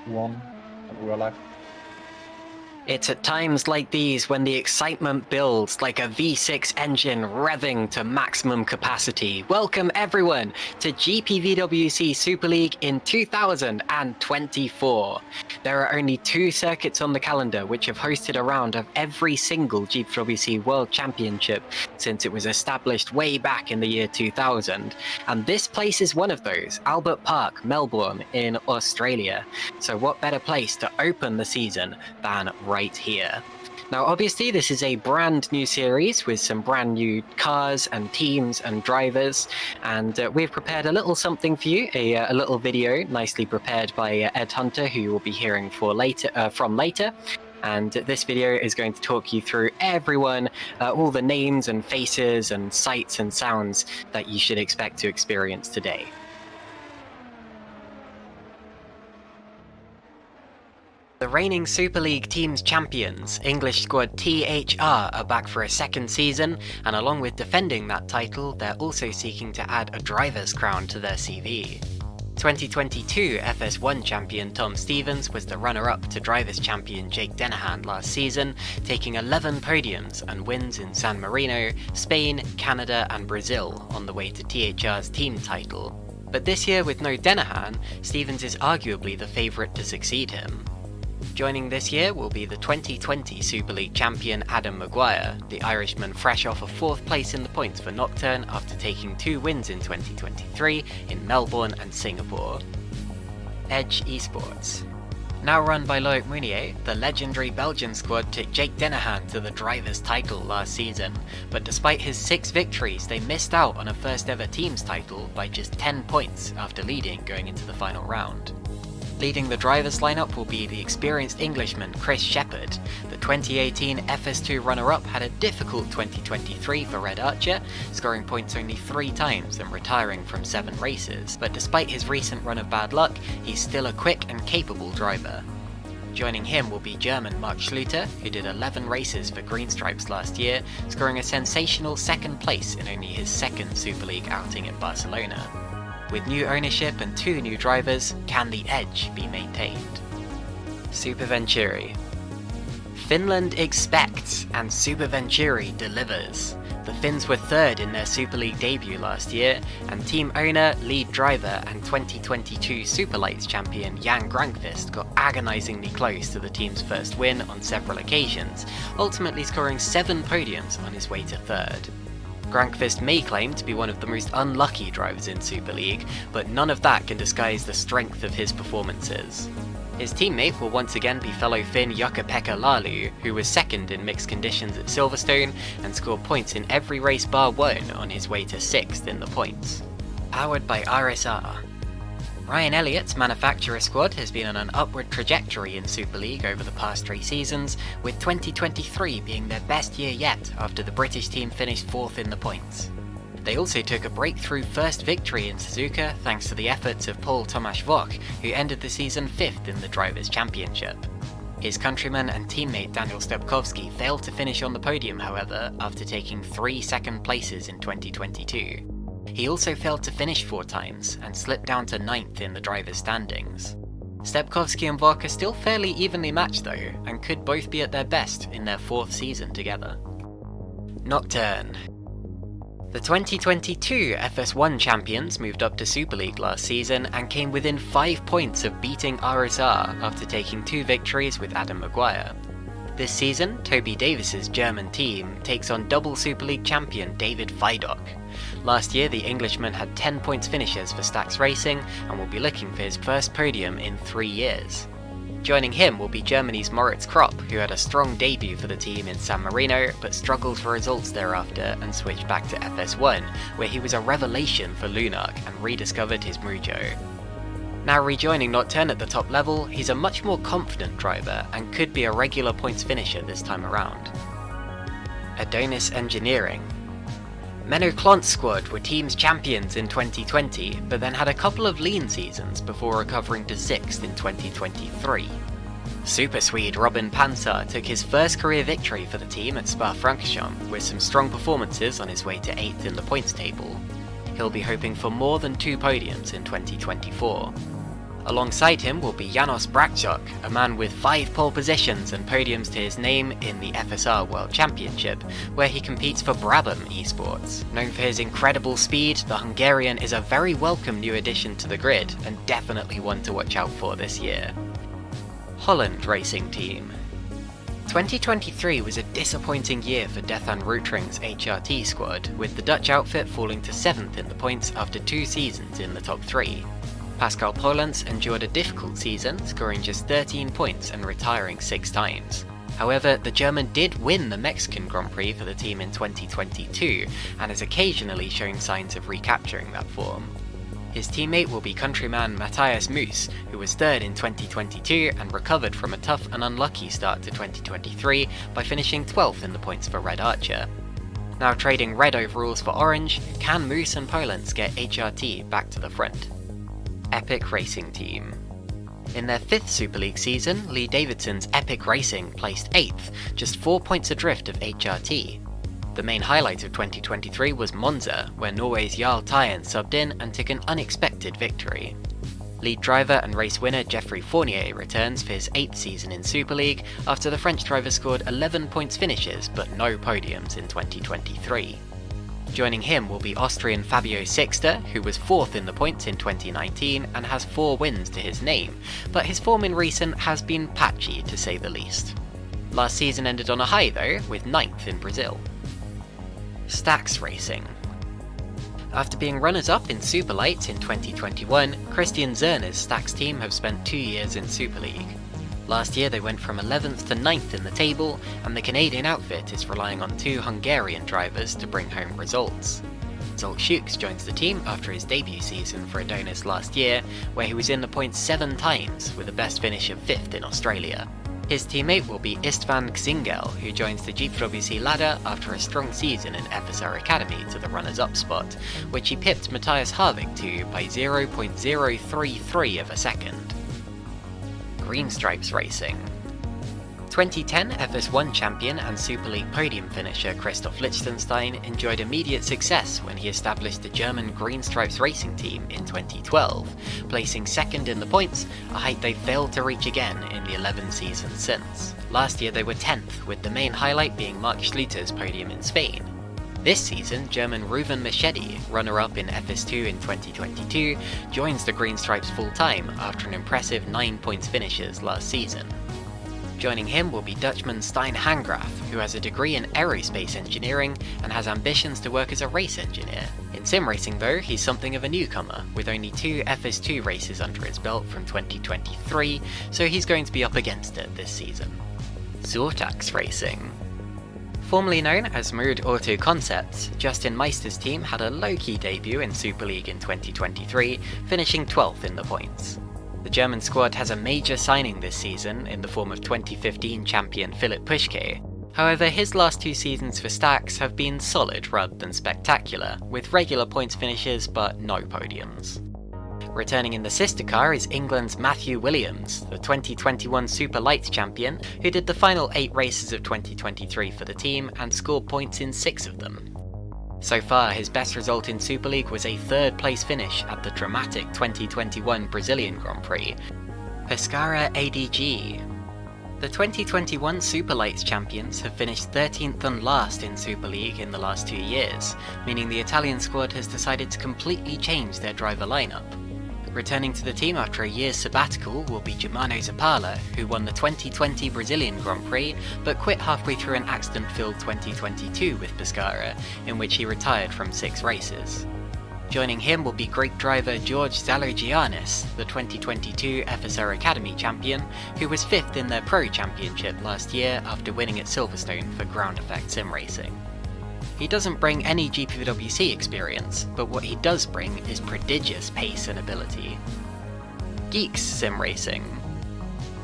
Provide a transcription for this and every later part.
One, and we're live. It's at times like these when the excitement builds like a V6 engine revving to maximum capacity. Welcome everyone to GPVWC Super League in 2024. There are only 2 circuits on the calendar which have hosted a round of every single GPVWC World Championship since it was established way back in the year 2000. And this place is one of those, Albert Park, Melbourne in Australia. So what better place to open the season than right here. Now obviously this is a brand new series with some brand new cars and teams and drivers, and we've prepared a little something for you, a little video nicely prepared by Ed Hunter, who you will be hearing from later. And this video is going to talk you through everyone, all the names and faces and sights and sounds that you should expect to experience today. The reigning Super League Teams champions, English squad THR, are back for a second season, and along with defending that title, they're also seeking to add a driver's crown to their CV. 2022 FS1 champion Tom Stevens was the runner-up to drivers champion Jake Dennehan last season, taking 11 podiums and wins in San Marino, Spain, Canada and Brazil on the way to THR's team title. But this year with no Dennehan, Stevens is arguably the favourite to succeed him. Joining this year will be the 2020 Super League champion Adam Maguire, the Irishman fresh off a 4th place in the points for Nocturne after taking 2 wins in 2023 in Melbourne and Singapore. Edge Esports. Now run by Loic Mounier, the legendary Belgian squad took Jake Dennehan to the driver's title last season, but despite his 6 victories they missed out on a first ever team's title by just 10 points after leading going into the final round. Leading the drivers lineup will be the experienced Englishman Chris Shepherd. The 2018 FS2 runner-up had a difficult 2023 for Red Archer, scoring points only 3 times and retiring from 7 races, but despite his recent run of bad luck, he's still a quick and capable driver. Joining him will be German Mark Schluter, who did 11 races for Green Stripes last year, scoring a sensational 2nd place in only his 2nd Super League outing in Barcelona. With new ownership and 2 new drivers, can the edge be maintained? Super Venturi. Finland expects, and Super Venturi delivers. The Finns were 3rd in their Super League debut last year, and team owner, lead driver and 2022 Superlights champion Jan Grankvist got agonisingly close to the team's first win on several occasions, ultimately scoring 7 podiums on his way to 3rd. Grankvist may claim to be one of the most unlucky drivers in Super League, but none of that can disguise the strength of his performances. His teammate will once again be fellow Finn Jukka-Pekka Lalu, who was 2nd in mixed conditions at Silverstone and scored points in every race bar 1 on his way to 6th in the points. Powered by RSR. Ryan Elliott's manufacturer squad has been on an upward trajectory in Super League over the past 3 seasons, with 2023 being their best year yet after the British team finished 4th in the points. They also took a breakthrough first victory in Suzuka thanks to the efforts of Paul Tomasz Vok, who ended the season 5th in the Drivers' Championship. His countryman and teammate Daniel Stepkowski failed to finish on the podium however after taking 3 second places in 2022. He also failed to finish 4 times, and slipped down to 9th in the drivers' standings. Stepkowski and Vok are still fairly evenly matched though, and could both be at their best in their 4th season together. Nocturne. The 2022 FS1 champions moved up to Super League last season and came within 5 points of beating RSR after taking 2 victories with Adam Maguire. This season, Toby Davis's German team takes on double Super League champion David Vidok. Last year, the Englishman had 10 points finishes for Stax Racing and will be looking for his first podium in 3 years. Joining him will be Germany's Moritz Kropp, who had a strong debut for the team in San Marino but struggled for results thereafter and switched back to FS1, where he was a revelation for Lunark and rediscovered his mojo. Now rejoining Nocturne at the top level, he's a much more confident driver and could be a regular points finisher this time around. Adonis Engineering. Menno Klont's squad were team's champions in 2020, but then had a couple of lean seasons before recovering to 6th in 2023. Super Swede Robin Pansar took his first career victory for the team at Spa-Francorchamps, with some strong performances on his way to 8th in the points table. He'll be hoping for more than 2 podiums in 2024. Alongside him will be Janos Brakčok, a man with 5 pole positions and podiums to his name in the FSR World Championship, where he competes for Brabham Esports. Known for his incredible speed, the Hungarian is a very welcome new addition to the grid, and definitely one to watch out for this year. Holland Racing Team. 2023 was a disappointing year for Dethan Roetring's HRT squad, with the Dutch outfit falling to 7th in the points after 2 seasons in the top 3. Pascal Polens endured a difficult season, scoring just 13 points and retiring 6 times. However, the German did win the Mexican Grand Prix for the team in 2022, and is occasionally showing signs of recapturing that form. His teammate will be countryman Matthias Moos, who was 3rd in 2022 and recovered from a tough and unlucky start to 2023 by finishing 12th in the points for Red Archer. Now trading red overalls for orange, can Moos and Polens get HRT back to the front? Epic Racing Team. In their 5th Super League season, Lee Davidson's Epic Racing placed 8th, just 4 points adrift of HRT. The main highlight of 2023 was Monza, where Norway's Jarl Tyen subbed in and took an unexpected victory. Lead driver and race winner Geoffrey Fournier returns for his 8th season in Super League after the French driver scored 11 points finishes but no podiums in 2023. Joining him will be Austrian Fabio Sixter, who was 4th in the points in 2019 and has 4 wins to his name, but his form in recent has been patchy to say the least. Last season ended on a high though, with 9th in Brazil. Stax Racing. After being runners-up in Super Lights in 2021, Christian Zerner's Stax team have spent 2 years in Super League. Last year they went from 11th to 9th in the table, and the Canadian outfit is relying on 2 Hungarian drivers to bring home results. Zolt Schukes joins the team after his debut season for Adonis last year, where he was in the points 7 times, with a best finish of 5th in Australia. His teammate will be Istvan Xingel, who joins the GPVWC ladder after a strong season in FSR Academy to the runners-up spot, which he pipped Matthias Harvig to by 0.033 of a second. Green Stripes Racing. 2010 FS1 champion and Super League podium finisher Christoph Liechtenstein enjoyed immediate success when he established the German Green Stripes Racing team in 2012, placing 2nd in the points, a height they failed to reach again in the 11 seasons since. Last year they were 10th, with the main highlight being Marc Schlüter's podium in Spain. This season, German Reuven Machedi, runner-up in FS2 in 2022, joins the Green Stripes full-time after an impressive 9 points finishes last season. Joining him will be Dutchman Stijn Hangraaf, who has a degree in aerospace engineering and has ambitions to work as a race engineer. In sim racing though, he's something of a newcomer, with only 2 FS2 races under his belt from 2023, so he's going to be up against it this season. Zortax Racing. Formerly known as Mood Auto Concepts, Justin Meister's team had a low-key debut in Super League in 2023, finishing 12th in the points. The German squad has a major signing this season in the form of 2015 champion Philipp Puschke. However, his last 2 seasons for Stax have been solid rather than spectacular, with regular points finishes but no podiums. Returning in the sister car is England's Matthew Williams, the 2021 Super Lights champion, who did the final 8 races of 2023 for the team and scored points in 6 of them. So far, his best result in Super League was a 3rd place finish at the dramatic 2021 Brazilian Grand Prix. Pescara ADG. The 2021 Super Lights champions have finished 13th and last in Super League in the last 2 years, meaning the Italian squad has decided to completely change their driver lineup. Returning to the team after a year's sabbatical will be Germano Zappala, who won the 2020 Brazilian Grand Prix, but quit halfway through an accident-filled 2022 with Pescara, in which he retired from 6 races. Joining him will be Greek driver George Zalogiannis, the 2022 FSR Academy champion, who was 5th in their Pro Championship last year after winning at Silverstone for ground effect sim racing. He doesn't bring any GPVWC experience, but what he does bring is prodigious pace and ability. Geeks Sim Racing.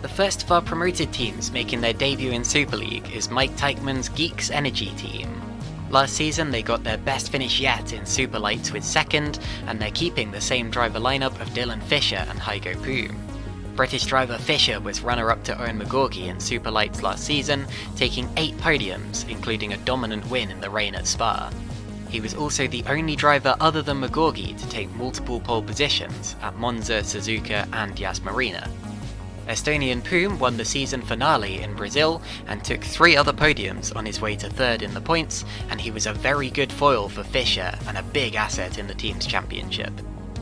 The first of our promoted teams making their debut in Super League is Mike Teichmann's Geeks Energy team. Last season they got their best finish yet in Super Lights with 2nd, and they're keeping the same driver lineup of Dylan Fisher and Heiko Poom. British driver Fisher was runner-up to Owen McGorgy in Super Lights last season, taking 8 podiums, including a dominant win in the rain at Spa. He was also the only driver other than McGorgy to take multiple pole positions at Monza, Suzuka and Yas Marina. Estonian Poom won the season finale in Brazil and took 3 other podiums on his way to 3rd in the points, and he was a very good foil for Fischer and a big asset in the team's championship.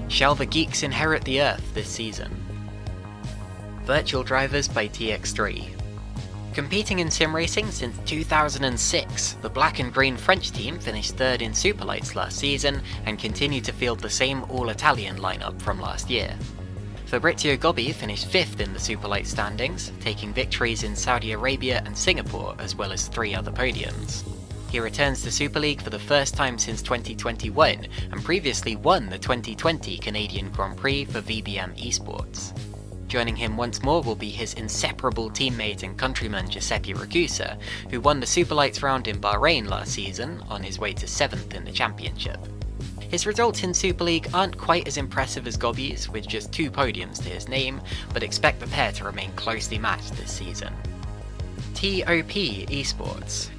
Shall the geeks inherit the Earth this season? Virtual drivers by TX3. Competing in sim racing since 2006, the black and green French team finished 3rd in Superlights last season and continued to field the same all-Italian lineup from last year. Fabrizio Gobbi finished 5th in the Superlight standings, taking victories in Saudi Arabia and Singapore as well as 3 other podiums. He returns to Superleague for the first time since 2021 and previously won the 2020 Canadian Grand Prix for VBM Esports. Joining him once more will be his inseparable teammate and countryman Giuseppe Ragusa, who won the Superlights round in Bahrain last season on his way to 7th in the championship. His results in Super League aren't quite as impressive as Gobbi's, with just 2 podiums to his name, but expect the pair to remain closely matched this season. TOP Esports.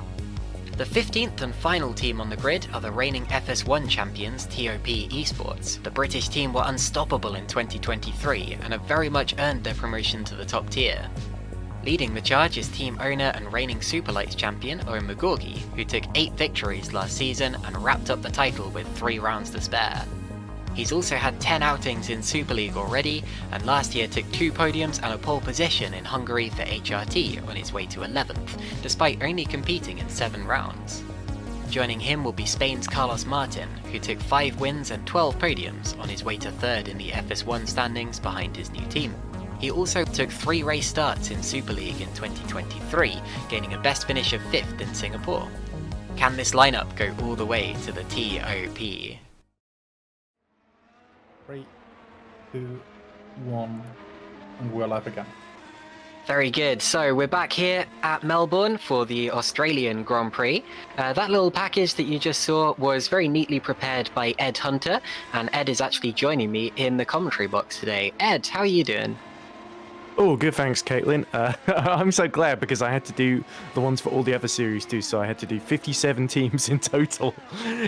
The 15th and final team on the grid are the reigning FS1 champions TOP Esports. The British team were unstoppable in 2023 and have very much earned their promotion to the top tier. Leading the charge is team owner and reigning Superlights champion Owen McGorgy, who took 8 victories last season and wrapped up the title with 3 rounds to spare. He's also had 10 outings in Super League already, and last year took 2 podiums and a pole position in Hungary for HRT on his way to 11th, despite only competing in 7 rounds. Joining him will be Spain's Carlos Martin, who took 5 wins and 12 podiums on his way to 3rd in the FS1 standings behind his new team. He also took 3 race starts in Super League in 2023, gaining a best finish of 5th in Singapore. Can this lineup go all the way to the TOP? 3, 2, 1, and we're live again. Very good. So we're back here at Melbourne for the Australian Grand Prix. That little package that you just saw was very neatly prepared by Ed Hunter, and Ed is actually joining me in the commentary box today. Ed, how are you doing? Oh, good, thanks, Caitlin. I'm so glad because I had to do the ones for all the other series too, so I had to do 57 teams in total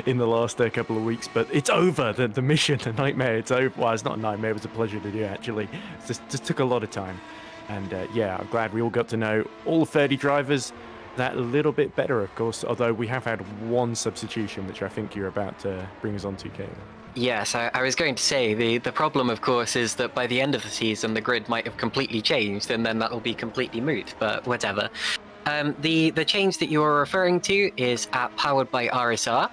in the last couple of weeks, but it's over, the mission, the nightmare, it's over. Well, it's not a nightmare, it was a pleasure to do, actually. It just took a lot of time, and yeah, I'm glad we all got to know all 30 drivers that little bit better, of course, although we have had 1 substitution, which I think you're about to bring us on to, Caitlin. Yes, I was going to say, the problem, of course, is that by the end of the season, the grid might have completely changed, and then that'll be completely moot, but whatever. The change that you are referring to is at Powered by RSR,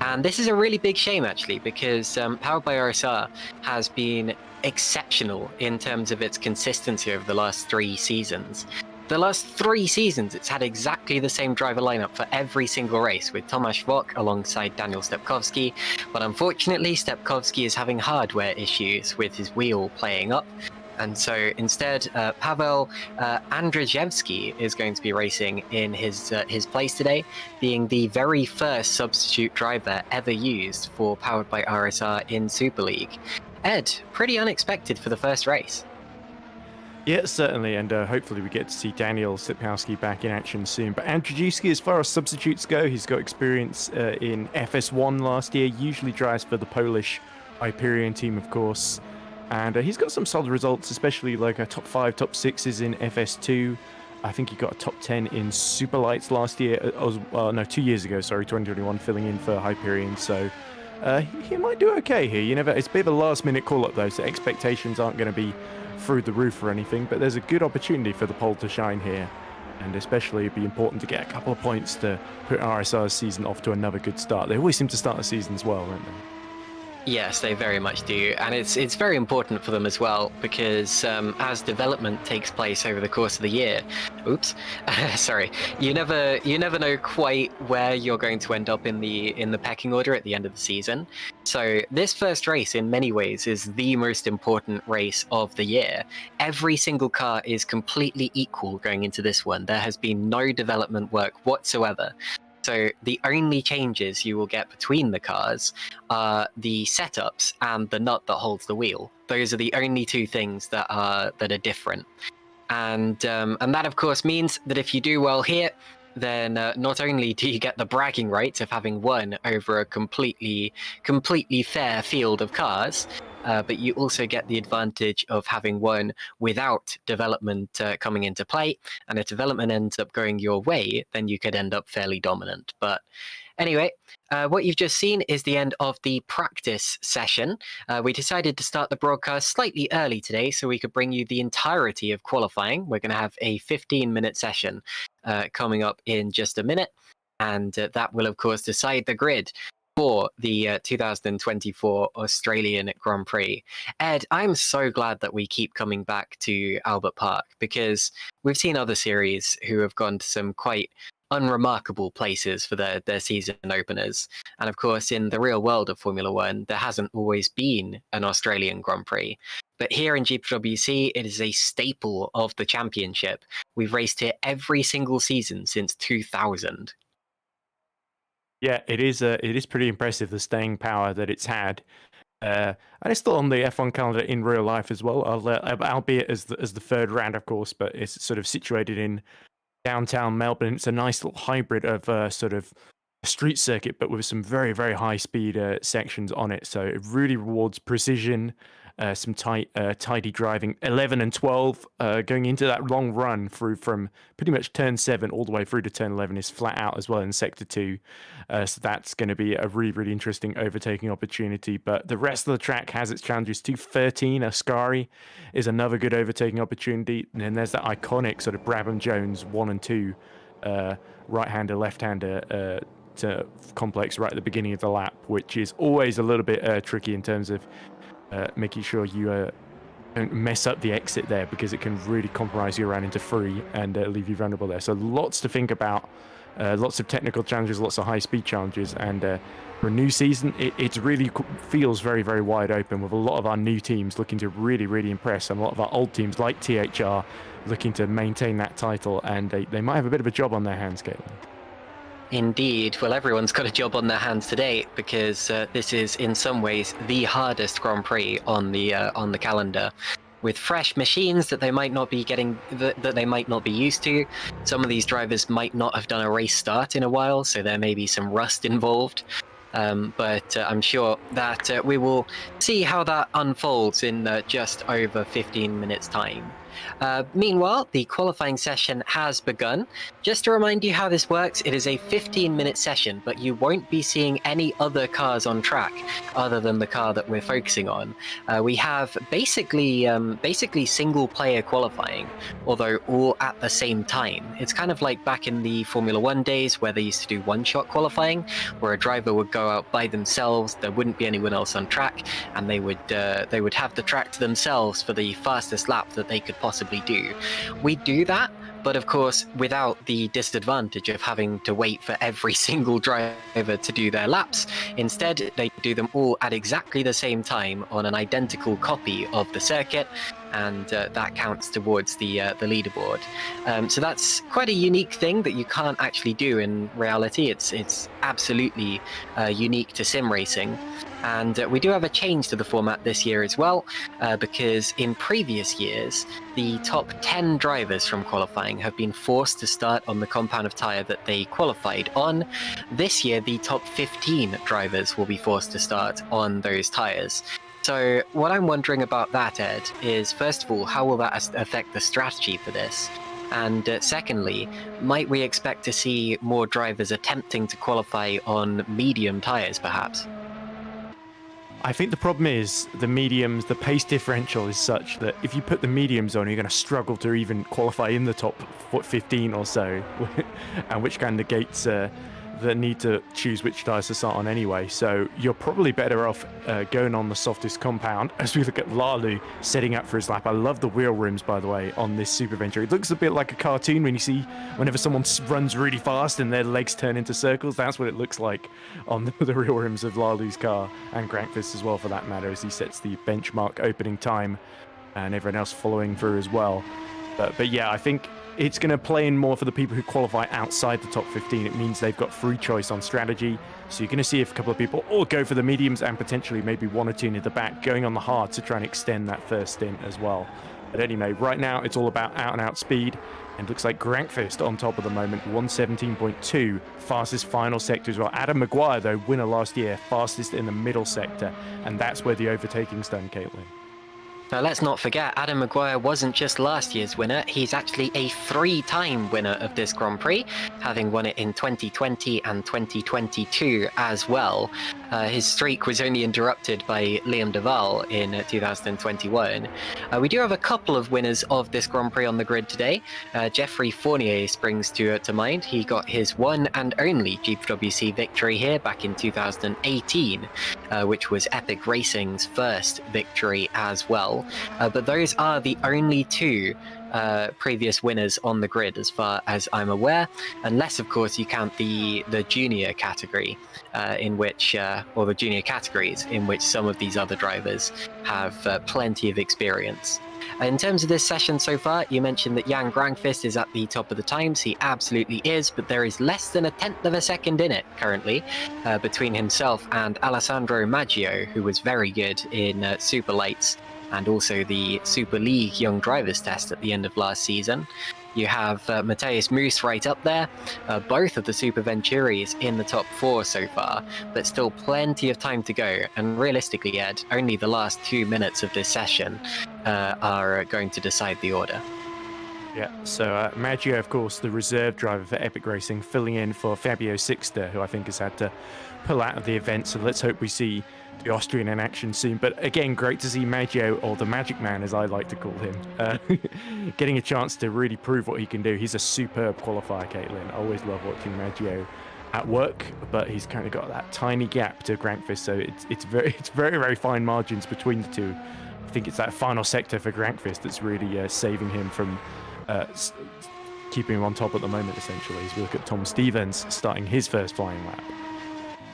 and this is a really big shame, actually, because Powered by RSR has been exceptional in terms of its consistency over the last 3 seasons. The last 3 seasons, it's had exactly the same driver lineup for every single race, with Tomasz Wok alongside Daniel Stepkowski, but unfortunately Stepkowski is having hardware issues with his wheel playing up, and so instead Paweł Andrzejewski is going to be racing in his place today, being the very first substitute driver ever used for Powered by RSR in Super League. Ed, pretty unexpected for the first race. Yeah, certainly, and hopefully we get to see Daniel Stepkowski back in action soon. But Andrzejewski, as far as substitutes go, he's got experience in FS1 last year, usually drives for the Polish Hyperion team, of course. And he's got some solid results, especially like a top 5, top 6s in FS2. I think he got a top 10 in Superlights last year, 2 years ago, sorry, 2021, filling in for Hyperion. So he might do okay here. You never. It's a bit of a last-minute call-up, though, so expectations aren't going to be through the roof or anything, but there's a good opportunity for the pole to shine here, and especially it'd be important to get a couple of points to put RSR's season off to another good start. They always seem to start the seasons well, don't they? Yes, they very much do, and it's very important for them as well, because as development takes place over the course of the year, sorry, you never know quite where you're going to end up in the pecking order at the end of the season. So this first race, in many ways, is the most important race of the year. Every single car is completely equal going into this one. There has been no development work whatsoever. So the only changes you will get between the cars are the setups and the nut that holds the wheel. Those are the only 2 things that are different. And that, of course, means that if you do well here, then not only do you get the bragging rights of having won over a completely fair field of cars, but you also get the advantage of having won without development coming into play. And if development ends up going your way, then you could end up fairly dominant. But anyway, what you've just seen is the end of the practice session. We decided to start the broadcast slightly early today so we could bring you the entirety of qualifying. We're going to have a 15-minute session coming up in just a minute, and that will, of course, decide the grid for the 2024 Australian Grand Prix. Ed, I'm so glad that we keep coming back to Albert Park, because we've seen other series who have gone to some quite unremarkable places for their season openers. And of course, in the real world of Formula One, there hasn't always been an Australian Grand Prix. But here in GPVWC, it is a staple of the championship. We've raced here every single season since 2000. Yeah, it is pretty impressive, the staying power that it's had. And it's still on the F1 calendar in real life as well, albeit as the third round, of course, but it's sort of situated in downtown Melbourne. It's a nice little hybrid of sort of a street circuit, but with some very, very high speed sections on it. So it really rewards precision, some tidy driving. 11 and 12 going into that long run through from pretty much turn 7 all the way through to turn 11 is flat out as well in sector 2. So that's going to be a really, really interesting overtaking opportunity. But the rest of the track has its challenges too. 13, Ascari is another good overtaking opportunity. And then there's that iconic sort of Brabham Jones 1 and 2 right-hander, left-hander to complex right at the beginning of the lap, which is always a little bit tricky in terms of making sure you don't mess up the exit there, because it can really compromise you around into free and leave you vulnerable there. So lots to think about, lots of technical challenges, lots of high-speed challenges, and for a new season, it really feels very, very wide open, with a lot of our new teams looking to really, really impress, and a lot of our old teams like THR looking to maintain that title, and they might have a bit of a job on their hands, Caitlin. Indeed. Well, everyone's got a job on their hands today, because this is in some ways the hardest Grand Prix on the calendar, with fresh machines that they might not be that they might not be used to. Some of these drivers might not have done a race start in a while, so there may be some rust involved. But I'm sure that we will see how that unfolds in just over 15 minutes time. Meanwhile, the qualifying session has begun. Just to remind you how this works, it is a 15-minute session, but you won't be seeing any other cars on track other than the car that we're focusing on. We have basically single-player qualifying, although all at the same time. It's kind of like back in the Formula One days, where they used to do one-shot qualifying, where a driver would go out by themselves, there wouldn't be anyone else on track, and they would have the track to themselves for the fastest lap that they could possibly do. We do that, but of course without the disadvantage of having to wait for every single driver to do their laps. Instead, they do them all at exactly the same time on an identical copy of the circuit, and that counts towards the leaderboard. So that's quite a unique thing that you can't actually do in reality. It's absolutely unique to sim racing. And we do have a change to the format this year as well, because in previous years, the top 10 drivers from qualifying have been forced to start on the compound of tyre that they qualified on. This year, the top 15 drivers will be forced to start on those tyres. So what I'm wondering about that, Ed, is first of all, how will that affect the strategy for this? And secondly, might we expect to see more drivers attempting to qualify on medium tyres, perhaps? I think the problem is the mediums, the pace differential is such that if you put the mediums on, you're going to struggle to even qualify in the top 15 or so, and which kind of negates the need to choose which tyres to start on anyway. So you're probably better off going on the softest compound. As we look at Lalu setting up for his lap, I love the wheel rims, by the way, on this Super Venture. It looks a bit like a cartoon when you see whenever someone runs really fast and their legs turn into circles. That's what it looks like on the wheel rims of Lalu's car, and Grankvist as well for that matter, as he sets the benchmark opening time and everyone else following through as well. But yeah, I think it's going to play in more for the people who qualify outside the top 15. It means they've got free choice on strategy. So you're going to see if a couple of people all go for the mediums, and potentially maybe one or two near the back going on the hard to try and extend that first stint as well. But anyway, right now it's all about out-and-out speed, and looks like Grankvist on top of the moment, 117.2, fastest final sector as well. Adam Maguire, though, winner last year, fastest in the middle sector, and that's where the overtaking's done, Caitlin. Now, let's not forget, Adam Maguire wasn't just last year's winner, he's actually a 3-time winner of this Grand Prix, having won it in 2020 and 2022 as well. His streak was only interrupted by Liam Duval in 2021. We do have a couple of winners of this Grand Prix on the grid today. Geoffrey Fournier springs to mind. He got his one and only GPVWC victory here back in 2018, which was Epic Racing's first victory as well. But those are the only two previous winners on the grid as far as I'm aware, unless of course you count the junior category in which or the junior categories in which some of these other drivers have plenty of experience. In terms of this session so far, you mentioned that Jan Grankvist is at the top of the times. He absolutely is, but there is less than 1/10 of a second in it currently between himself and Alessandro Maggio, who was very good in Super Lights and also the Super League Young Drivers Test at the end of last season. You have Matthias Moos right up there, both of the Super Venturis in the top 4 so far, but still plenty of time to go. And realistically, Ed, only the last 2 minutes of this session are going to decide the order. Yeah, so Maggio, of course, the reserve driver for Epic Racing, filling in for Fabio Sixter, who I think has had to pull out of the event. So let's hope we see the Austrian in action soon. But again, great to see Maggio, or the Magic Man as I like to call him, getting a chance to really prove what he can do. He's a superb qualifier, Caitlin. I always love watching Maggio at work, but he's kind of got that tiny gap to Grankvist, so it's very fine margins between the two. I think it's that final sector for Grankvist that's really saving him from keeping him on top at the moment, essentially, as we look at Tom Stevens starting his first flying lap.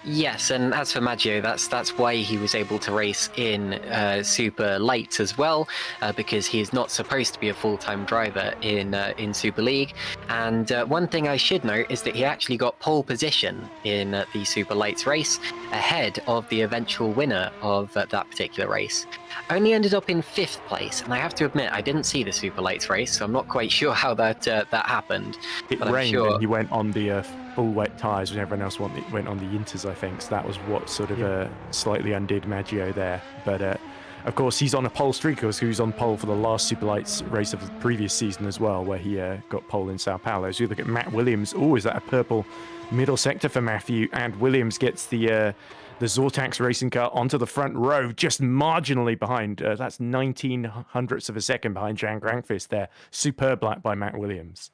Yes, and as for Maggio, that's why he was able to race in Super Lights as well, because he is not supposed to be a full-time driver in Super League. And one thing I should note is that he actually got pole position in the Super Lights race, ahead of the eventual winner of that particular race. Only ended up in 5th place, and I have to admit I didn't see the Super Lights race, so I'm not quite sure how that happened. It rained, and he went on the full wet tyres when everyone else went on the Inters, I think. So that was what sort of slightly undid Maggio there. But of course, he's on a pole streak, because he was on pole for the last Super Lights race of the previous season as well, where he got pole in Sao Paulo. So you look at Matt Williams. Oh, is that a purple middle sector for Matthew? And Williams gets the Zortax racing car onto the front row, just marginally behind. That's 19 hundredths of a second behind Jan Grankvist there. Superb lap by Matt Williams.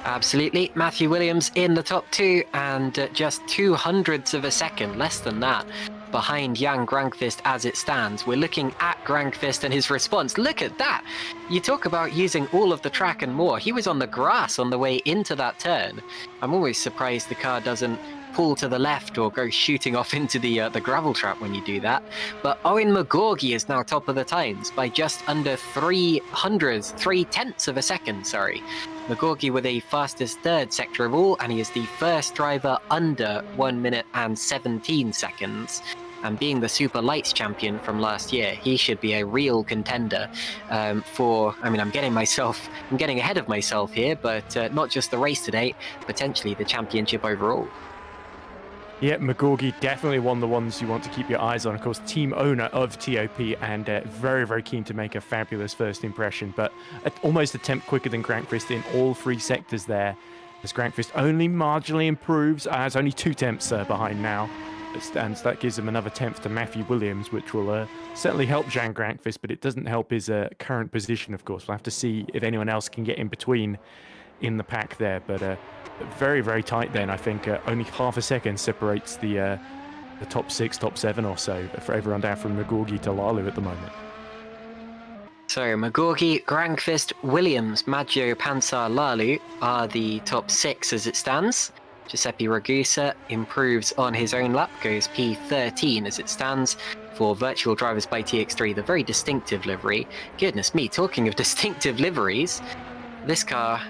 Absolutely. Matthew Williams in the top 2, and just 200ths of a second, less than that, behind Jan Grankvist as it stands. We're looking at Grankvist and his response. Look at that! You talk about using all of the track and more. He was on the grass on the way into that turn. I'm always surprised the car doesn't pull to the left or go shooting off into the gravel trap when you do that. But Owen McGorgy is now top of the times by just under 3/10 of a second, sorry. McGorgy with the fastest 3rd sector of all, and he is the first driver under 1 minute and 17 seconds. And being the Super Lights champion from last year, he should be a real contender for, I mean, I'm getting ahead of myself here, but not just the race today, potentially the championship overall. Yeah, McGorgy definitely one of the ones you want to keep your eyes on. Of course, team owner of TOP, and very keen to make a fabulous first impression, but almost a tenth quicker than Grankvist in all 3 sectors there, as Grankvist only marginally improves, has only 2 tenths behind now. And so that gives him another 10th to Matthew Williams, which will certainly help Jan Grankvist, but it doesn't help his current position, of course. We'll have to see if anyone else can get in between in the pack there, but very tight then. I think only half a second separates the top 6, top 7 or so for everyone down from McGorgy to Lalu at the moment. So McGorgy, Grankvist, Williams, Maggio, Pansar, Lalu are the top 6 as it stands. Giuseppe Ragusa improves on his own lap, goes P13 as it stands for Virtual Drivers by TX3, the very distinctive livery. Goodness me, talking of distinctive liveries, this car,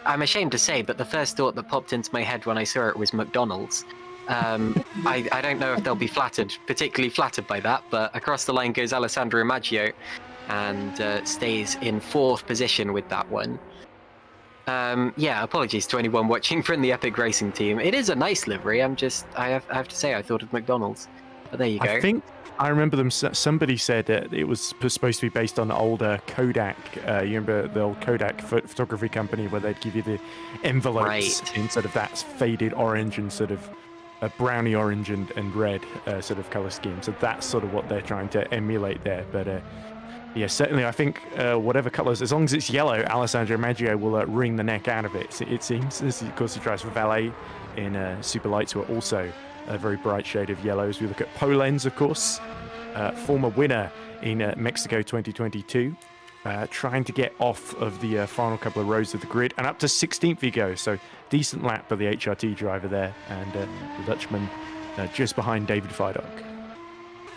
I'm ashamed to say, but the first thought that popped into my head when I saw it was McDonald's. I don't know if they'll be particularly flattered by that, but across the line goes Alessandro Maggio. and stays in 4th position with that one. Yeah, apologies to anyone watching from the Epic Racing team. It is a nice livery. I have to say, I thought of McDonald's. But there you go. I think I remember them. Somebody said that it was supposed to be based on older Kodak. You remember the old Kodak photography company where they'd give you the envelopes in sort of that faded orange and sort of a brownie orange and red sort of color scheme. So that's sort of what they're trying to emulate there. But yeah, certainly I think whatever colors, as long as it's yellow, Alessandro Maggio will wring the neck out of it. It seems. Of course, he drives for Valet in Super Lights, who are also a very bright shade of yellow. As we look at Polenz, of course, former winner in Mexico 2022, trying to get off of the final couple of rows of the grid, and up to 16th he goes. So decent lap for the HRT driver there, and the Dutchman just behind David Feidock.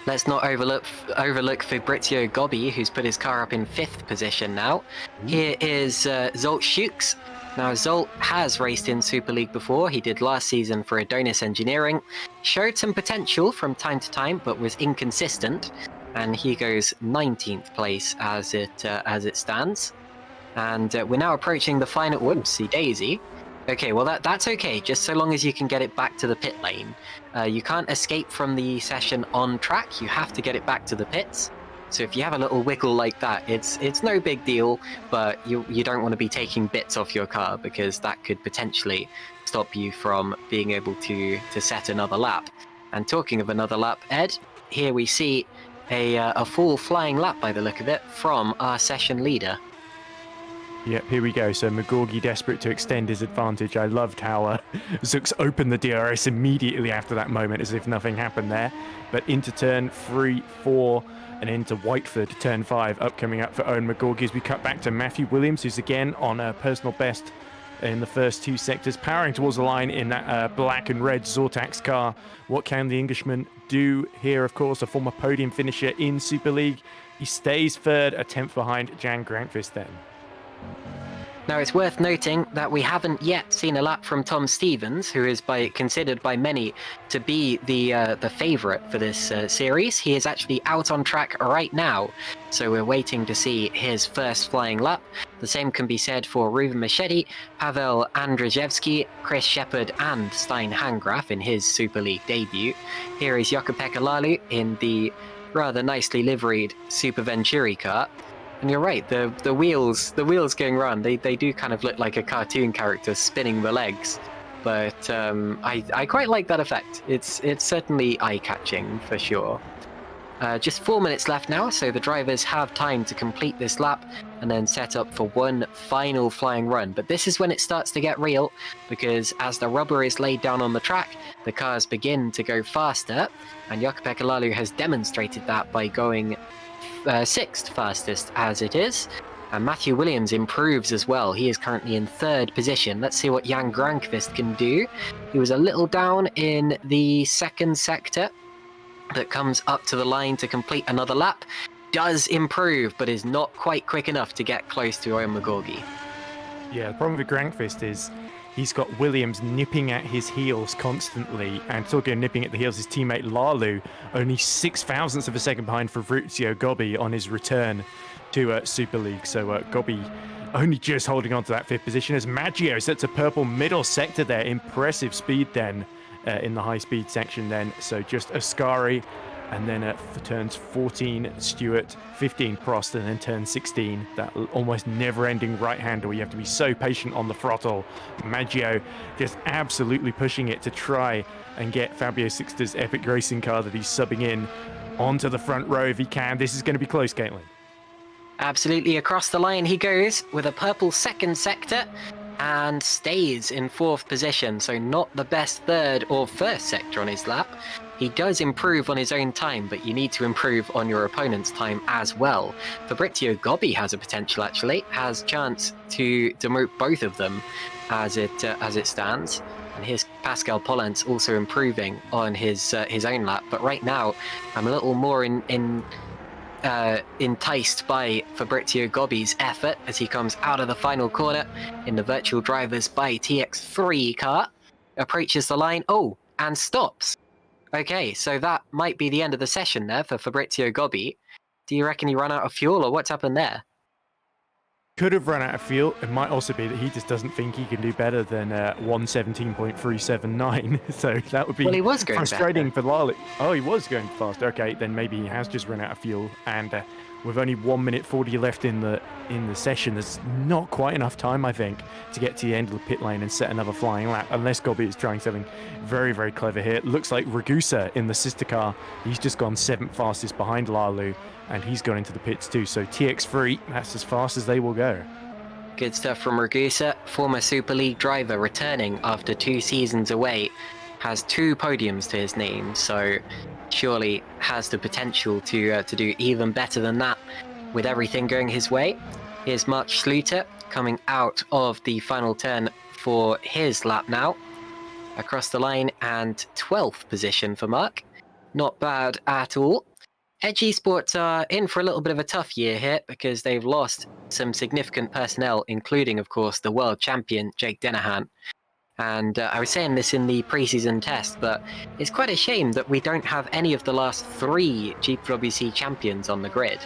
Let's not overlook Fabrizio Gobbi, who's put his car up in 5th position now. Here is Zolt Schukes. Now, Zolt has raced in Super League before. He did last season for Adonis Engineering. Showed some potential from time to time, but was inconsistent. And he goes 19th place as it stands. And we're now approaching the final... Whoopsie daisy. Okay, well, that's okay, just so long as you can get it back to the pit lane. You can't escape from the session on track. You have to get it back to the pits. So if you have a little wiggle like that, it's no big deal, but you don't want to be taking bits off your car, because that could potentially stop you from being able to set another lap. And talking of another lap, Ed, here we see a full flying lap by the look of it from our session leader. Yep, here we go. So Magorgi desperate to extend his advantage. I loved how Zooks opened the DRS immediately after that moment, as if nothing happened there. But into turn 3, 4, and into Whiteford, turn 5, coming up for Owen Magorgi, as we cut back to Matthew Williams, who's again on a personal best in the first 2 sectors, powering towards the line in that black and red Zortax car. What can the Englishman do here? Of course, a former podium finisher in Super League. He stays 3rd, a 10th behind Jan Grankvist then. Now, it's worth noting that we haven't yet seen a lap from Tom Stevens, who is considered by many to be the favourite for this series. He is actually out on track right now, so we're waiting to see his first flying lap. The same can be said for Ruben Machedi, Pavel Andrzejewski, Chris Shepard and Stein Hangraf in his Super League debut. Here is Jukka-Pekka Lalu in the rather nicely liveried Super Venturi car. And you're right, the wheels going around, they do kind of look like a cartoon character spinning the legs. But I quite like that effect. It's certainly eye-catching for sure. Just 4 minutes left now, so the drivers have time to complete this lap and then set up for one final flying run. But this is when it starts to get real, because as the rubber is laid down on the track, the cars begin to go faster, and Jukka-Pekka Lalu has demonstrated that by going 6th fastest as it is. And Matthew Williams improves as well. He is currently in 3rd position. Let's see what Jan Grankvist can do. He was a little down in the 2nd sector, but comes up to the line to complete another lap. Does improve, but is not quite quick enough to get close to Owen Magorgi. Yeah, the problem with Grankvist is he's got Williams nipping at his heels constantly, and talking of nipping at the heels, his teammate Lalu only 0.006 of a second behind Fabrizio Gobbi on his return to Super League. So Gobbi only just holding on to that 5th position, as Maggio sets a purple middle sector there. Impressive speed then in the high-speed section then. So just Ascari, and then for turns 14, Stewart, 15, Prost, and then turn 16, that almost never-ending right-hander where you have to be so patient on the throttle. Maggio just absolutely pushing it to try and get Fabio Sixta's epic racing car that he's subbing in onto the front row if he can. This is going to be close, Caitlin. Absolutely, across the line he goes with a purple 2nd sector and stays in 4th position, so not the best 3rd or 1st sector on his lap. He does improve on his own time, but you need to improve on your opponent's time as well. Fabrizio Gobbi has a potential, actually, has chance to demote both of them as it stands. And here's Pascal Polenz also improving on his own lap, but right now I'm a little more enticed by Fabrizio Gobbi's effort as he comes out of the final corner in the Virtual Drivers by TX3 car, approaches the line, and stops. Okay, so that might be the end of the session there for Fabrizio Gobbi. Do you reckon he ran out of fuel, or what's happened there? Could have run out of fuel. It might also be that he just doesn't think he can do better than 117.379. So that would be Well, he was going frustrating better. for Lally. Oh, he was going faster. Okay, then maybe he has just run out of fuel. And with only 1 minute 40 left in the session, there's not quite enough time, I think, to get to the end of the pit lane and set another flying lap. Unless Gobby is trying something very, very clever here. Looks like Ragusa in the sister car. He's just gone 7th fastest behind Lalu. And he's gone into the pits too. So TX3, that's as fast as they will go. Good stuff from Ragusa, former Super League driver returning after 2 seasons away, has 2 podiums to his name, so surely has the potential to do even better than that with everything going his way. Here's Mark Schluter coming out of the final turn for his lap now. Across the line, and 12th position for Mark. Not bad at all. Edge Esports are in for a little bit of a tough year here because they've lost some significant personnel, including, of course, the world champion, Jake Dennehan. And I was saying this in the preseason test, but it's quite a shame that we don't have any of the last 3 GPWC champions on the grid.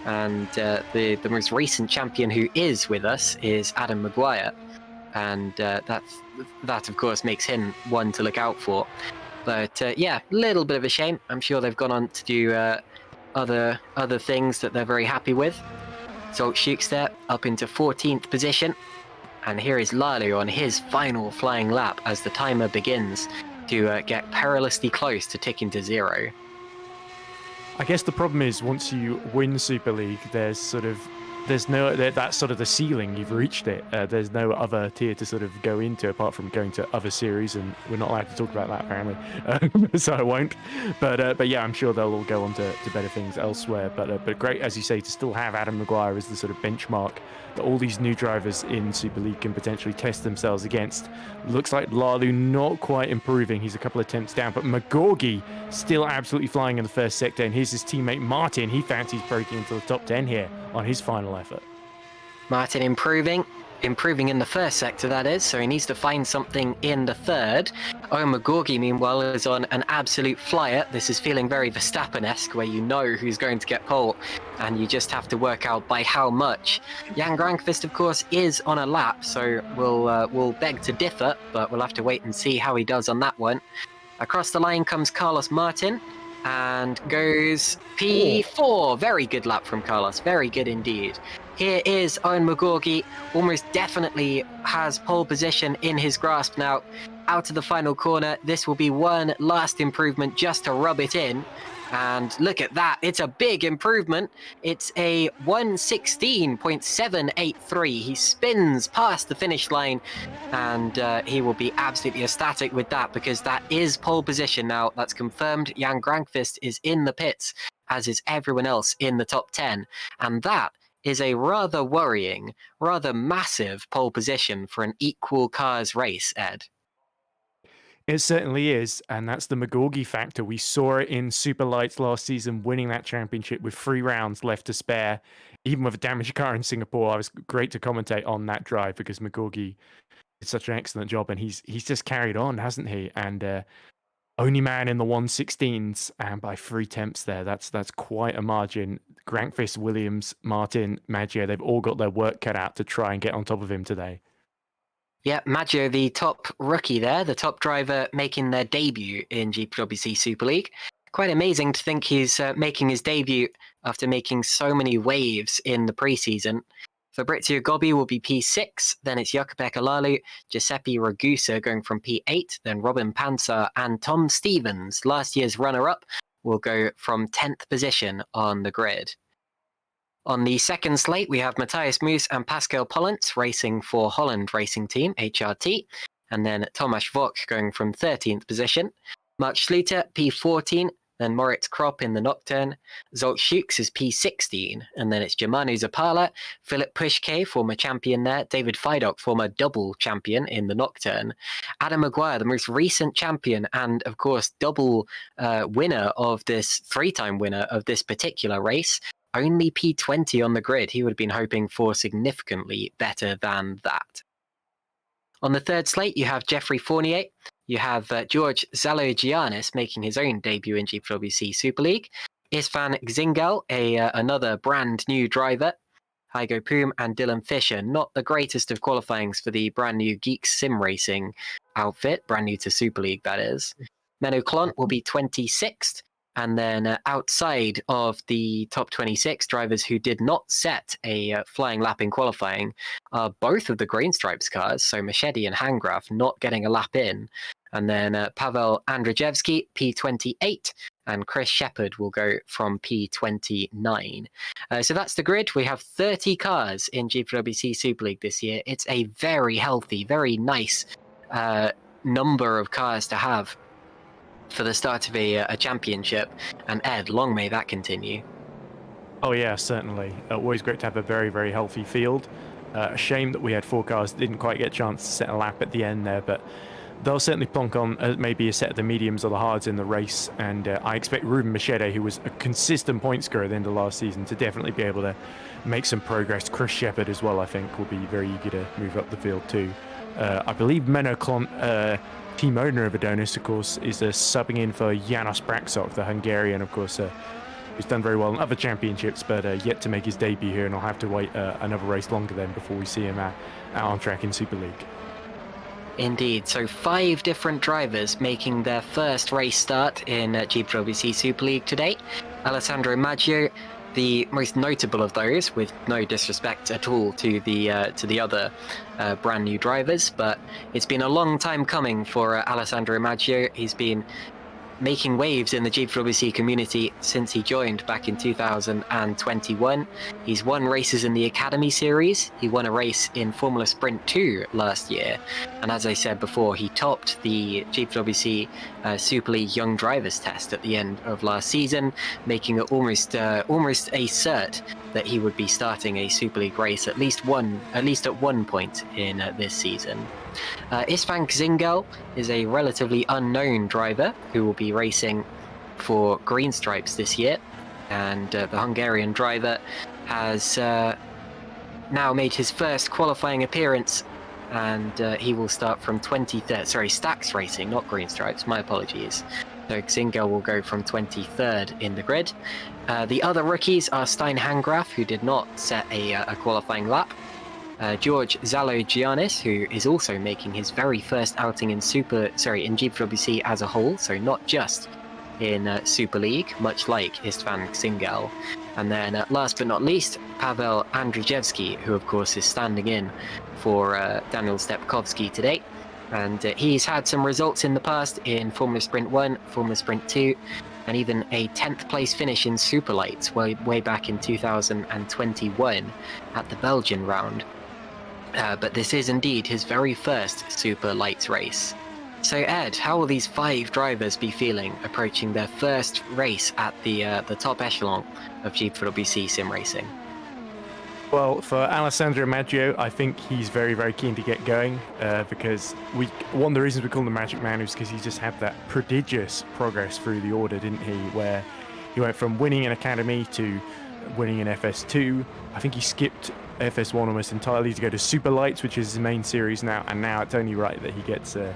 And the most recent champion who is with us is Adam Maguire. And that, of course, makes him one to look out for. But yeah, a little bit of a shame. I'm sure they've gone on to do other things that they're very happy with. Zolt Shooks there, up into 14th position. And here is Lalu on his final flying lap as the timer begins to get perilously close to ticking to 0. I guess the problem is once you win Super League, that's sort of the ceiling. You've reached it. There's no other tier to sort of go into apart from going to other series, and we're not allowed to talk about that apparently, so I won't. But yeah, I'm sure they'll all go on to better things elsewhere. But great, as you say, to still have Adam Maguire as the sort of benchmark that all these new drivers in Super League can potentially test themselves against. Looks like Lalu not quite improving. He's a couple of attempts down, but Magorgi still absolutely flying in the first sector. And here's his teammate Martin. He fancies breaking into the top 10 here on his final effort. Martin improving in the first sector, that is, so he needs to find something in the third. Magorgi, meanwhile, is on an absolute flyer. This is feeling very Verstappen-esque, where you know who's going to get pole, and you just have to work out by how much. Jan Grankvist, of course, is on a lap, so we'll beg to differ, but we'll have to wait and see how he does on that one. Across the line comes Carlos Martin, and goes P4. Very good lap from Carlos, very good indeed. Here is Owen Magorgi, almost definitely has pole position in his grasp now. Out of the final corner, this will be one last improvement just to rub it in. And look at that, it's a big improvement. It's a 116.783. He spins past the finish line, and he will be absolutely ecstatic with that, because that is pole position now. That's confirmed. Jan Grankvist is in the pits, as is everyone else in the top 10. And that is a rather worrying, rather massive pole position for an equal cars race, Ed. It certainly is, and that's the Magorgi factor. We saw it in Super Lights last season, winning that championship with 3 rounds left to spare. Even with a damaged car in Singapore, I was great to commentate on that drive because Magorgi did such an excellent job, and he's just carried on, hasn't he? And only man in the 116s, and by 3 tenths there. That's quite a margin. Grankvist, Williams, Martin, Maggio, they've all got their work cut out to try and get on top of him today. Yeah, Maggio, the top rookie there, the top driver making their debut in GPWC Super League. Quite amazing to think he's making his debut after making so many waves in the preseason. Fabrizio Gobbi will be P6, then it's Jakub Lalu, Giuseppe Ragusa going from P8, then Robin Pansar and Tom Stevens, last year's runner-up, will go from 10th position on the grid. On the second slate, we have Matthias Moos and Pascal Pollens racing for Holland Racing Team, HRT, and then Tomasz Vok going from 13th position. Mark Schluter, P14, then Moritz Kropp in the Nocturne. Zolt Shooks is P16, and then it's Germano Zapala, Philip Pushke, former champion there, David Fidok, former double champion in the Nocturne, Adam Maguire, the most recent champion, and of course, double winner of this, 3-time winner of this particular race, only P20 on the grid. He would have been hoping for significantly better than that. On the third slate, you have Jeffrey Fournier. You have George Zalogiannis making his own debut in GPWC Super League. Istvan Xingel, another brand new driver. Hygo Poom and Dylan Fisher, not the greatest of qualifyings for the brand new Geeks Sim Racing outfit, brand new to Super League, that is. Menno Klont will be 26th, and then outside of the top 26 drivers who did not set a flying lap in qualifying are both of the Green Stripes cars, so Machete and Hangraf not getting a lap in, and then Pavel Andrzejewski, P28, and Chris Shepherd will go from P29. So that's the grid. We have 30 cars in GPWC Super League this year. It's a very healthy, very nice number of cars to have for the start of a championship. And Ed, long may that continue. Oh yeah, certainly. Always great to have a very, very healthy field. A shame that we had 4 cars that didn't quite get a chance to set a lap at the end there, but they'll certainly plonk on maybe a set of the mediums or the hards in the race, and I expect Ruben Machete, who was a consistent point scorer at the end of last season, to definitely be able to make some progress. Chris Shepherd as well, I think, will be very eager to move up the field too. I believe Menno Klont, team owner of Adonis, of course, is subbing in for Janos Braksok, the Hungarian, of course, who's done very well in other championships, but yet to make his debut here, and I'll have to wait another race longer then before we see him out on track in Super League. Indeed, so 5 different drivers making their first race start in GPWC Super League today. Alessandro Maggio, the most notable of those, with no disrespect at all to the other brand new drivers, but it's been a long time coming for Alessandro Maggio. He's been making waves in the GPWC community since he joined back in 2021. He's won races in the Academy Series. He won a race in Formula Sprint 2 last year. And as I said before, he topped the GPWC Super League Young Drivers test at the end of last season, making it almost a cert that he would be starting a Super League race at least at one point in this season. Istvan Xingel is a relatively unknown driver who will be racing for Green Stripes this year, and the Hungarian driver has now made his first qualifying appearance, and he will start from 23rd. Sorry, Stax Racing, not Green Stripes, my apologies. So Xingel will go from 23rd in the grid. The other rookies are Stein Hangraf, who did not set a qualifying lap, George Zalogiannis, who is also making his very first outing in GPWC as a whole, so not just in Super League, much like Istvan Xingel. And then last but not least, Pavel Andrzejewski, who of course is standing in for Daniel Stepkovsky today. And he's had some results in the past in Formula Sprint 1, Formula Sprint 2, and even a 10th place finish in Super Lights way back in 2021 at the Belgian round. But this is indeed his very first Super Lights race. So Ed, how will these 5 drivers be feeling approaching their first race at the top echelon of GPWC sim racing? Well, for Alessandro Maggio, I think he's very, very keen to get going because one of the reasons we call him the Magic Man is because he just had that prodigious progress through the order, didn't he? Where he went from winning an Academy to winning an FS2. I think he skipped FS1 almost entirely to go to Super Lights, which is his main series now, and now it's only right that he gets a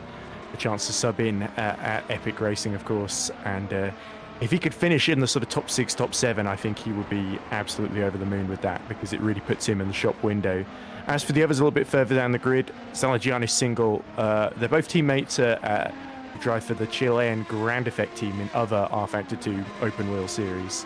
chance to sub in at Epic Racing, of course, and if he could finish in the sort of top 6, top 7, I think he would be absolutely over the moon with that, because it really puts him in the shop window. As for the others a little bit further down the grid, Zalogiannis Single, they're both teammates who drive for the Chilean Grand Effect team in other R-Factor 2 open wheel series.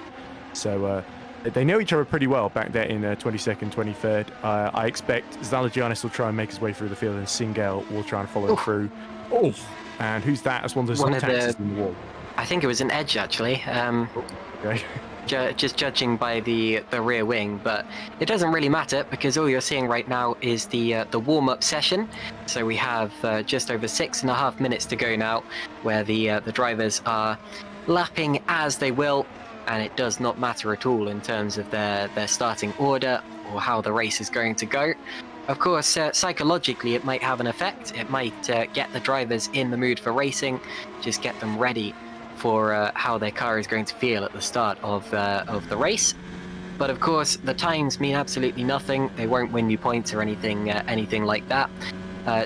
So they know each other pretty well back there in 22nd, 23rd. I expect Zalogiannis will try and make his way through the field, and Single will try and follow through. Oh, and who's that? That's one of those taxes in the wall. I think it was an Edge, actually. Okay. Just judging by the rear wing, but it doesn't really matter because all you're seeing right now is the warm-up session. So we have just over 6.5 minutes to go now, where the drivers are lapping as they will, and it does not matter at all in terms of their starting order or how the race is going to go. Of course, psychologically it might have an effect. It might get the drivers in the mood for racing, just get them ready for how their car is going to feel at the start of the race. But of course, the times mean absolutely nothing. They won't win you points or anything like that.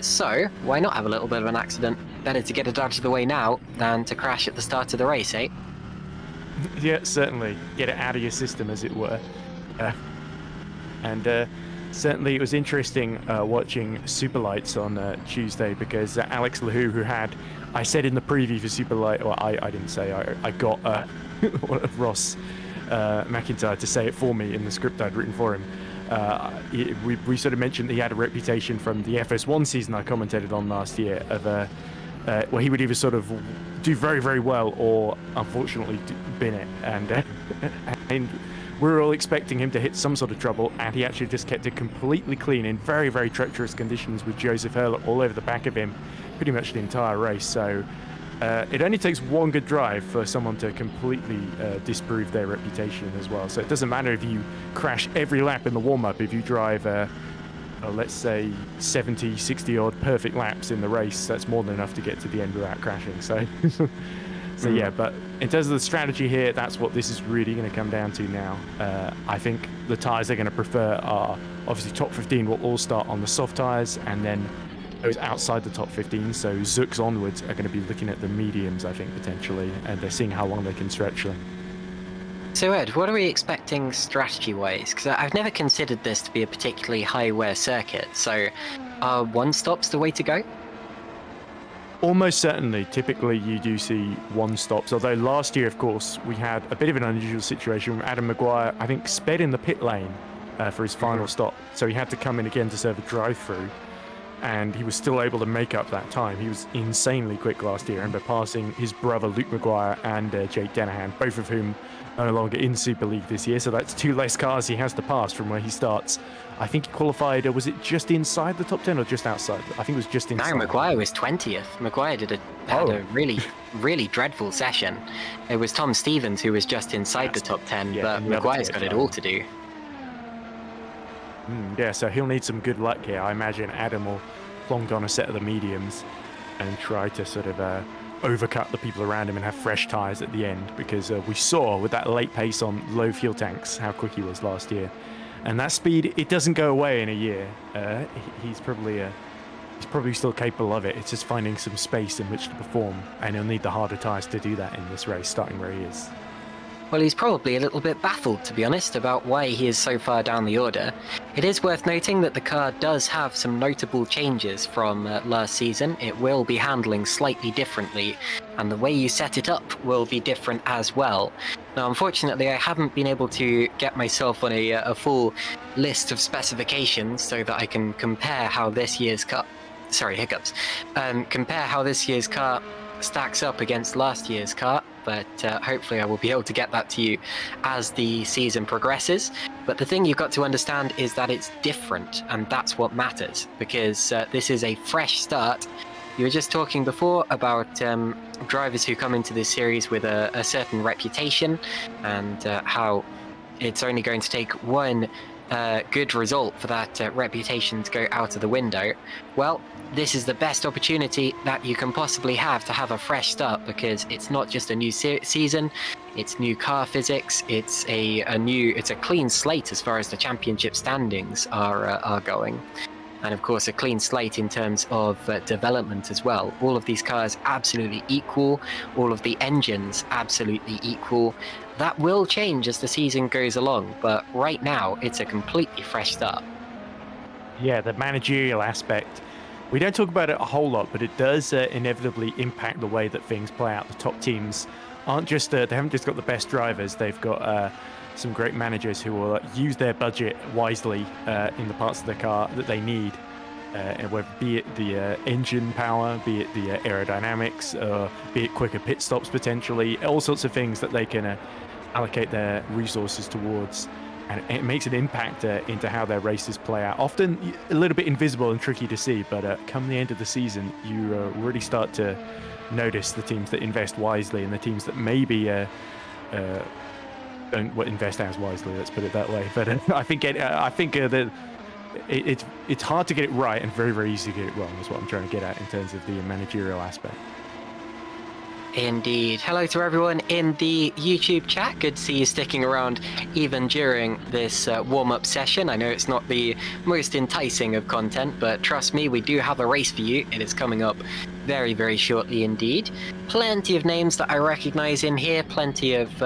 So why not have a little bit of an accident? Better to get it out of the way now than to crash at the start of the race, eh? Yeah, certainly. Get it out of your system, as it were. And certainly it was interesting watching Superlights on Tuesday, because Alex Lahou, who had, I said in the preview for Superlight, well, I didn't say, I got Ross McIntyre to say it for me in the script I'd written for him. We sort of mentioned that he had a reputation from the FS1 season I commentated on last year of where he would either sort of do very, very well or unfortunately bin it. And we were all expecting him to hit some sort of trouble, and he actually just kept it completely clean in very, very treacherous conditions with Joseph Hurley all over the back of him pretty much the entire race. So it only takes one good drive for someone to completely disprove their reputation as well. So it doesn't matter if you crash every lap in the warm-up. If you drive, let's say, 70, 60 odd perfect laps in the race, that's more than enough to get to the end without crashing. So, yeah, but in terms of the strategy here, that's what this is really going to come down to now. I think the tyres they're going to prefer are, obviously, top 15 will all start on the soft tyres, and then those outside the top 15, so Zooks onwards, are going to be looking at the mediums, I think, potentially, and they're seeing how long they can stretch them. So Ed, what are we expecting strategy-wise? Because I've never considered this to be a particularly high-wear circuit, so are one-stops the way to go? Almost certainly. Typically, you do see one-stops, although last year, of course, we had a bit of an unusual situation where Adam Maguire, I think, sped in the pit lane for his final stop, so he had to come in again to serve a drive-through, and he was still able to make up that time. He was insanely quick last year, and by passing his brother Luke Maguire and Jake Dennehan, both of whom are no longer in Super League this year, so that's 2 less cars he has to pass from where he starts. I think he qualified, was it just inside the top 10 or just outside? I think it was just inside. No, Maguire was 20th. Maguire had a really, really dreadful session. It was Tom Stevens who was just inside the top 10, yeah, but Maguire's got it all to do. Yeah, so he'll need some good luck here. I imagine Adam will plonk on a set of the mediums and try to sort of overcut the people around him and have fresh tyres at the end, because we saw with that late pace on low fuel tanks how quick he was last year. And that speed, it doesn't go away in a year. He's probably still capable of it. It's just finding some space in which to perform, and he'll need the harder tyres to do that in this race, starting where he is. Well, he's probably a little bit baffled, to be honest, about why he is so far down the order. It is worth noting that the car does have some notable changes from last season. It will be handling slightly differently, and the way you set it up will be different as well. Now, unfortunately, I haven't been able to get myself on a full list of specifications so that I can compare how this year's car... Sorry, hiccups. Compare how this year's car stacks up against last year's car, but hopefully I will be able to get that to you as the season progresses. But the thing you've got to understand is that it's different, and that's what matters, because this is a fresh start. You were just talking before about drivers who come into this series with a certain reputation, and how it's only going to take one good result for that reputation to go out of the window. Well, this is the best opportunity that you can possibly have to have a fresh start, because it's not just a new season, it's new car physics, it's a clean slate as far as the championship standings are going. And of course a clean slate in terms of development as well. All of these cars absolutely equal, all of the engines absolutely equal. That will change as the season goes along, but right now it's a completely fresh start. Yeah, the managerial aspect, we don't talk about it a whole lot, but it does inevitably impact the way that things play out. The top teams aren't just, they haven't just got the best drivers, they've got some great managers who will use their budget wisely in the parts of the car that they need, be it the engine power, be it the aerodynamics, be it quicker pit stops potentially, all sorts of things that they can allocate their resources towards. And it makes an impact into how their races play out. Often a little bit invisible and tricky to see, but come the end of the season, you really start to notice the teams that invest wisely and the teams that maybe don't invest as wisely. Let's put it that way. But I think that it's hard to get it right and very, very easy to get it wrong. Is what I'm trying to get at in terms of the managerial aspect. Indeed. Hello to everyone in the YouTube chat. Good to see you sticking around even during this warm-up session. I know it's not the most enticing of content, but trust me, we do have a race for you. It is coming up very, very shortly indeed. Plenty of names that I recognize in here, plenty of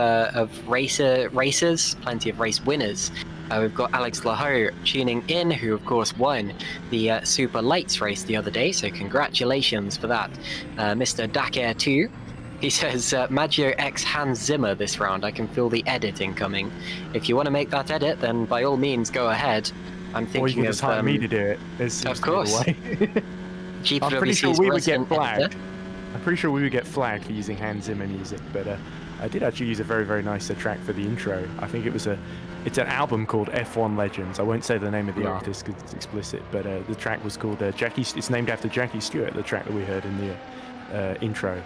racers, plenty of race winners. We've got Alex Laho tuning in, who of course won the Super Lights race the other day, so congratulations for that. Mr. Dakar 2, he says, Maggio X Hans Zimmer this round. I can feel the edit incoming. If you want to make that edit, then by all means go ahead. I'm thinking or you can of just hire me to do it. of course. I'm pretty sure we would get flagged. I'm pretty sure we would get flagged for using Hans Zimmer music, but I did actually use a very, very nice track for the intro. I think it's an album called F1 Legends. I won't say the name of the artist because it's explicit, but the track was called Jackie. It's named after Jackie Stewart, the track that we heard in the intro.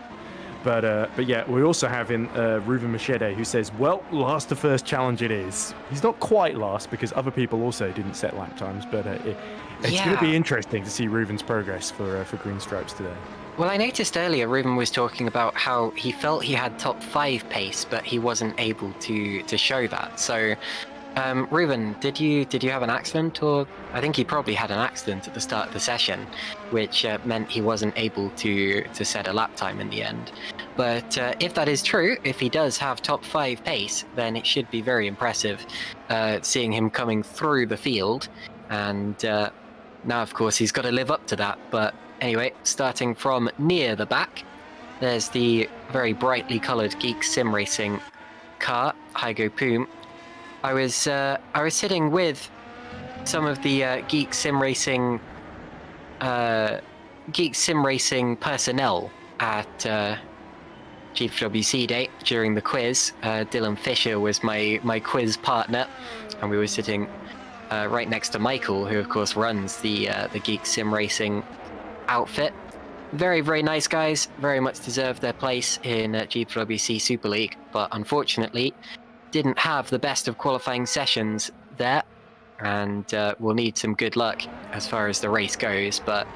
But yeah, we also have in Ruben Machete, who says, well, last to first challenge it is. He's not quite last because other people also didn't set lap times, but it's going to be interesting to see Ruben's progress for Green Stripes today. Well, I noticed earlier Ruben was talking about how he felt he had top 5 pace, but he wasn't able to show that. So, Ruben, did you have an accident? Or I think he probably had an accident at the start of the session, which meant he wasn't able to set a lap time in the end. But if that is true, if he does have top 5 pace, then it should be very impressive seeing him coming through the field. And now, of course, he's got to live up to that. But anyway, starting from near the back, there's the very brightly coloured Geek Sim Racing car, Hygo Poom. I was sitting with some of the Geek Sim Racing personnel at GPVWC Day during the quiz. Dylan Fisher was my quiz partner, and we were sitting right next to Michael, who of course runs the Geek Sim Racing outfit. Very, very nice guys, very much deserve their place in GPVWC Super League, but unfortunately didn't have the best of qualifying sessions there, and we'll need some good luck as far as the race goes. But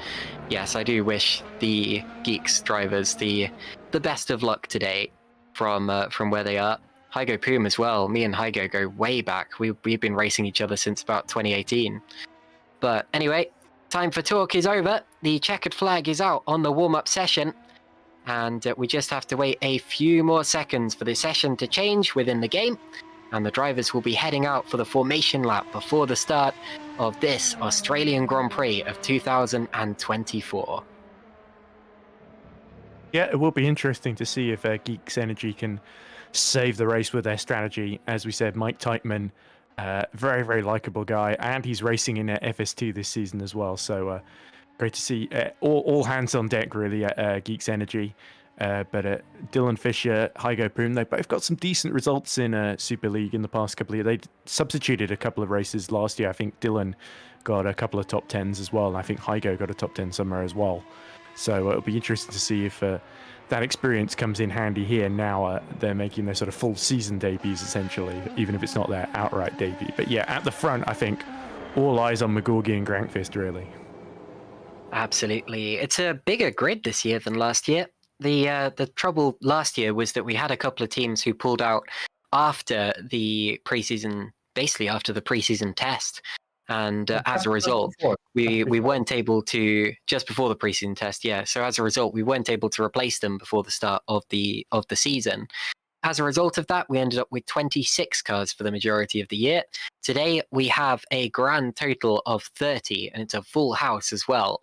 yes, I do wish the Geeks drivers the best of luck today from where they are. Hygo Poom as well. Me and Hygo go way back. We've been racing each other since about 2018. But anyway, time for talk is over. The checkered flag is out on the warm-up session, and we just have to wait a few more seconds for the session to change within the game, and the drivers will be heading out for the formation lap before the start of this Australian Grand Prix of 2024. Yeah, it will be interesting to see if Geeks Energy can save the race with their strategy. As we said, Mike Teichmann, very, very likable guy, and he's racing in FS2 this season as well. So great to see all hands on deck, really, at Geeks Energy. But Dylan Fisher, Hygo Poom, they both got some decent results in Super League in the past couple of years. They substituted a couple of races last year. I think Dylan got a couple of top 10s as well, and I think Hygo got a top 10 somewhere as well. So it'll be interesting to see if that experience comes in handy here. Now they're making their sort of full season debuts, essentially, even if it's not their outright debut. But yeah, at the front, I think all eyes on McGorgy and Grankvist, really. Absolutely. It's a bigger grid this year than last year. The trouble last year was that we had a couple of teams who pulled out after the preseason, basically after the preseason test. And as a result, we weren't able to, just before the preseason test, yeah. So as a result, we weren't able to replace them before the start of the season. As a result of that, we ended up with 26 cars for the majority of the year. Today, we have a grand total of 30, and it's a full house as well.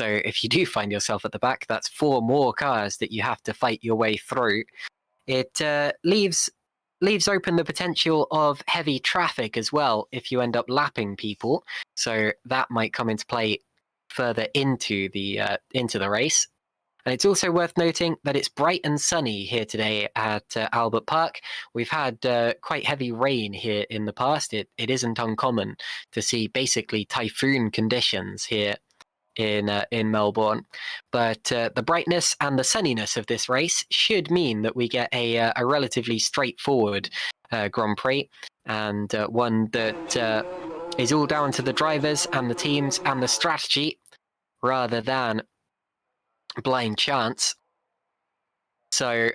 So if you do find yourself at the back, that's 4 more cars that you have to fight your way through. It leaves open the potential of heavy traffic as well if you end up lapping people. So that might come into play further into the race. And it's also worth noting that it's bright and sunny here today at Albert Park. We've had quite heavy rain here in the past. It isn't uncommon to see basically typhoon conditions here in Melbourne, but the brightness and the sunniness of this race should mean that we get a relatively straightforward Grand Prix, and one that is all down to the drivers and the teams and the strategy rather than blind chance. So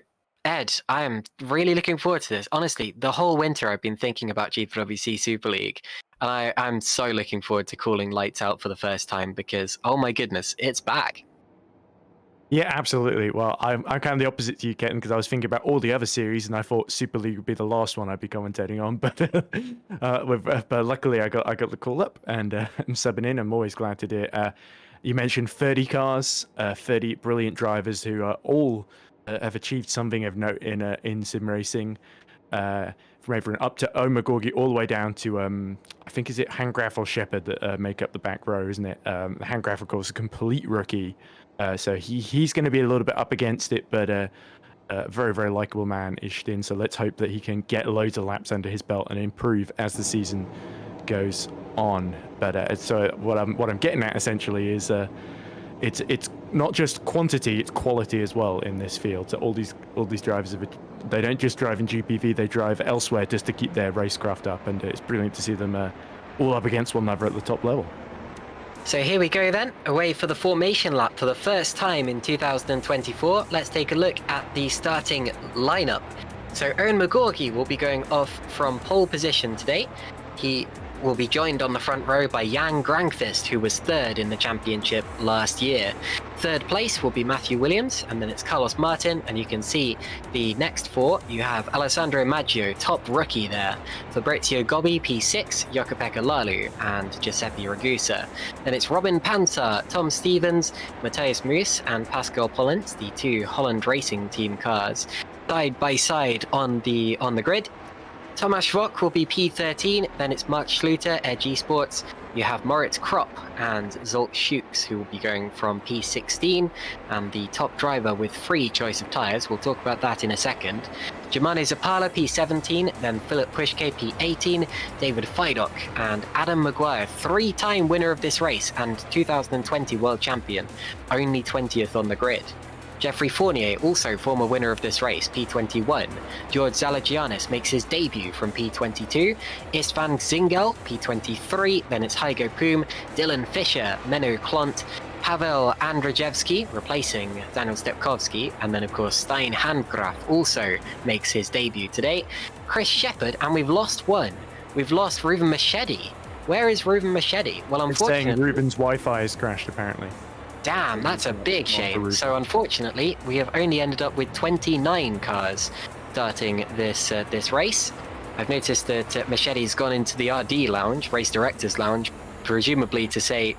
Ed, I am really looking forward to this. Honestly, the whole winter I've been thinking about GPVWC Super League. And I'm so looking forward to calling Lights Out for the first time because, oh my goodness, it's back. Yeah, absolutely. Well, I'm kind of the opposite to you, Ketan, because I was thinking about all the other series, and I thought Super League would be the last one I'd be commentating on. But but luckily I got the call up, and I'm subbing in. I'm always glad to do it. You mentioned 30 cars, 30 brilliant drivers who are all have achieved something of note in sim racing. From everyone up to Omagorgi all the way down to I think is it Handgraf or Shepard that make up the back row, isn't it? Handgraf, of course, a complete rookie. So he's going to be a little bit up against it, but very, very likable man, Ishtin. So let's hope that he can get loads of laps under his belt and improve as the season goes on. But so what I'm getting at essentially is it's not just quantity, it's quality as well in this field. So all these drivers, they don't just drive in GPV, they drive elsewhere just to keep their racecraft up, and it's brilliant to see them all up against one another at the top level. So here we go then, away for the formation lap for the first time in 2024. Let's take a look at the starting lineup. So Owen McGorgy will be going off from pole position today. He will be joined on the front row by Jan Grangqvist, who was third in the championship last year. Third place will be Matthew Williams, and then it's Carlos Martin, and you can see the next four. You have Alessandro Maggio, top rookie there, Fabrizio Gobbi, P6, Jukka-Pekka Lalu, and Giuseppe Ragusa. Then it's Robin Panzer, Tom Stevens, Matthias Moos, and Pascal Pollent, the two Holland Racing Team cars, side by side on the grid. Thomas Schwock will be P13, then it's Mark Schluter, Edge Esports. You have Moritz Kropp and Zolt Schukes, who will be going from P16, and the top driver with free choice of tyres. We'll talk about that in a second. Germane Zapala, P17, then Philip Pushke, P18, David Feidock, and Adam Maguire, three-time winner of this race and 2020 world champion, only 20th on the grid. Jeffrey Fournier, also former winner of this race, P21. George Zalagianis makes his debut from P22. Istvan Zingel, P23. Then it's Heigo Poom, Dylan Fisher, Menno Klont, Pavel Andrzejewski, replacing Daniel Stepkowski. And then, of course, Stein Handgraf also makes his debut today. Chris Shepard, and we've lost one. We've lost Ruben Machedi. Where is Ruben Machedi? Well, unfortunately... It's saying Ruben's Wi-Fi has crashed, apparently. Damn, that's a big shame. So unfortunately, we have only ended up with 29 cars starting this race. I've noticed that Machedi's gone into the RD lounge, race director's lounge, presumably to say,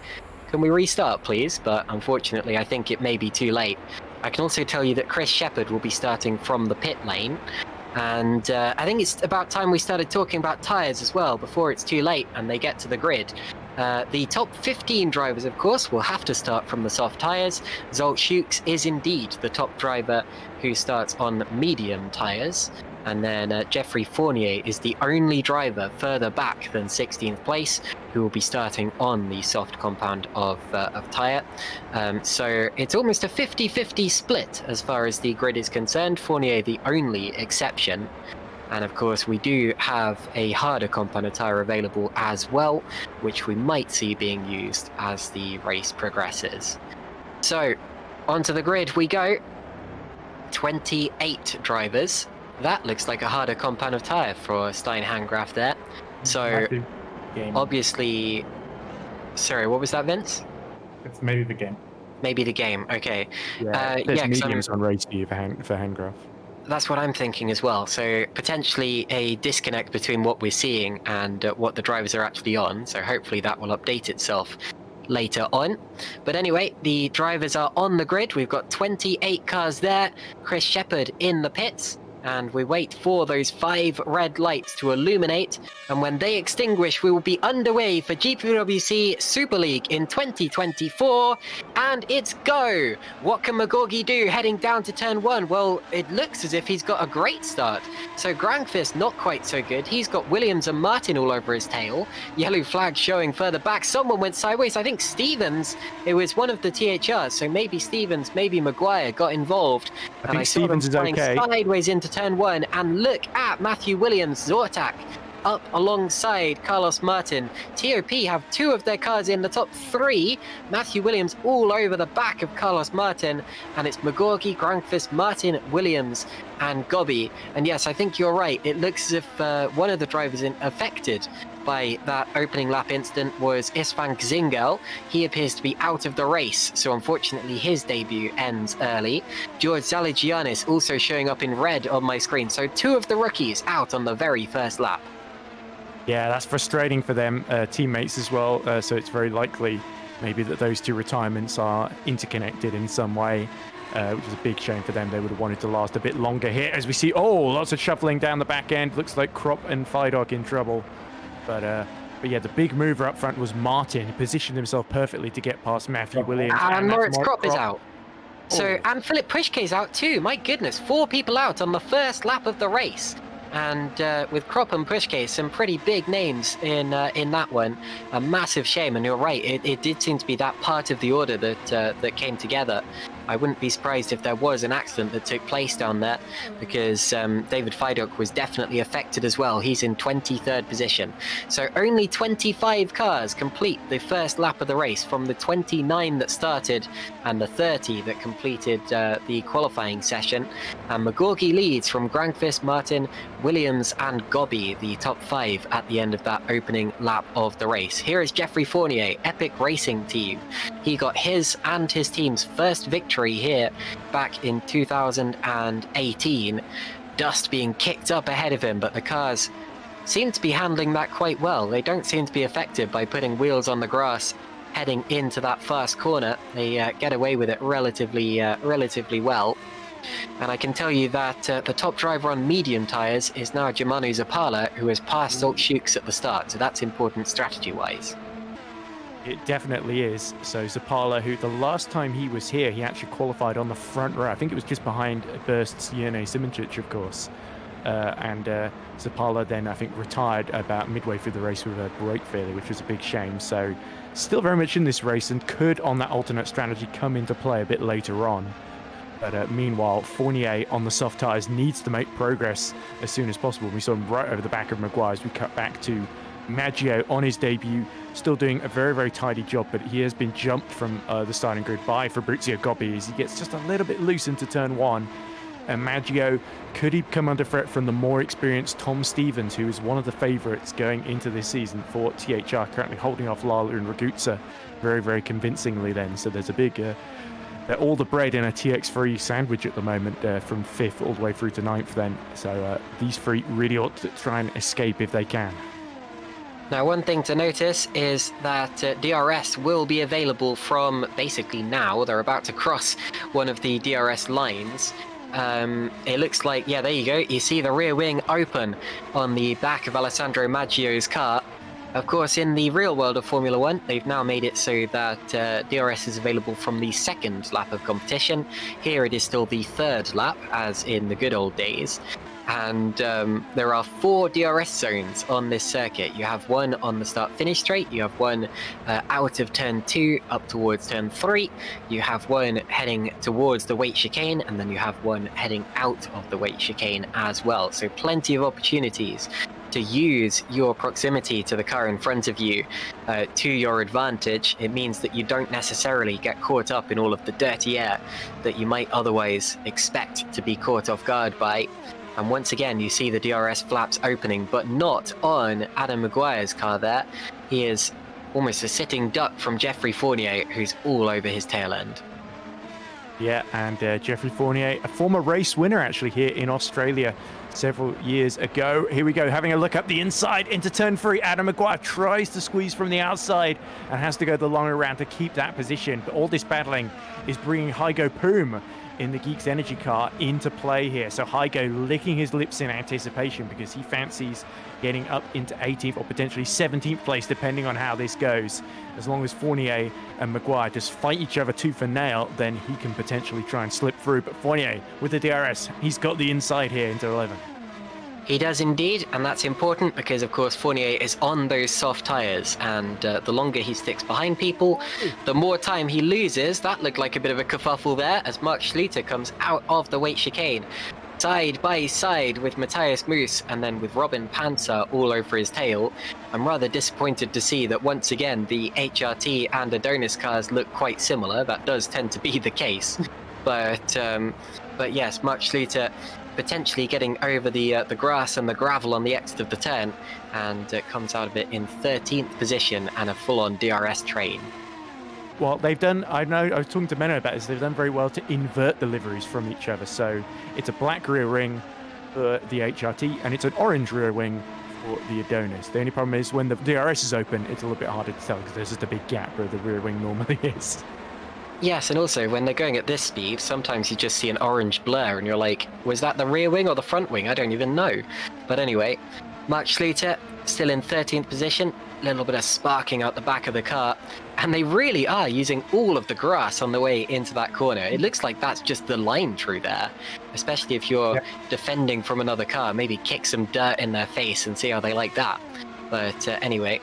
can we restart please? But unfortunately, I think it may be too late. I can also tell you that Chris Shepard will be starting from the pit lane. And I think it's about time we started talking about tyres as well before it's too late and they get to the grid. The top 15 drivers, of course, will have to start from the soft tyres. Zolt Schukes is indeed the top driver who starts on medium tyres. And then Jeffrey Fournier is the only driver further back than 16th place who will be starting on the soft compound of tyre. So it's almost a 50-50 split as far as the grid is concerned. Fournier the only exception. And of course, we do have a harder compound of tyre available as well, which we might see being used as the race progresses. So, onto the grid we go. 28 drivers. That looks like a harder compound of tyre for Stein Handgraf there. So, obviously... Sorry, what was that, Vince? It's maybe the game. Maybe the game, okay. There's mediums on race view for Handgraf. That's what I'm thinking as well. So potentially a disconnect between what we're seeing and what the drivers are actually on. So hopefully that will update itself later on. But anyway, the drivers are on the grid. We've got 28 cars there. Chris Shepard in the pits. And we wait for those 5 red lights to illuminate, and when they extinguish, we will be underway for GPVWC Super League in 2024, and it's go! What can McGorgy do heading down to turn 1? Well, it looks as if he's got a great start. So Grangqvist, not quite so good. He's got Williams and Martin all over his tail. Yellow flag showing further back. Someone went sideways. I think Stevens, it was one of the THRs, so maybe Stevens, maybe Maguire got involved. I think Stevens is okay. Sideways into turn 1, and look at Matthew Williams, Zortak up alongside Carlos Martin. TOP have 2 of their cars in the top 3. Matthew Williams all over the back of Carlos Martin, and it's McGorgy, Grangqvist, Martin, Williams, and Gobbi. And yes, I think you're right. It looks as if one of the drivers affected by that opening lap incident was Isvan Gzingel. He appears to be out of the race, so unfortunately his debut ends early. George Zaligianis also showing up in red on my screen, so 2 of the rookies out on the very first lap. Yeah, that's frustrating for them, teammates as well, so it's very likely maybe that those 2 retirements are interconnected in some way. Which is a big shame for them. They would have wanted to last a bit longer here. As we see, lots of shuffling down the back end. Looks like Krop and Fidok in trouble. But yeah, the big mover up front was Martin. He positioned himself perfectly to get past Matthew Williams. And Moritz Krop is out. So, and Philip Pushke is out too. My goodness, 4 people out on the first lap of the race. And with Krop and Pushke, some pretty big names in that one. A massive shame, and you're right, it did seem to be that part of the order that came together. I wouldn't be surprised if there was an accident that took place down there, because David Fidok was definitely affected as well. He's in 23rd position. So only 25 cars complete the first lap of the race from the 29 that started and the 30 that completed the qualifying session. And McGorgy leads from Granqvist, Martin, Williams and Gobby, the top 5 at the end of that opening lap of the race. Here is Jeffrey Fournier, Epic Racing Team. He got his and his team's first victory here back in 2018. Dust being kicked up ahead of him, but the cars seem to be handling that quite well. They don't seem to be affected by putting wheels on the grass heading into that first corner. They get away with it relatively well. And I can tell you that the top driver on medium tyres is now Germano Zapala, who has passed Oltschuk's at the start, so that's important strategy-wise. It definitely is. So Zapala, who the last time he was here, he actually qualified on the front row. I think it was just behind Burst's Jene Simoncic, of course. And Zapala then, I think, retired about midway through the race with a brake failure, which was a big shame. So still very much in this race and could, on that alternate strategy, come into play a bit later on. But meanwhile, Fournier on the soft tyres needs to make progress as soon as possible. We saw him right over the back of Maguire as we cut back to Maggio on his debut, still doing a very, very tidy job, but he has been jumped from the starting grid by Fabrizio Gobbi as he gets just a little bit loose into turn 1. And Maggio, could he come under threat from the more experienced Tom Stevens, who is one of the favourites going into this season for THR, currently holding off Lala and Raguzza very, very convincingly then. So there's a big... they're all the bread in a TX3 sandwich at the moment, from 5th all the way through to 9th then. So these 3 really ought to try and escape if they can. Now, one thing to notice is that DRS will be available from basically now. They're about to cross one of the DRS lines. It looks like, yeah, there you go. You see the rear wing open on the back of Alessandro Maggio's car. Of course, in the real world of Formula 1, they've now made it so that DRS is available from the 2nd lap of competition. Here it is still the 3rd lap, as in the good old days. And there are 4 DRS zones on this circuit. You have one on the start-finish straight, you have one out of turn 2 up towards turn 3, you have one heading towards the weight chicane, and then you have one heading out of the weight chicane as well. So plenty of opportunities to use your proximity to the car in front of you to your advantage. It means that you don't necessarily get caught up in all of the dirty air that you might otherwise expect to be caught off guard by. And once again, you see the DRS flaps opening, but not on Adam Maguire's car there. He is almost a sitting duck from Jeffrey Fournier, who's all over his tail end. Yeah, and Jeffrey Fournier, a former race winner actually here in Australia several years ago. Here we go, having a look up the inside into turn 3. Adam Maguire tries to squeeze from the outside and has to go the longer round to keep that position. But all this battling is bringing Hygo Poom in the Geeks Energy car into play here. So Hygo licking his lips in anticipation because he fancies getting up into 18th or potentially 17th place, depending on how this goes. As long as Fournier and Maguire just fight each other tooth and nail, then he can potentially try and slip through. But Fournier with the DRS, he's got the inside here into 11. He does indeed, and that's important because, of course, Fournier is on those soft tyres, and the longer he sticks behind people, the more time he loses. That looked like a bit of a kerfuffle there as Mark Schluter comes out of the weight chicane, side by side with Matthias Moos and then with Robin Panzer all over his tail. I'm rather disappointed to see that once again the HRT and Adonis cars look quite similar. That does tend to be the case. But yes, Mark Schluter potentially getting over the grass and the gravel on the exit of the turn, and comes out of it in 13th position and a full-on DRS train. Well, they've done, I was talking to Menno about this, they've done very well to invert the liveries from each other. So it's a black rear wing for the HRT, and it's an orange rear wing for the Adonis. The only problem is when the DRS is open, it's a little bit harder to tell because there's just a big gap where the rear wing normally is. Yes, and also when they're going at this speed, sometimes you just see an orange blur and you're like, was that the rear wing or the front wing? I don't even know. But anyway, Mark Schluter still in 13th position, a little bit of sparking out the back of the car, and they really are using all of the grass on the way into that corner. It looks like that's just the line through there, especially if you're defending from another car. Maybe kick some dirt in their face and see how they like that. But anyway,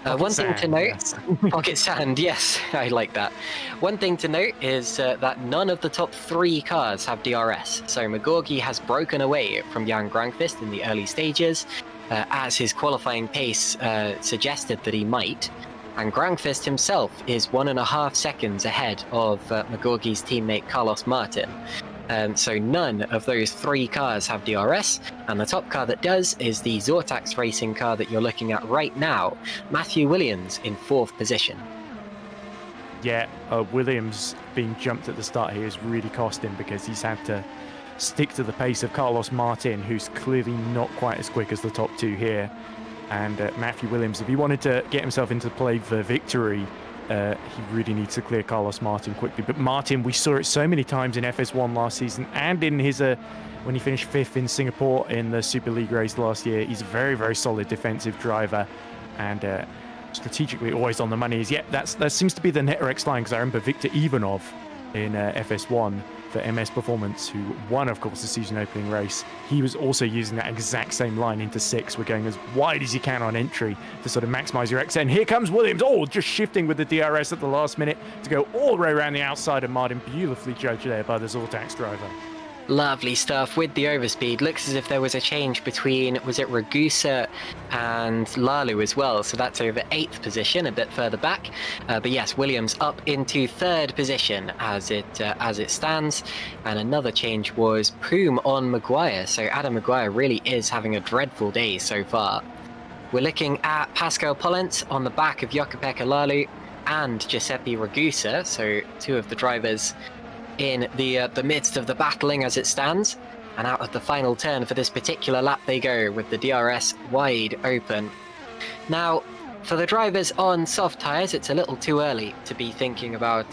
one thing to note, yes. Pocket sand, yes, I like that. One thing to note is that none of the top 3 cars have DRS. So Magorgi has broken away from Jan Granqvist in the early stages, as his qualifying pace suggested that he might. And Granqvist himself is 1.5 seconds ahead of Magorgi's teammate Carlos Martin. So none of those 3 cars have DRS, and the top car that does is the Zortax racing car that you're looking at right now, Matthew Williams in 4th position. Yeah, Williams being jumped at the start here has really cost him because he's had to stick to the pace of Carlos Martin, who's clearly not quite as quick as the top 2 here. And Matthew Williams, if he wanted to get himself into play for victory, he really needs to clear Carlos Martin quickly. But Martin, we saw it so many times in FS1 last season and in his when he finished 5th in Singapore in the Super League race last year. He's a very, very solid defensive driver and strategically always on the money. That seems to be the Neterex line, because I remember Victor Ivanov in FS1 for MS Performance, who won, of course, the season opening race. He was also using that exact same line into 6. We're going as wide as you can on entry to sort of maximize your exit. And here comes Williams. Oh, just shifting with the DRS at the last minute to go all the way around the outside of Martin. Beautifully judged there by the Zortax driver. Lovely stuff with the overspeed. Looks as if there was a change between, was it Ragusa and Lalu as well? So that's over 8th position, a bit further back. But yes, Williams up into 3rd position as it stands. And another change was Poom on Maguire. So Adam Maguire really is having a dreadful day so far. We're looking at Pascal Pollent on the back of Jukka-Pekka Lalu and Giuseppe Ragusa. So 2 of the drivers in the midst of the battling as it stands, and out of the final turn for this particular lap they go with the DRS wide open. Now, for the drivers on soft tyres, it's a little too early to be thinking about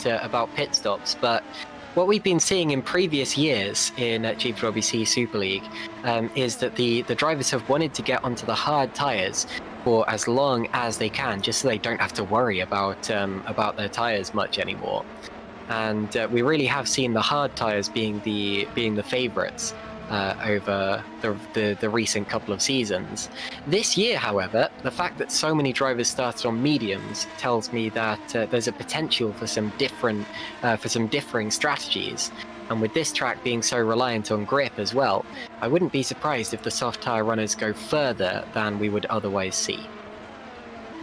pit stops, but what we've been seeing in previous years in GPVWC Super League is that the drivers have wanted to get onto the hard tyres for as long as they can, just so they don't have to worry about their tyres much anymore. And we really have seen the hard tyres being the favourites over the recent couple of seasons. This year, however, the fact that so many drivers started on mediums tells me that there's a potential for some differering strategies. And with this track being so reliant on grip as well, I wouldn't be surprised if the soft tyre runners go further than we would otherwise see.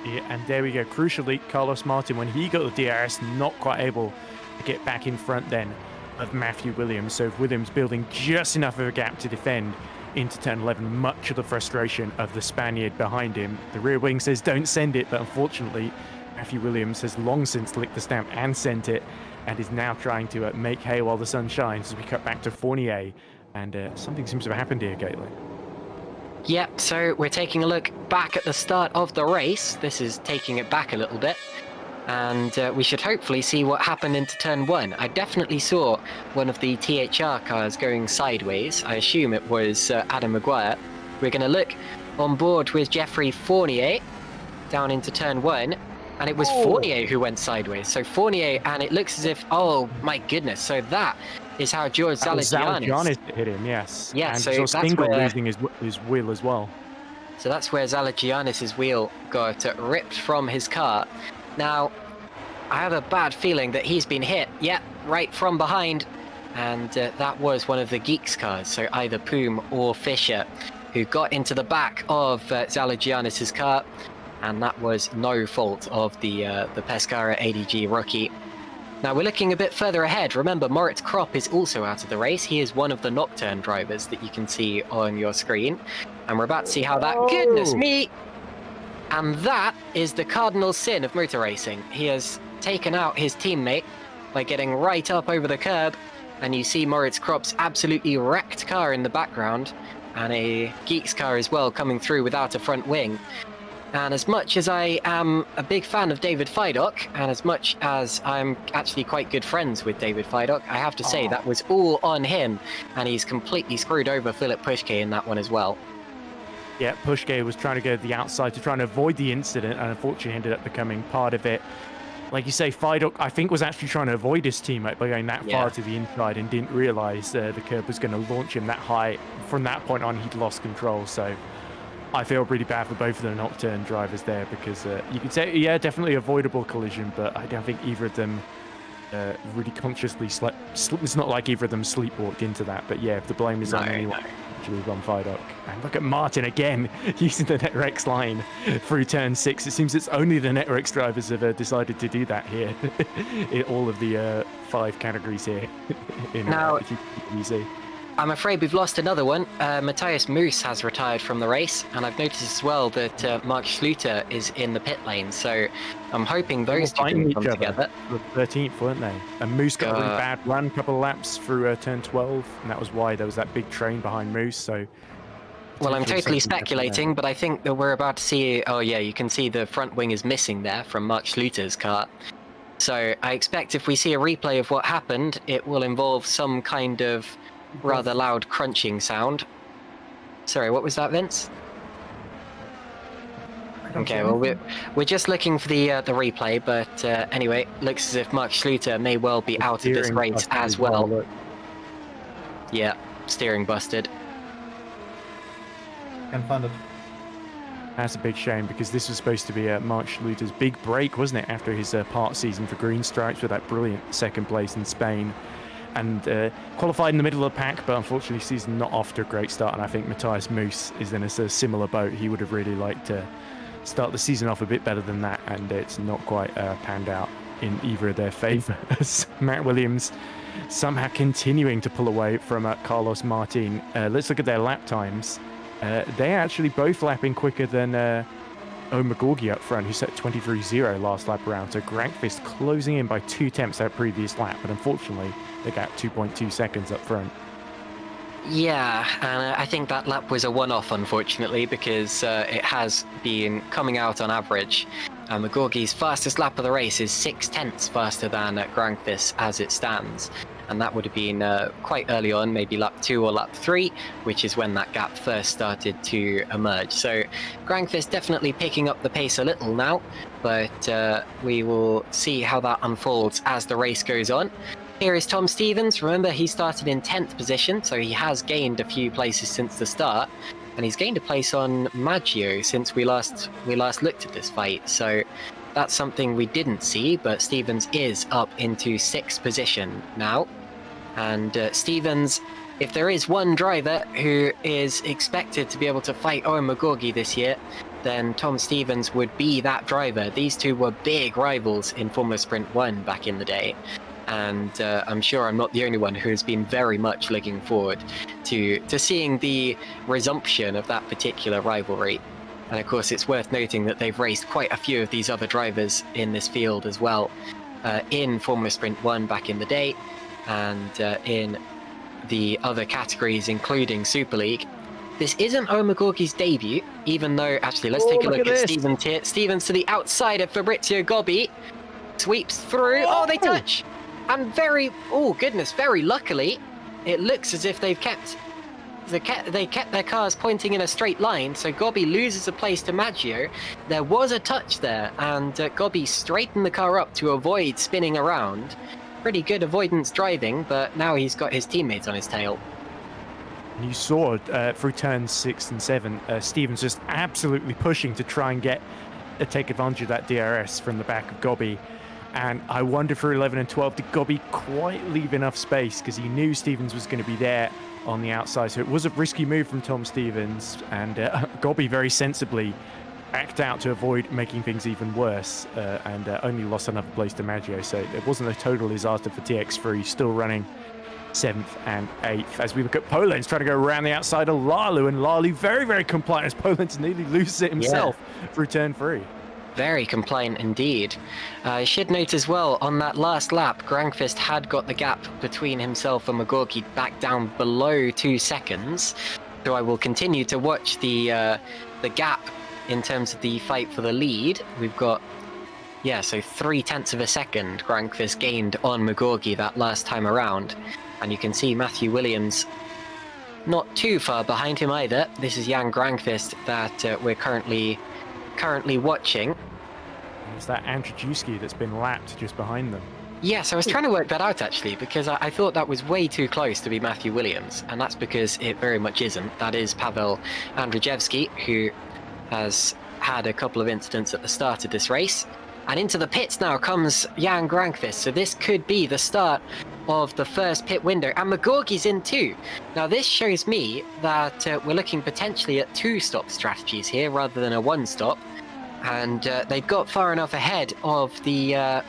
Yeah, and there we go. Crucially, Carlos Martin, when he got the DRS, not quite able to get back in front then of Matthew Williams. So Williams building just enough of a gap to defend into turn 11, much of the frustration of the Spaniard behind him. The rear wing says don't send it, but unfortunately Matthew Williams has long since licked the stamp and sent it, and is now trying to make hay while the sun shines as we cut back to Fournier. And something seems to have happened here, Gately. Yep, so we're taking a look back at the start of the race. This is taking it back a little bit. And we should hopefully see what happened into turn 1. I definitely saw one of the THR cars going sideways. I assume it was Adam Maguire. We're going to look on board with Jeffrey Fournier down into turn 1. And it was Fournier who went sideways. So Fournier, and it looks as if, oh my goodness. So that is how George Zalagianis hit him, yes. Yeah, and so that's where losing his wheel as well. So that's where Zalagianis' wheel got ripped from his car. Now, I have a bad feeling that he's been hit, right from behind, and that was one of the Geeks cars, so either Poom or Fisher, who got into the back of Zalagianis' car, and that was no fault of the Pescara ADG rookie. Now we're looking a bit further ahead. Remember, Moritz Kropp is also out of the race. He is one of the Nocturne drivers that you can see on your screen. And we're about to see how that... Goodness me! And that is the cardinal sin of motor racing. He has taken out his teammate by getting right up over the curb. And you see Moritz Kropp's absolutely wrecked car in the background. And a Geeks car as well coming through without a front wing. And as much as I am a big fan of David Feidock, and as much as I'm actually quite good friends with David Feidock, I have to say that was all on him, and he's completely screwed over Philip Pushke in that one as well. Yeah, Pushke was trying to go to the outside to try and avoid the incident, and unfortunately ended up becoming part of it. Like you say, Feidock, I think, was actually trying to avoid his teammate by going that far to the inside and didn't realise the curb was going to launch him that high. From that point on, he'd lost control, so... I feel really bad for both of the Nocturne drivers there because you could say, yeah, definitely avoidable collision, but I don't think either of them really consciously slept. It's not like either of them sleepwalked into that, but yeah, if the blame is on anyone, it's on Feidock. And look at Martin again, using the Netrex line through turn 6. It seems it's only the Netrex drivers have decided to do that here in all of the 5 categories here in GPVWC. I'm afraid we've lost another one. Matthias Moos has retired from the race, and I've noticed as well that Mark Schluter is in the pit lane, so I'm hoping those two can come together. The 13th, weren't they? And Moose got a really bad run, a couple of laps through turn 12, and that was why there was that big train behind Moose, so... Well, I'm totally speculating, but I think that we're about to see... Oh yeah, you can see the front wing is missing there from Mark Schluter's car. So I expect if we see a replay of what happened, it will involve some kind of rather loud crunching sound. Sorry, what was that, Vince? Okay, well, we're just looking for the replay, but anyway, looks as if Mark Schluter may well be out of this race as well. Yeah, steering busted. Can't find it. That's a big shame because this was supposed to be Mark Schluter's big break, wasn't it, after his part season for Green Stripes with that brilliant second place in Spain. And qualified in the middle of the pack, but unfortunately season not off to a great start. And I think Matthias Moos is in a similar boat. He would have really liked to start the season off a bit better than that, and it's not quite panned out in either of their favours. Matt Williams somehow continuing to pull away from Carlos Martin. Let's look at their lap times. They're actually both lapping quicker than Omagorgi up front, who set 23.0 last lap around. So Grankvist closing in by 2 tenths that previous lap, but unfortunately they got 2.2 seconds up front. Yeah, and I think that lap was a one-off, unfortunately, because it has been coming out on average. Omagorgi's fastest lap of the race is 6 tenths faster than Grankvist as it stands. And that would have been quite early on, maybe lap 2 or lap 3, which is when that gap first started to emerge. So Grankvist definitely picking up the pace a little now, but we will see how that unfolds as the race goes on. Here is Tom Stevens. Remember, he started in 10th position, so he has gained a few places since the start, and he's gained a place on Maggio since we last looked at this fight. So that's something we didn't see, but Stevens is up into 6th position now. And Stevens, if there is one driver who is expected to be able to fight Omagorgi this year, then Tom Stevens would be that driver. These two were big rivals in Formula Sprint 1 back in the day. And I'm sure I'm not the only one who has been very much looking forward to seeing the resumption of that particular rivalry. And of course, it's worth noting that they've raced quite a few of these other drivers in this field as well, in Formula Sprint 1 back in the day, and in the other categories, including Super League. This isn't Omagorgi's debut, even though, actually, let's take a look at Stevens here. Stevens to the outside of Fabrizio Gobbi, sweeps through. Oh, they touch! And very luckily, it looks as if they kept their cars pointing in a straight line, so Gobbi loses a place to Maggio. There was a touch there, and Gobbi straightened the car up to avoid spinning around. Pretty good avoidance driving, but now he's got his teammates on his tail. You saw through turns 6 and 7, Stevens just absolutely pushing to try and take advantage of that DRS from the back of Gobbi. And I wonder for 11 and 12, did Gobbi quite leave enough space? Because he knew Stevens was going to be there on the outside. So it was a risky move from Tom Stevens. And Gobbi very sensibly backed out to avoid making things even worse, and only lost another place to Maggio. So it wasn't a total disaster for TX3, still running 7th and 8th. As we look at Polenz trying to go around the outside of Lalu, and Lalu very, very compliant as Polenz nearly loses it himself through turn 3. Very compliant indeed. I should note as well, on that last lap, Granqvist had got the gap between himself and Magorki back down below 2 seconds. So I will continue to watch the gap in terms of the fight for the lead. We've got, so 0.3 of a second Granqvist gained on Magorki that last time around. And you can see Matthew Williams not too far behind him either. This is Jan Granqvist that we're currently watching. It's that Andrzejewski that's been lapped just behind them. Yes, I was trying to work that out actually, because I thought that was way too close to be Matthew Williams, and that's because it very much isn't. That is Pavel Andrzejewski, who has had a couple of incidents at the start of this race. And into the pits now comes Jan Granqvist, so this could be the start of the first pit window, and Magorki's in too. Now this shows me that we're looking potentially at 2-stop strategies here rather than a 1-stop, and they've got far enough ahead of the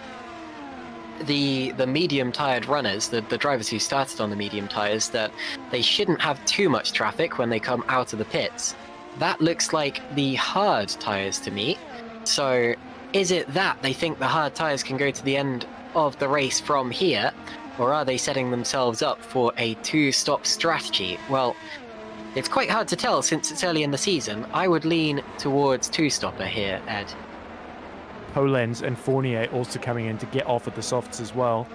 medium-tired runners, the drivers who started on the medium tyres, that they shouldn't have too much traffic when they come out of the pits. That looks like the hard tyres to me. So is it that they think the hard tyres can go to the end of the race from here, or are they setting themselves up for a 2-stop strategy? Well, it's quite hard to tell since it's early in the season. I would lean towards 2-stopper here, Ed. Polenz and Fournier also coming in to get off at the softs as well.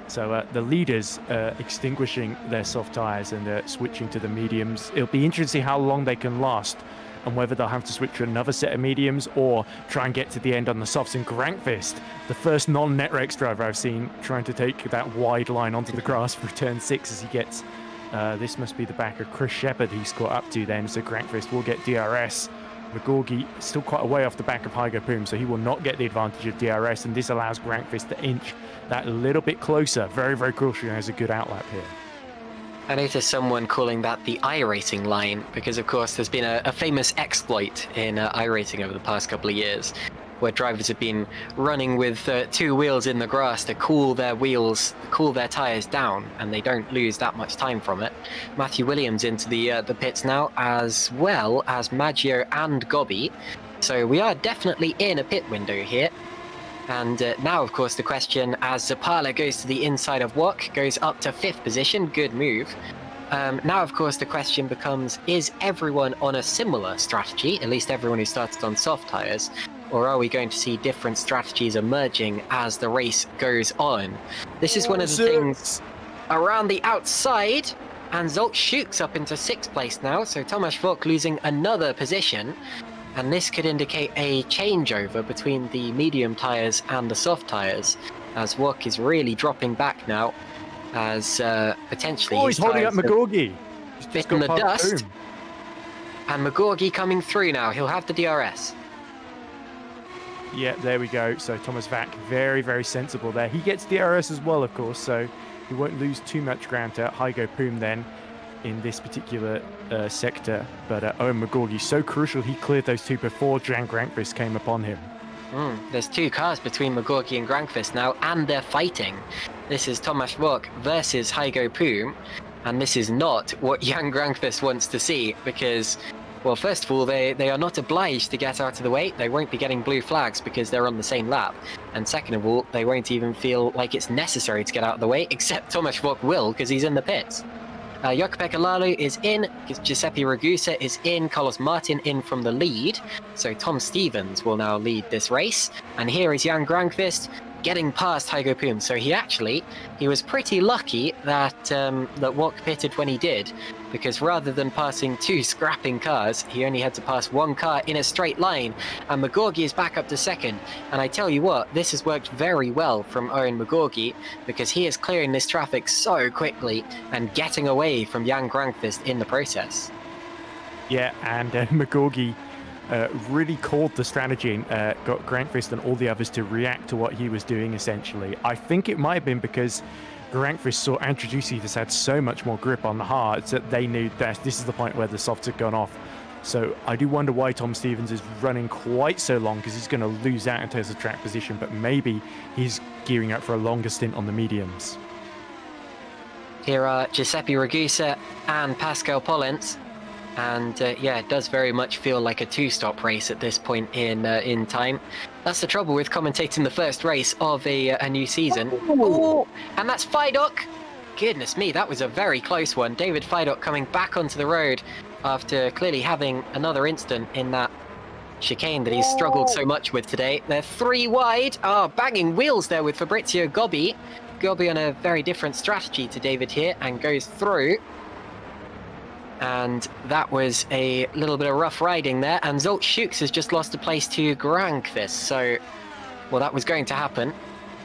So the leaders extinguishing their soft tyres and switching to the mediums. It'll be interesting to see how long they can last and whether they'll have to switch to another set of mediums or try and get to the end on the softs. And Granqvist, the first non-Netrex driver I've seen, trying to take that wide line onto the grass for turn 6 as he gets... this must be the back of Chris Shepherd he's caught up to then, so Granqvist will get DRS. Magorki still quite a way off the back of Hygo Poom, so he will not get the advantage of DRS, and this allows Granqvist to inch that little bit closer. Very, very crucial, and has a good outlap here. I noticed someone calling that the iRacing line, because of course there's been a famous exploit in iRacing over the past couple of years, where drivers have been running with 2 wheels in the grass to cool their tyres down, and they don't lose that much time from it. Matthew Williams into the pits now, as well as Maggio and Gobby. So we are definitely in a pit window here. And now, of course, the question, as Zapala goes to the inside of Wok, goes up to 5th position, good move. Now, of course, the question becomes, is everyone on a similar strategy, at least everyone who started on soft tyres, or are we going to see different strategies emerging as the race goes on? This is one of the things around the outside, and Zolk shoots up into 6th place now, so Tomasz Vok losing another position, and this could indicate a changeover between the medium tyres and the soft tyres, as Wok is really dropping back now, as potentially he's holding up Magorki. He's bit in the dust, and Magorki coming through now. He'll have the DRS. Yeah, there we go. So Thomas Vack, very, very sensible there. He gets DRS as well, of course, so he won't lose too much ground to Hygo Poom then in this particular sector. But Owen Magorki, so crucial. He cleared those 2 before Jan Granqvist came upon him. There's 2 cars between Magorki and Granqvist now, and they're fighting. This is Tomasz Vok versus Hygo Poom, and this is not what Jan Granqvist wants to see, because... well, first of all, they are not obliged to get out of the way. They won't be getting blue flags because they're on the same lap. And second of all, they won't even feel like it's necessary to get out of the way, except Tomasz Vok will, because he's in the pits. Jukka-Pekka Lalu is in, Giuseppe Ragusa is in, Carlos Martin in from the lead. So Tom Stevens will now lead this race. And here is Jan Granqvist getting past Hygo Poom. So he was pretty lucky that that Wok pitted when he did, because rather than passing 2 scrapping cars, he only had to pass 1 car in a straight line, and Magorki is back up to 2nd. And I tell you what, this has worked very well from Owen Magorki, because he is clearing this traffic so quickly and getting away from Jan Granqvist in the process. Yeah, and Magorki really called the strategy and got Granqvist and all the others to react to what he was doing, essentially. I think it might have been because Granqvist saw Andrzejewski just had so much more grip on the hards that they knew that this is the point where the softs had gone off So I do wonder why Tom Stevens is running quite so long, because he's going to lose out in terms of track position, but maybe he's gearing up for a longer stint on the mediums. Here are Giuseppe Ragusa and Pascal Pollens. And yeah, it does very much feel like a two-stop race at this point in time. That's the trouble with commentating the first race of a new season. Oh, and that's Fidok. Goodness me, that was a very close one. David Fidok coming back onto the road after clearly having another instant in that chicane that he's struggled so much with today. They're 3 wide. Oh, banging wheels there with Fabrizio Gobbi. Gobbi on a very different strategy to David here and goes through. And that was a little bit of rough riding there. And Zolt Schukes has just lost a place to Grankvist. So, well, that was going to happen.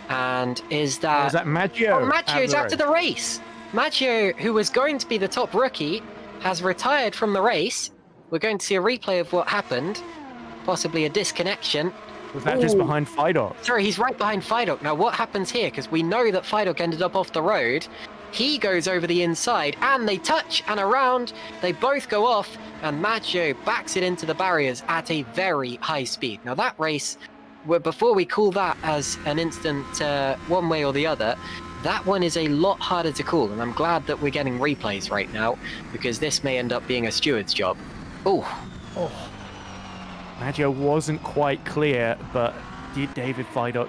And is that Maggio? Oh, Maggio's out of the race. Maggio, who was going to be the top rookie, has retired from the race. We're going to see a replay of what happened. Possibly a disconnection. Was that just behind Fidok? Sorry, he's right behind Fidok. Now, what happens here? Because we know that Fidok ended up off the road. He goes over the inside, and they touch and around. They both go off, and Maggio backs it into the barriers at a very high speed. Now, that race, before we call that as an instant one way or the other, that one is a lot harder to call, and I'm glad that we're getting replays right now, because this may end up being a steward's job. Oh. Maggio wasn't quite clear, but did David Fidok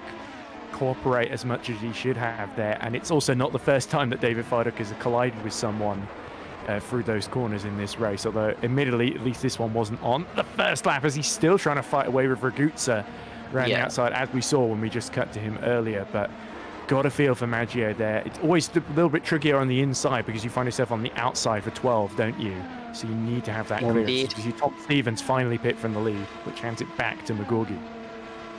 cooperate as much as he should have there? And it's also not the first time that David Fidok has collided with someone through those corners in this race, although admittedly at least this one wasn't on the first lap, as he's still trying to fight away with Ragusa around the outside, as we saw when we just cut to him earlier. But got a feel for Maggio there. It's always a little bit trickier on the inside because you find yourself on the outside for 12, don't you? So you need to have that clearance, because you Tom Stevens finally pit from the lead, which hands it back to McGorgy.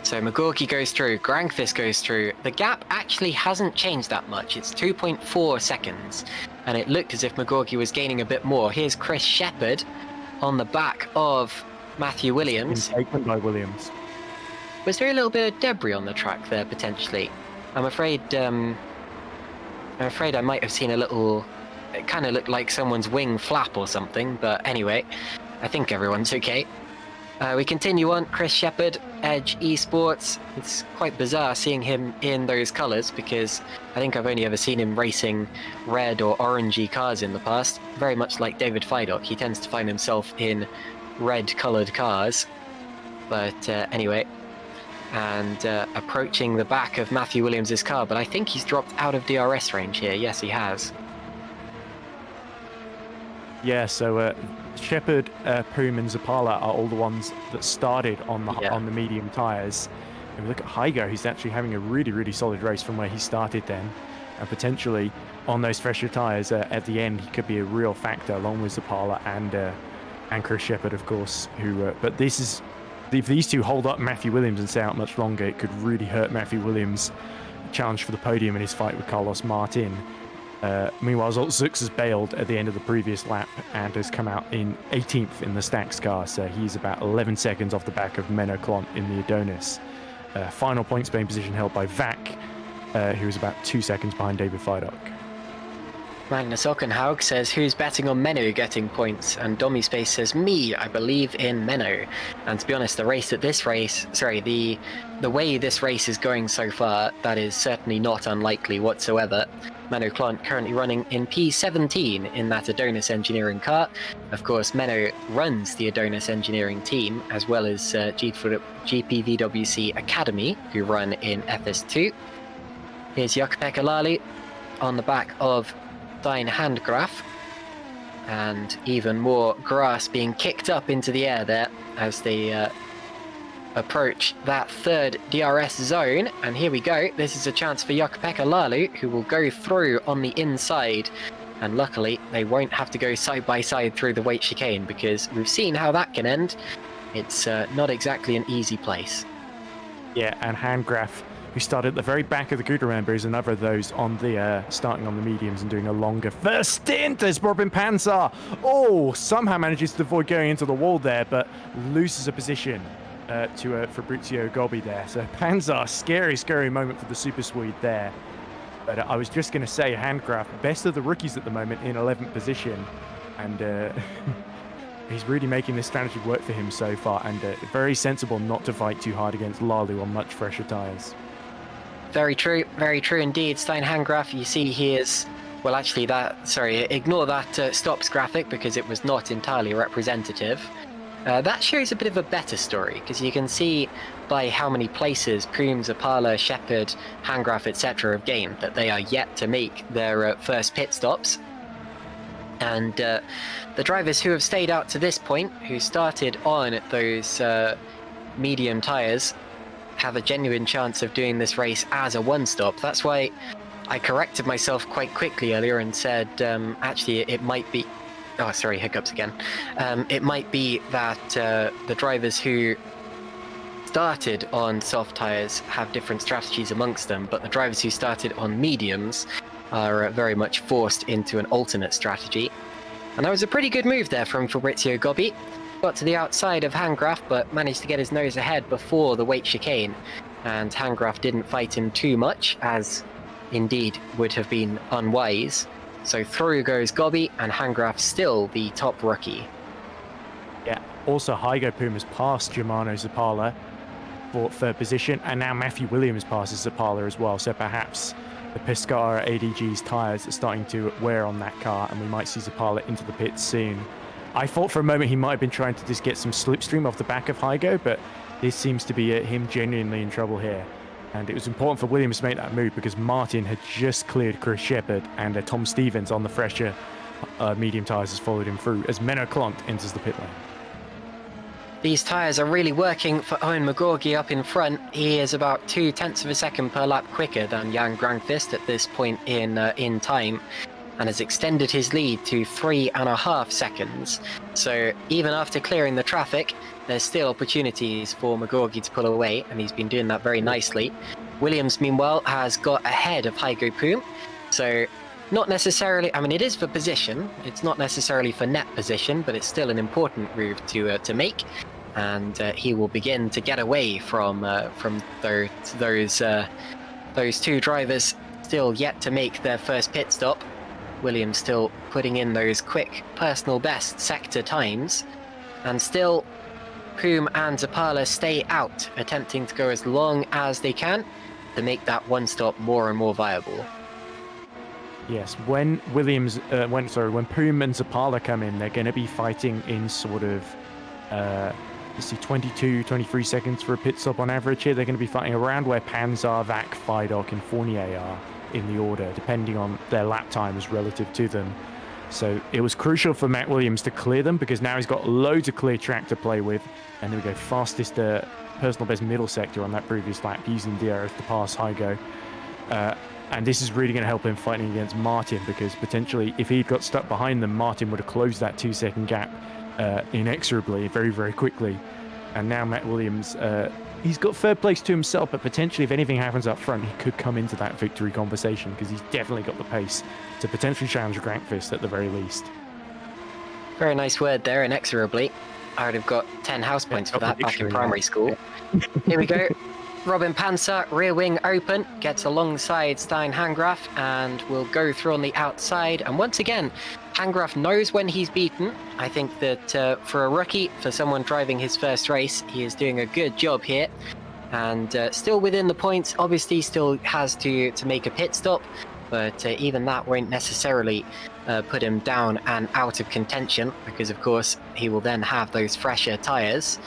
So McGorky goes through, Grankvist goes through. The gap actually hasn't changed that much. It's 2.4 seconds, and it looked as if McGorky was gaining a bit more. Here's Chris Shepherd on the back of Matthew Williams. Taken by Williams. Was there a little bit of debris on the track there, potentially? I'm afraid I might have seen a little... It kind of looked like someone's wing flap or something, but anyway, I think everyone's okay. We continue on. Chris Shepherd, Edge Esports. It's quite bizarre seeing him in those colours, because I think I've only ever seen him racing red or orangey cars in the past. Very much like David Fidok, he tends to find himself in red-coloured cars. But anyway, and approaching the back of Matthew Williams' car, but I think he's dropped out of DRS range here. Yes, he has. Yeah, so Shepherd, Poom and Zapala are all the ones that started on the medium tyres. And we look at Hygo, who's actually having a really, really solid race from where he started then. And potentially on those fresher tyres at the end, he could be a real factor, along with Zapala and Chris Shepherd, of course. But this is, if these two hold up Matthew Williams and stay out much longer, it could really hurt Matthew Williams' challenge for the podium in his fight with Carlos Martin. Meanwhile, Zux has bailed at the end of the previous lap and has come out in 18th in the Stax car, so he's about 11 seconds off the back of Menno Klont in the Adonis. Final points paying position held by Vac, who is about 2 seconds behind David Fidok. Magnus Ockenhaug says, who's betting on Menno getting points? And Dommy Space says, me, I believe in Menno. And to be honest, the way this race is going so far, that is certainly not unlikely whatsoever. Menno Klont currently running in P17 in that Adonis Engineering car. Of course, Menno runs the Adonis Engineering team, as well as GPVWC Academy, who run in FS2. Here's Jakub Lali on the back of Stein Handgraf, and even more grass being kicked up into the air there as they approach that third DRS zone. And here we go. This is a chance for Jakub Lalu, who will go through on the inside, and luckily they won't have to go side by side through the weight chicane, because we've seen how that can end. It's not exactly an easy place. Yeah, and Handgraf, who started at the very back of the grid, remember, is another of those on the starting on the mediums and doing a longer first stint as Robin Panzer. Oh, somehow manages to avoid going into the wall there, but loses a position to Fabrizio Gobbi there. So Panzer, scary moment for the Super Swede there. But I was just going to say, Handgraf, best of the rookies at the moment in 11th position. And he's really making this strategy work for him so far, and very sensible not to fight too hard against Lalu on much fresher tyres. Very true indeed. Stein Handgraf, you see he is, well actually ignore that stops graphic because it was not entirely representative. That shows a bit of a better story, because you can see by how many places Prüm, Zapala, Shepherd, Handgraf, etc. have gained that they are yet to make their first pit stops. And the drivers who have stayed out to this point, who started on those medium tyres, have a genuine chance of doing this race as a one-stop. That's why I corrected myself quite quickly earlier and said, actually, it might be... Oh, sorry, hiccups again. It might be that the drivers who started on soft tyres have different strategies amongst them, but the drivers who started on mediums are very much forced into an alternate strategy. And that was a pretty good move there from Fabrizio Gobbi. Got to the outside of Handgraf, but managed to get his nose ahead before the weight chicane. And Handgraf didn't fight him too much, as indeed would have been unwise. So through goes Gobbi, and Handgraf still the top rookie. Yeah, also Hygo Prüm has passed Germano Zapala for third position, and now Matthew Williams passes Zapala as well, so perhaps the Pescara ADG's tyres are starting to wear on that car, and we might see Zapala into the pits soon. I thought for a moment he might have been trying to just get some slipstream off the back of Hygo, but this seems to be him genuinely in trouble here. And it was important for Williams to make that move because Martin had just cleared Chris Shepherd, and Tom Stevens on the fresher medium tyres has followed him through as Menno Klont enters the pit lane. These tyres are really working for Owen McGorgy up in front. He is about 0.2 of a second per lap quicker than Jan Granqvist at this point in time, and has extended his lead to 3.5 seconds. So even after clearing the traffic, there's still opportunities for McGorgy to pull away, and he's been doing that very nicely. Williams, meanwhile, has got ahead of Hygo Prüm, so not necessarily, I mean, it is for position, it's not necessarily for net position, but it's still an important move to make, and he will begin to get away from those two drivers still yet to make their first pit stop. Williams still putting in those quick personal best sector times, and still Prüm and Zapala stay out, attempting to go as long as they can to make that one stop more and more viable. Yes, when Prüm and Zapala come in, they're going to be fighting in sort of 22, 23 seconds for a pit stop on average here. They're going to be fighting around where Panzar, Vac, Fidok and Fournier are in the order, depending on their lap times relative to them. So it was crucial for Matt Williams to clear them, because now he's got loads of clear track to play with. And there we go, fastest personal best middle sector on that previous lap, using DRS to pass Hygo. And this is really going to help him fighting against Martin, because potentially if he'd got stuck behind them, Martin would have closed that 2-second gap inexorably, very, very quickly. And now Matt Williams, he's got third place to himself, but potentially if anything happens up front, he could come into that victory conversation, because he's definitely got the pace to potentially challenge Granqvist at the very least. Very nice word there, inexorably. I would have got 10 house points for that back in primary school. Here we go. Robin Panzer, rear wing open, gets alongside Stein Handgraf and will go through on the outside. And once again, Handgraf knows when he's beaten. I think that for a rookie, for someone driving his first race, he is doing a good job here. And still within the points, obviously still has to make a pit stop. But even that won't necessarily put him down and out of contention, because of course he will then have those fresher tyres.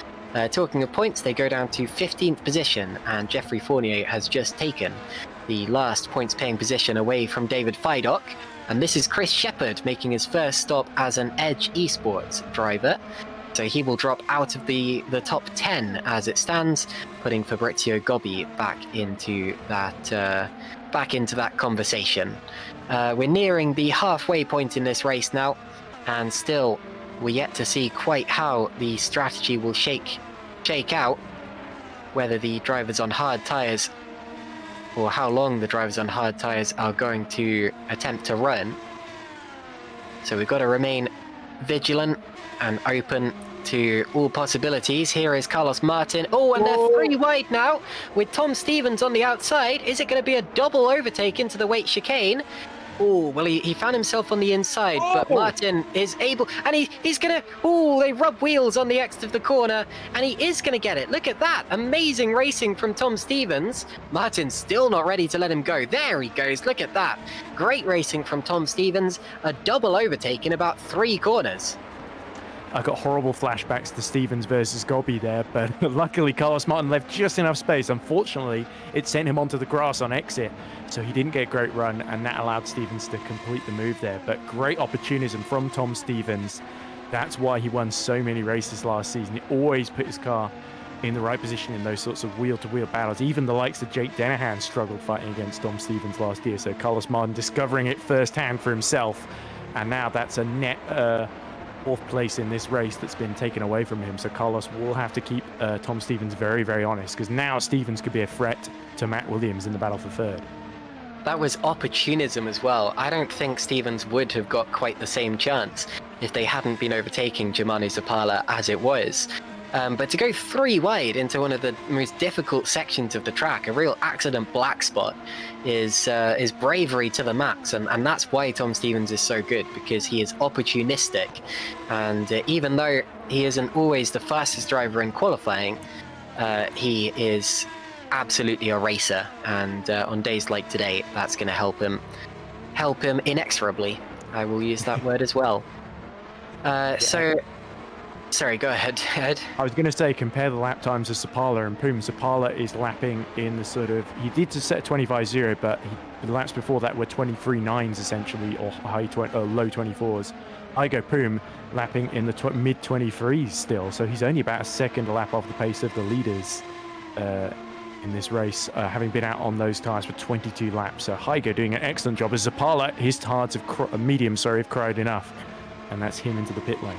Talking of points, they go down to 15th position, and Jeffrey Fournier has just taken the last points-paying position away from David Fidok. And this is Chris Shepherd making his first stop as an Edge Esports driver. So he will drop out of the top 10 as it stands, putting Fabrizio Gobbi back into that conversation. We're nearing the halfway point in this race now, and still we're yet to see quite how the strategy will shake out, whether the drivers on hard tyres, or how long the drivers on hard tyres are going to attempt to run. So we've got to remain vigilant and open to all possibilities. Here is Carlos Martin. Oh, and they're 3 wide now with Tom Stevens on the outside. Is it going to be a double overtake into the weight chicane? Oh, well, he found himself on the inside, but Oh! Martin is able, and he's gonna, they rub wheels on the exit of the corner, and he is gonna get it. Look at that, amazing racing from Tom Stevens. Martin's still not ready to let him go. There he goes, look at that. Great racing from Tom Stevens, a double overtake in about 3 corners. I got horrible flashbacks to Stevens versus Gobby there, but luckily Carlos Martin left just enough space. Unfortunately, it sent him onto the grass on exit, so he didn't get a great run, and that allowed Stevens to complete the move there. But great opportunism from Tom Stevens. That's why he won so many races last season. He always put his car in the right position in those sorts of wheel-to-wheel battles. Even the likes of Jake Dennehan struggled fighting against Tom Stevens last year, so Carlos Martin discovering it firsthand for himself, and now that's a net 4th place in this race that's been taken away from him. So Carlos will have to keep Tom Stevens very, very honest, because now Stevens could be a threat to Matt Williams in the battle for 3rd. That was opportunism as well. I don't think Stevens would have got quite the same chance if they hadn't been overtaking Germano Zapala as it was. But to go 3 wide into one of the most difficult sections of the track, a real accident black spot, is bravery to the max, and that's why Tom Stevens is so good, because he is opportunistic, and even though he isn't always the fastest driver in qualifying, he is absolutely a racer, and on days like today, that's going to help him inexorably. I will use that word as well. So. Sorry, go ahead, Ed. I was going to say, compare the lap times of Zapala and Poom. Zapala is lapping in the sort of, he did just set 25.0, but the laps before that were 23.9s essentially, or low 24s. Igo Poom lapping in the mid 23s still, so he's only about a second lap off the pace of the leaders in this race, having been out on those tyres for 22 laps. So Igo doing an excellent job. As Zapala, his tyres have cried enough, and that's him into the pit lane.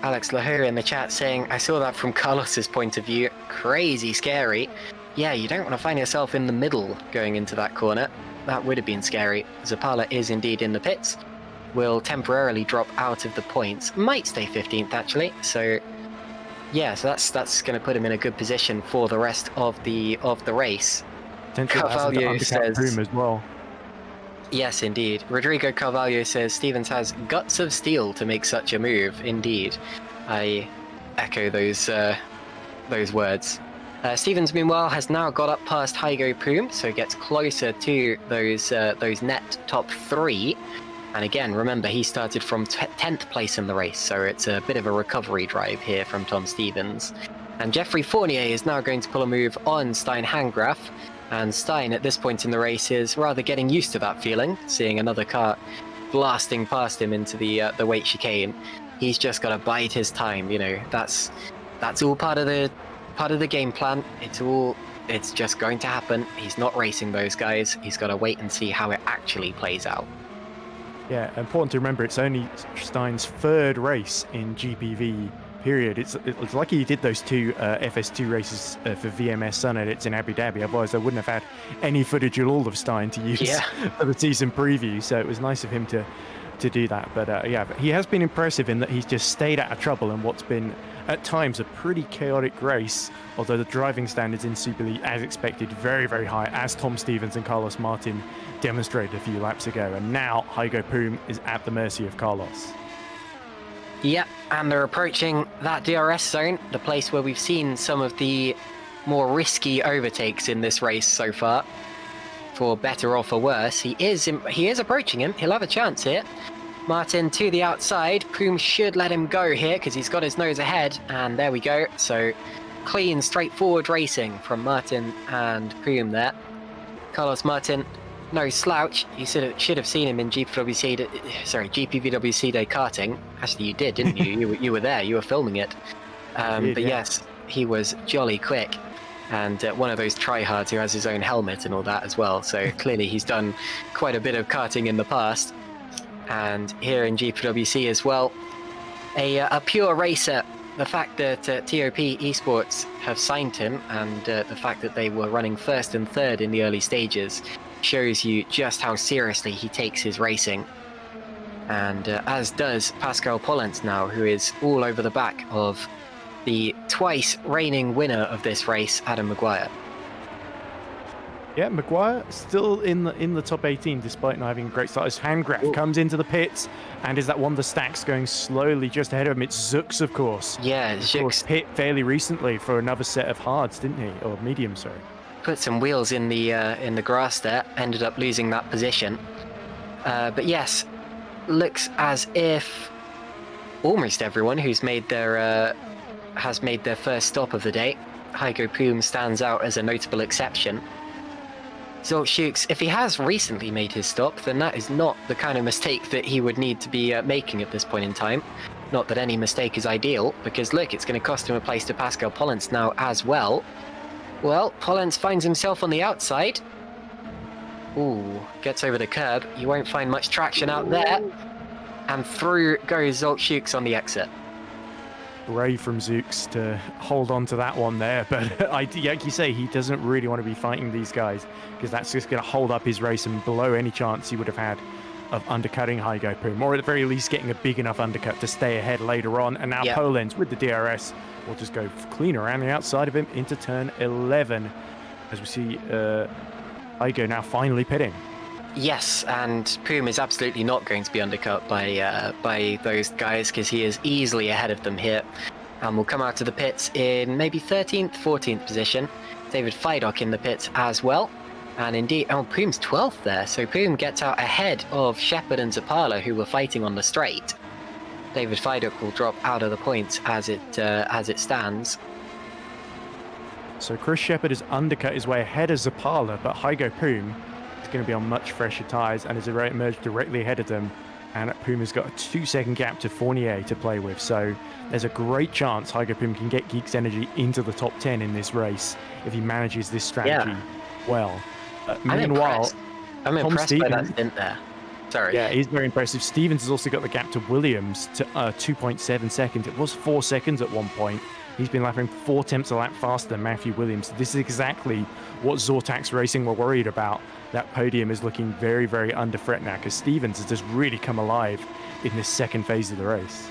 Alex Lahore in the chat saying, I saw that from Carlos's point of view. Crazy scary. Yeah, you don't want to find yourself in the middle going into that corner. That would have been scary. Zapala is indeed in the pits. Will temporarily drop out of the points. Might stay 15th actually. So yeah, so that's going to put him in a good position for the rest of the race. Carvalho says Poom as well. Yes, indeed. Rodrigo Carvalho says Stevens has guts of steel to make such a move. Indeed, I echo those words. Stevens, meanwhile, has now got up past Igo Poom, so gets closer to those net top 3. And again, remember, he started from 10th place in the race, so it's a bit of a recovery drive here from Tom Stevens. And Jeffrey Fournier is now going to pull a move on Stein Hangraf. And Stein, at this point in the race, is rather getting used to that feeling, seeing another car blasting past him into the weight chicane. He's just got to bide his time, you know. That's all part of the game plan. It's just going to happen. He's not racing those guys. He's got to wait and see how it actually plays out. Yeah, important to remember, it's only Stein's 3rd race in GPV. Period. It's lucky he did those 2 FS2 races for VMS Sun Edits in Abu Dhabi. Otherwise, I wouldn't have had any footage at all of Stein to use for the season preview. So it was nice of him to do that. But but he has been impressive in that he's just stayed out of trouble in what's been at times a pretty chaotic race. Although the driving standards in Super League, as expected, very, very high, as Tom Stevens and Carlos Martin demonstrated a few laps ago. And now Igo Poom is at the mercy of Carlos. Yep, and they're approaching that DRS zone, the place where we've seen some of the more risky overtakes in this race so far. For better or for worse, he is approaching him. He'll have a chance here. Martin to the outside. Poom should let him go here because he's got his nose ahead, and there we go. So clean, straightforward racing from Martin and Poom there. Carlos Martin, no slouch. You should have seen him in GPVWC Day karting. Actually, you did, didn't you? You were there. You were filming it. Yes, he was jolly quick, and one of those tryhards who has his own helmet and all that as well. So clearly, he's done quite a bit of karting in the past, and here in GPVWC as well. A pure racer. The fact that TOP Esports have signed him, and the fact that they were running 1st and 3rd in the early stages, shows you just how seriously he takes his racing. And as does Pascal Polens now, who is all over the back of the twice reigning winner of this race, Adam Maguire. Yeah, Maguire still in the top 18 despite not having a great start. As Handgraf comes into the pits, and is that one of the stacks going slowly just ahead of him? It's Zux, of course. Yeah, Zux hit fairly recently for another set of hards, didn't he? Or medium, sorry. Put some wheels in the grass there. Ended up losing that position. But yes, looks as if almost everyone who's made their has made their first stop of the day. Hygo Poom stands out as a notable exception. Zoltschuk's, if he has recently made his stop, then that is not the kind of mistake that he would need to be making at this point in time. Not that any mistake is ideal, because look, it's going to cost him a place to Pascal Pollens now as well. Well, Pollens finds himself on the outside. Ooh, gets over the curb. You won't find much traction out there. And through goes Zoltschuk's on the exit. Brave from Zooks to hold on to that one there, but like you say, he doesn't really want to be fighting these guys because that's just going to hold up his race and blow any chance he would have had of undercutting Hygo Poom, or at the very least getting a big enough undercut to stay ahead later on. And now Pollens with the DRS will just go clean around the outside of him into turn 11 as we see Hygo now finally pitting. Yes, and Poom is absolutely not going to be undercut by those guys because he is easily ahead of them here. And will come out of the pits in maybe 13th, 14th position. David Feidock in the pits as well. And indeed, Poom's 12th there, so Poom gets out ahead of Shepard and Zapala, who were fighting on the straight. David Feidock will drop out of the points as it stands. So Chris Shepard has undercut his way ahead of Zapala, but Hygo Poom going to be on much fresher tyres and has emerged directly ahead of them, and Puma's got a 2-second gap to Fournier to play with, so there's a great chance Hygo Poom can get Geeks Energy into the top 10 in this race if he manages this strategy well. Meanwhile, I'm impressed by that stint there. Sorry. Yeah, he's very impressive. Stevens has also got the gap to Williams to 2.7 seconds. It was 4 seconds at one point. He's been lapping 4 tenths a lap faster than Matthew Williams. This is exactly what Zortax Racing were worried about. That podium is looking very, very under threat now because Stevens has just really come alive in this second phase of the race.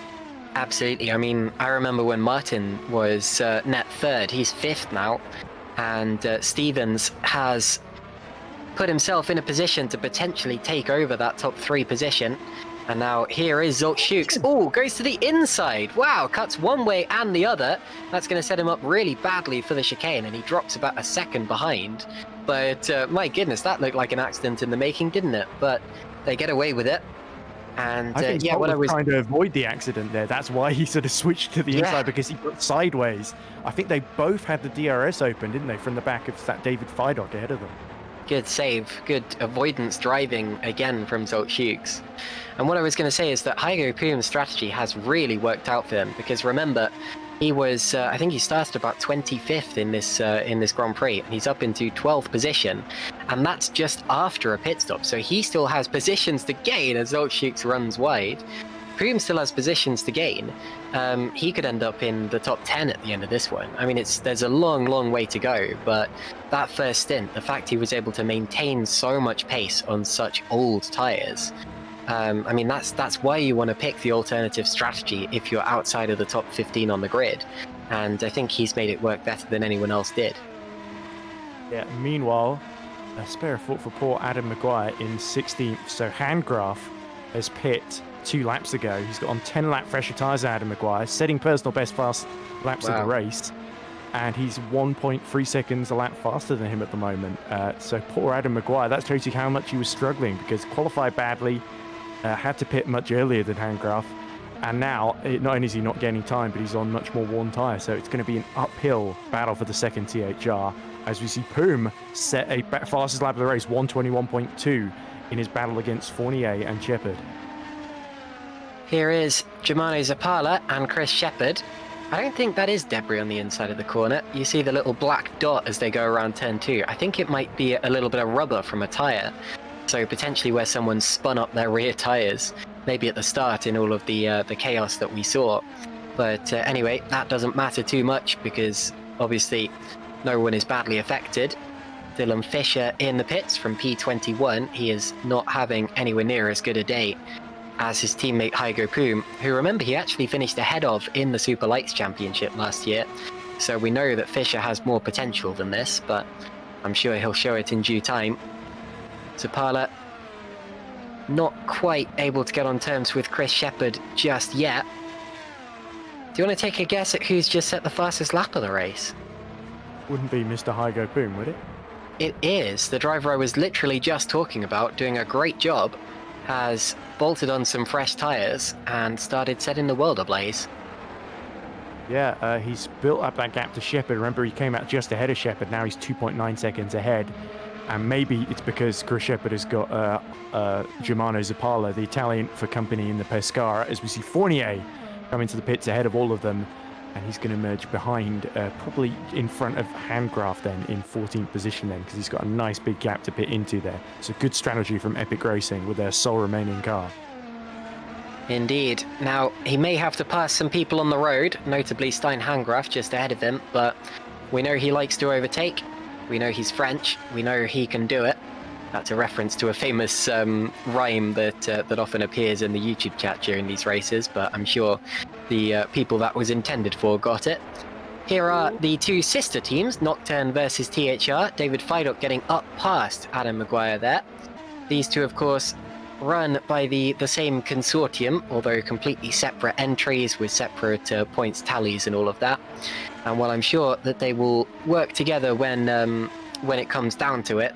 Absolutely. I mean, I remember when Martin was net third. He's 5th now. And Stevens has put himself in a position to potentially take over that top 3 position. And now here is Zoltschuk's. Oh, goes to the inside. Wow, cuts one way and the other. That's going to set him up really badly for the chicane, and he drops about a second behind. But my goodness, that looked like an accident in the making, didn't it? But they get away with it. And I think what I was trying to avoid the accident there. That's why he sort of switched to the inside, because he got sideways. I think they both had the DRS open, didn't they, from the back of that David Feidock ahead of them. Good save, good avoidance driving again from Zoltschuk's. And what I was going to say is that Hygo Poom's strategy has really worked out for him, because remember, he was, I think he started about 25th in this Grand Prix, and he's up into 12th position, and that's just after a pit stop, so he still has positions to gain as Zoltschuk's runs wide. Poom still has positions to gain. He could end up in the top 10 at the end of this one. I mean, there's a long, long way to go, but that first stint, the fact he was able to maintain so much pace on such old tyres, I mean, that's why you want to pick the alternative strategy if you're outside of the top 15 on the grid. And I think he's made it work better than anyone else did. Yeah, meanwhile, a spare foot for poor Adam Maguire in 16th. So Handgraf has pit 2 laps ago. He's got on 10 lap fresher tyres than Adam Maguire, setting personal best fast laps of the race. And he's 1.3 seconds a lap faster than him at the moment. So poor Adam Maguire, that shows you how much he was struggling, because qualified badly, had to pit much earlier than Handgraf. And now, not only is he not gaining time, but he's on much more worn tyre. So it's going to be an uphill battle for the second THR, as we see Poom set a fastest lap of the race, 121.2, in his battle against Fournier and Shepard. Here is Germano Zapala and Chris Shepard. I don't think that is debris on the inside of the corner. You see the little black dot as they go around turn 2. I think it might be a little bit of rubber from a tyre. So potentially where someone spun up their rear tyres, maybe at the start in all of the chaos that we saw. But anyway, that doesn't matter too much because obviously no one is badly affected. Dylan Fisher in the pits from P21. He is not having anywhere near as good a day as his teammate Hygo Poom, who, remember, he actually finished ahead of in the Superleague Championship last year. So we know that Fisher has more potential than this, but I'm sure he'll show it in due time. Zapala not quite able to get on terms with Chris Shepherd just yet. Do you want to take a guess at who's just set the fastest lap of the race? Wouldn't be Mr. Hygo Boom, would it? It is. The driver I was literally just talking about, doing a great job, has bolted on some fresh tyres and started setting the world ablaze. Yeah, he's built up that gap to Shepherd. Remember, he came out just ahead of Shepherd. Now he's 2.9 seconds ahead. And maybe it's because Chris Shepherd has got Germano Zapala, the Italian for company in the Pescara, as we see Fournier come into the pits ahead of all of them. And he's going to emerge behind, probably in front of Handgraf then, in 14th position then, because he's got a nice big gap to pit into there. So good strategy from Epic Racing with their sole remaining car. Indeed. Now, he may have to pass some people on the road, notably Stein Handgraf just ahead of him, but we know he likes to overtake. We know he's French. We know he can do it. That's a reference to a famous rhyme that often appears in the YouTube chat during these races, but I'm sure the people that was intended for got it. Here are the two sister teams, Nocturne versus THR. David Feidock getting up past Adam Maguire there. These two, of course, run by the same consortium, although completely separate entries with separate points tallies and all of that. And while I'm sure that they will work together when it comes down to it,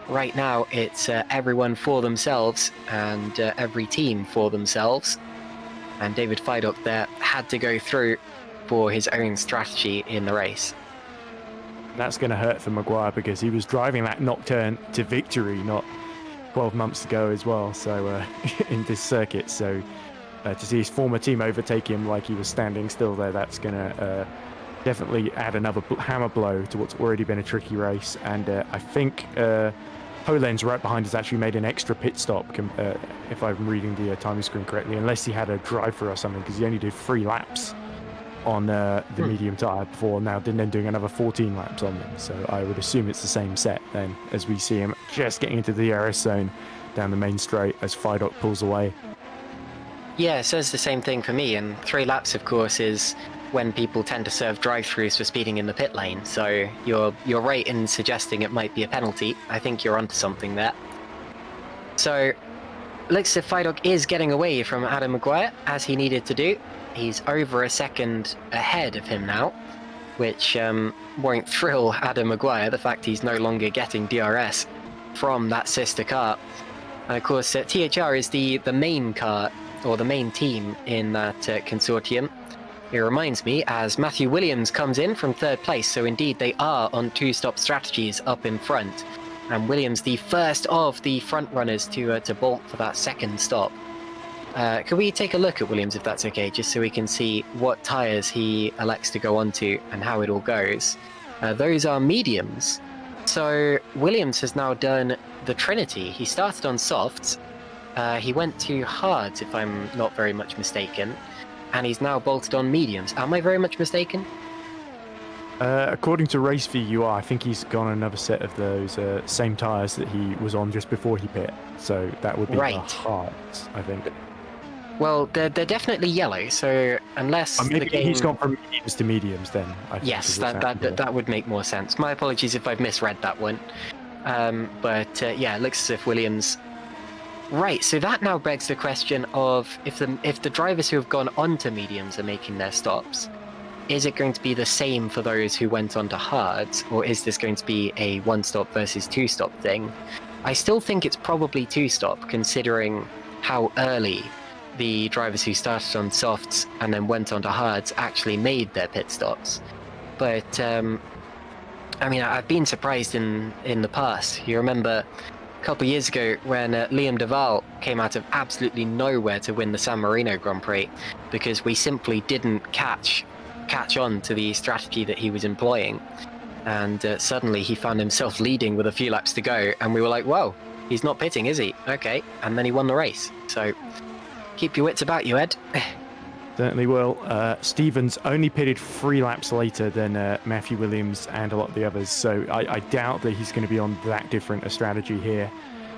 right now it's everyone for themselves and every team for themselves. And David Feidock there had to go through for his own strategy in the race. That's going to hurt for Maguire because he was driving that Nocturne to victory not 12 months ago as well, so in this circuit. So to see his former team overtake him like he was standing still there, that's going to definitely add another hammer blow to what's already been a tricky race. And I think Polenz right behind has actually made an extra pit stop, if I'm reading the timing screen correctly, unless he had a driver or something, because he only did 3 laps on the medium tyre before now, then doing another 14 laps on them. So I would assume it's the same set then, as we see him just getting into the DRS zone down the main straight as Feidock pulls away. Yeah, it says the same thing for me, and 3 laps, of course, is when people tend to serve drive-throughs for speeding in the pit lane. So you're right in suggesting it might be a penalty. I think you're onto something there. So looks as if Feidock is getting away from Adam Maguire, as he needed to do. He's over a second ahead of him now, which won't thrill Adam Maguire, the fact he's no longer getting DRS from that sister car. And of course, THR is the main car, or the main team in that consortium. It reminds me, as Matthew Williams comes in from 3rd place, so indeed they are on 2-stop strategies up in front. And Williams, the first of the front runners to bolt for that 2nd stop. Could we take a look at Williams, if that's okay, just so we can see what tyres he elects to go onto and how it all goes? Those are mediums. So Williams has now done the Trinity. He started on softs, he went to hards, if I'm not very much mistaken, and he's now bolted on mediums. Am I very much mistaken? According to RaceView, you are. I think he's gone another set of those same tyres that he was on just before he pit. So that would be the hards, I think. Well, they're definitely yellow, so unless maybe the game... he's gone from mediums to mediums then. I think yes, that would make more sense. My apologies if I've misread that one. But yeah, it looks as if Williams... Right, so that now begs the question of if the drivers who have gone onto mediums are making their stops, is it going to be the same for those who went onto hards, or is this going to be a 1-stop versus 2-stop thing? I still think it's probably 2-stop, considering how early the drivers who started on softs and then went onto hards actually made their pit stops. But I mean, I've been surprised in the past. You remember a couple of years ago when Liam Duval came out of absolutely nowhere to win the San Marino Grand Prix because we simply didn't catch on to the strategy that he was employing, and suddenly he found himself leading with a few laps to go, and we were like, whoa, he's not pitting, is he? Okay, and then he won the race. So keep your wits about you, Ed. Certainly will. Stevens only pitted 3 laps later than Matthew Williams and a lot of the others, so I doubt that he's going to be on that different a strategy here.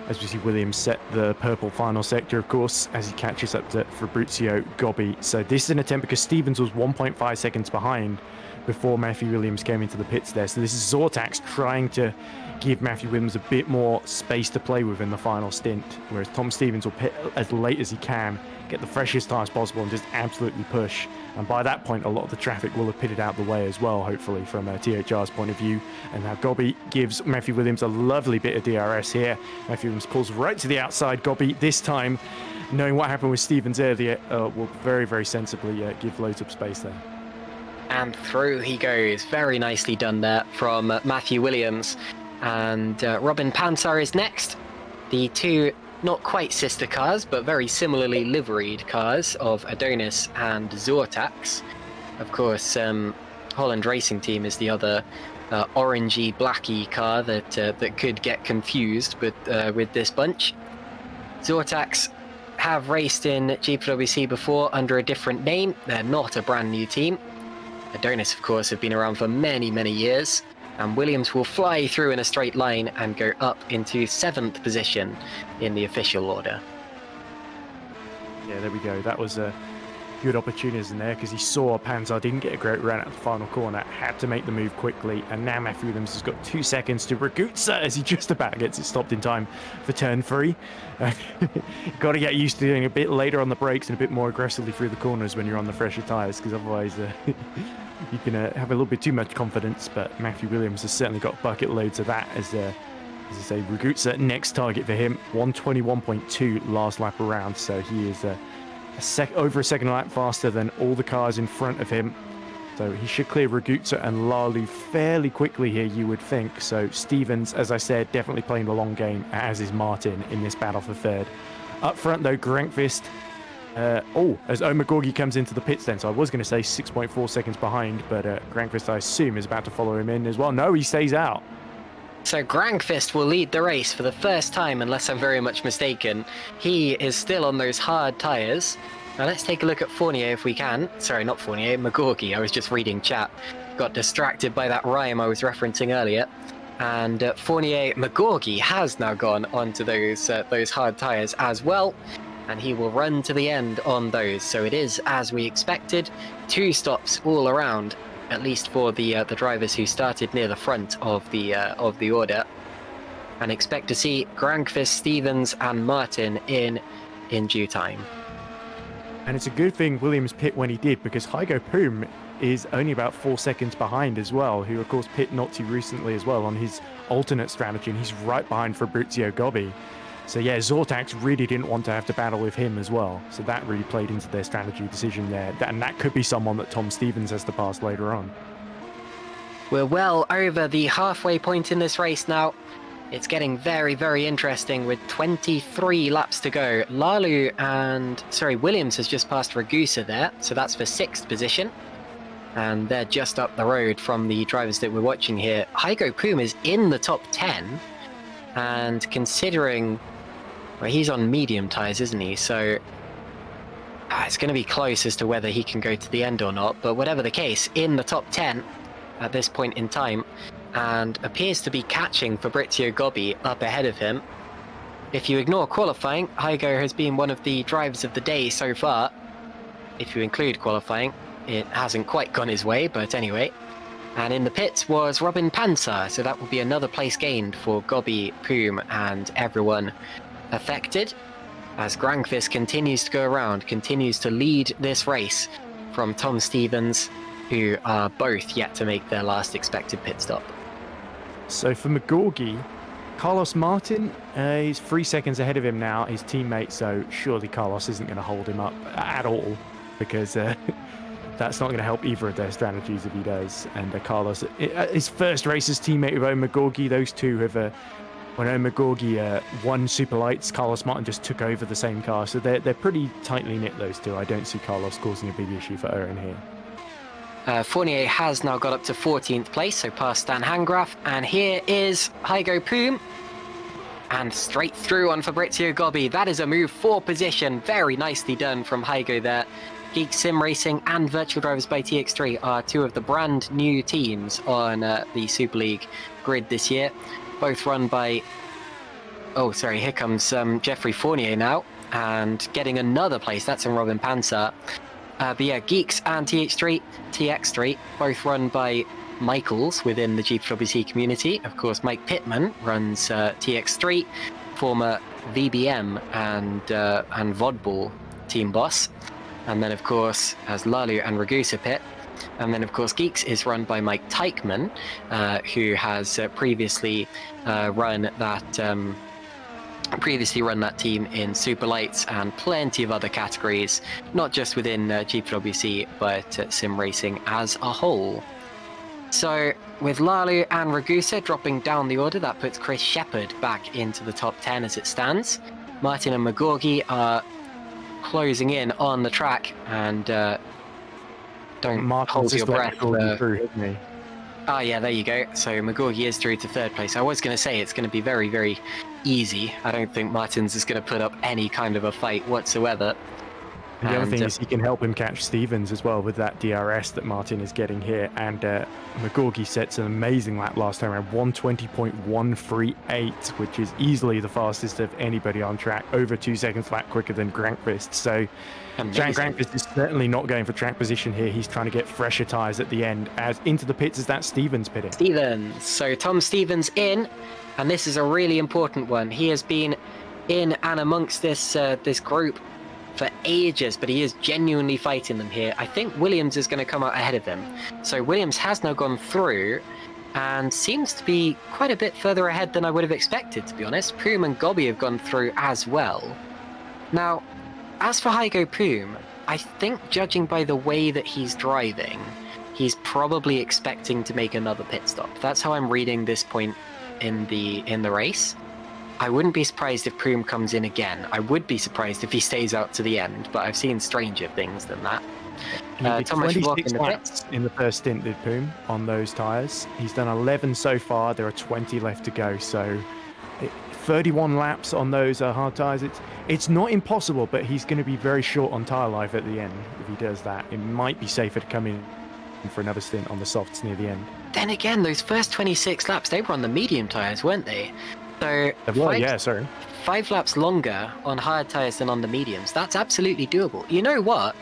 as we see Williams set the purple final sector, of course, as he catches up to Fabrizio Gobbi. So this is an attempt because Stevens was 1.5 seconds behind before Matthew Williams came into the pits there. So this is Zortax trying to give Matthew Williams a bit more space to play with in the final stint, whereas Tom Stevens will pit as late as he can, get the freshest tyres possible and just absolutely push. And by that point, a lot of the traffic will have pitted out the way as well, hopefully, from THR's point of view. And now Gobbi gives Matthew Williams a lovely bit of DRS here. Matthew Williams pulls right to the outside. Gobbi, this time, knowing what happened with Stevens earlier, will very, very sensibly give loads of space there. And through he goes. Very nicely done there from Matthew Williams. And Robin Pansar is next. The two not quite sister cars, but very similarly liveried cars of Adonis and Zortax. Of course, Holland Racing Team is the other orangey, blacky car that could get confused with this bunch. Zortax have raced in GPVWC before under a different name. They're not a brand new team. Adonis, of course, have been around for many, many years. And Williams will fly through in a straight line and go up into 7th position in the official order. Yeah, there we go. That was a good opportunity in there because he saw Panzer didn't get a great run at the final corner, had to make the move quickly, and now Matthew Williams has got 2 seconds to Raguzza as he just about gets it stopped in time for turn 3. Got to get used to doing a bit later on the brakes and a bit more aggressively through the corners when you're on the fresher tyres, because otherwise you can have a little bit too much confidence. But Matthew Williams has certainly got bucket loads of that as I say, Raguzza next target for him, 121.2 last lap around, so he is over a second lap faster than all the cars in front of him. So he should clear Raguzza and Lalu fairly quickly here, you would think. So Stevens, as I said, definitely playing the long game, as is Martin in this battle for third. Up front though, Grankvist, as Omagorgi comes into the pits then, so I was going to say 6.4 seconds behind, but Grankvist, I assume, is about to follow him in as well. No, he stays out. So Grankvist will lead the race for the first time, unless I'm very much mistaken. He is still on those hard tyres. Now let's take a look at Fournier if we can. Sorry, not Fournier, Magorgi. I was just reading chat. Got distracted by that rhyme I was referencing earlier. And Fournier Magorgi has now gone onto those hard tyres as well. And he will run to the end on those. So it is, as we expected, 2 stops all around, at least for the drivers who started near the front of the order, and expect to see Grankvist, Stevens, and Martin in due time. And it's a good thing Williams pit when he did, because Hygo Poom is only about 4 seconds behind as well, who of course pit not too recently as well on his alternate strategy, and he's right behind Fabrizio Gobbi. So yeah, Zortax really didn't want to have to battle with him as well. So that really played into their strategy decision there. And that could be someone that Tom Stevens has to pass later on. We're well over the halfway point in this race now. It's getting very, very interesting with 23 laps to go. Williams has just passed Raguzza there. So that's for 6th position. And they're just up the road from the drivers that we're watching here. Hygo Poom is in the top 10. And considering... well, he's on medium tyres, isn't he? So it's going to be close as to whether he can go to the end or not. But whatever the case, in the top 10 at this point in time, and appears to be catching Fabrizio Gobbi up ahead of him. If you ignore qualifying, Hygo has been one of the drivers of the day so far. If you include qualifying, it hasn't quite gone his way, but anyway. And in the pits was Robin Pansar, so that will be another place gained for Gobbi, Poom, and everyone affected, as Grankvist continues to go around, continues to lead this race from Tom Stevens, who are both yet to make their last expected pit stop. So for Magorgi, Carlos Martin is 3 seconds ahead of him now, his teammate, so surely Carlos isn't going to hold him up at all, because that's not going to help either of their strategies if he does. And Carlos, his first race as teammate with Omagorgi, those two have... when Omagorgi won Super Lights, Carlos Martin just took over the same car, so they're pretty tightly knit, those two. I don't see Carlos causing a big issue for Owen here. Fournier has now got up to 14th place, so past Stan Hangraf, and here is Hygo Poom, and straight through on Fabrizio Gobbi. That is a move for position, very nicely done from Hygo there. Geek Sim Racing and Virtual Drivers by TX3 are 2 of the brand new teams on the Super League grid this year, both run by Oh, sorry, here comes Jeffrey Fournier now, and getting another place. That's in Robin Panzer. But yeah, Geeks and TX3, both run by Michaels within the GPWC community. Of course, Mike Pittman runs TX3, former VBM and Vodball team boss. And then, of course, has Lalu and Ragusa Pit. And then, of course, Geeks is run by Mike Teichman, who has previously run that team in Super Lights and plenty of other categories, not just within GPWC, but sim racing as a whole. So, with Lalu and Ragusa dropping down the order, that puts Chris Shepherd back into the top 10 as it stands. Martin and McGorgy are closing in on the track, and don't hold your breath. Ah, yeah, there you go. So McGorgy is through to third place. I was going to say it's going to be very, very easy. I don't think Martins is going to put up any kind of a fight whatsoever. And the other thing is he can help him catch Stevens as well with that DRS that Martin is getting here. And McGorgy sets an amazing lap last time around, 120.138, which is easily the fastest of anybody on track, over 2 seconds lap quicker than Grankvist. So Jan Grankvist is certainly not going for track position here. He's trying to get fresher tyres at the end. As into the pits is that Stevens pitting. Stevens. So Tom Stevens in, and this is a really important one. He has been in and amongst this group for ages, but he is genuinely fighting them here. I think Williams is going to come out ahead of him. So Williams has now gone through and seems to be quite a bit further ahead than I would have expected, to be honest. Poom and Gobby have gone through as well. Now, as for Hygo Poom, I think judging by the way that he's driving, he's probably expecting to make another pit stop. That's how I'm reading this point in the race. I wouldn't be surprised if Poom comes in again. I would be surprised if he stays out to the end, but I've seen stranger things than that. He did 26 laps in the first stint, did Poom, on those tyres. He's done 11 so far. There are 20 left to go. So 31 laps on those hard tyres. It's not impossible, but he's going to be very short on tyre life at the end if he does that. It might be safer to come in for another stint on the softs near the end. Then again, those first 26 laps, they were on the medium tyres, weren't they? So yeah, sorry. 5 laps longer on hard tyres than on the mediums. That's absolutely doable. You know what?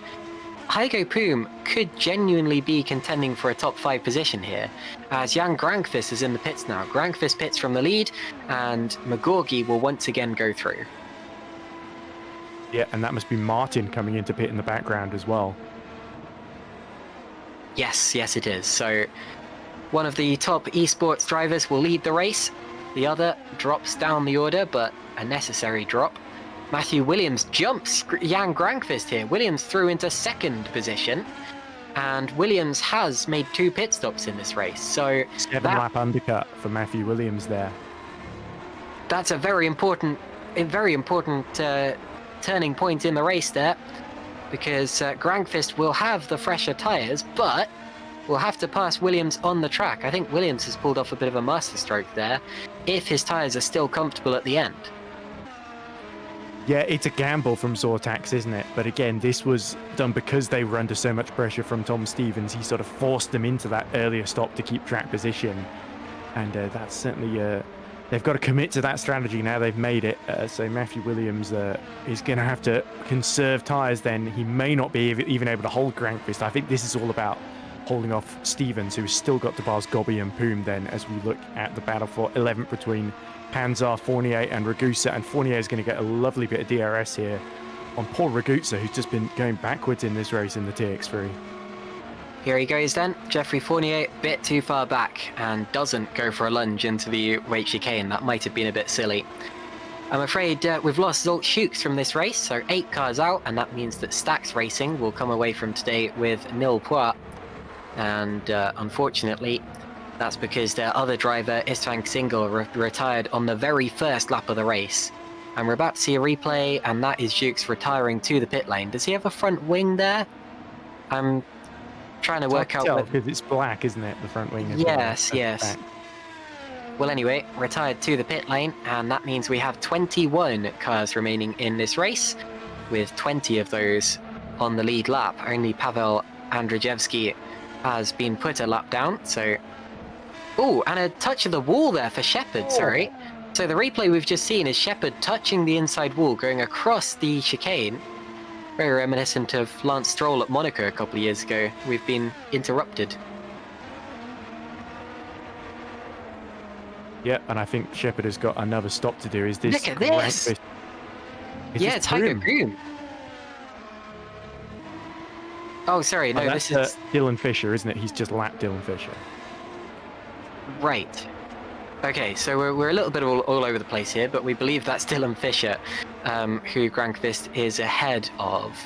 Hygo Poom could genuinely be contending for a top 5 position here, as Jan Grankvist is in the pits now. Grankvist pits from the lead, and McGorgy will once again go through. Yeah, and that must be Martin coming into pit in the background as well. Yes, it is. So one of the top esports drivers will lead the race. The other drops down the order, but a necessary drop. Matthew Williams jumps Jan Grankvist here. Williams through into second position, and Williams has made 2 pit stops in this race. So 7-lap undercut for Matthew Williams there. That's a very important turning point in the race there, because Grankvist will have the fresher tyres, but will have to pass Williams on the track. I think Williams has pulled off a bit of a masterstroke there, if his tyres are still comfortable at the end. Yeah, it's a gamble from Zortax, isn't it? But again, this was done because they were under so much pressure from Tom Stevens. He sort of forced them into that earlier stop to keep track position. And that's certainly... they've got to commit to that strategy now. They've made it. So Matthew Williams is going to have to conserve tyres then. He may not be even able to hold Grankvist. I think this is all about holding off Stevens, who's still got to pass Gobby and Poom then, as we look at the battle for 11th between Panzer, Fournier and Ragusa. And Fournier is going to get a lovely bit of DRS here on poor Ragusa, who's just been going backwards in this race in the TX3. Here he goes then. Jeffrey Fournier, a bit too far back, and doesn't go for a lunge into the weight chicane. That might have been a bit silly. I'm afraid we've lost Zolt Schukes from this race, so 8 cars out, and that means that Stax Racing will come away from today with nil points. And unfortunately, that's because their other driver, István Single, retired on the very first lap of the race. And we're about to see a replay, and that is Jukes retiring to the pit lane. Does he have a front wing there? I'm trying to work out... because it's black, isn't it, the front wing? Yes. Well, anyway, retired to the pit lane, and that means we have 21 cars remaining in this race, with 20 of those on the lead lap. Only Pavel Andrzejewski has been put a lap down, so... Oh, and a touch of the wall there for Shepherd, sorry. So the replay we've just seen is Shepard touching the inside wall, going across the chicane. Very reminiscent of Lance Stroll at Monaco a couple of years ago. We've been interrupted. Yeah, and I think Shepard has got another stop to do. Is this? Look at this! Yeah, it's Hygo Groom. Oh, sorry, no, this is Dylan Fisher, isn't it? He's just lapped Dylan Fisher. Right. Okay, so we're a little bit all over the place here, but we believe that's Dylan Fisher, who Grankvist is ahead of.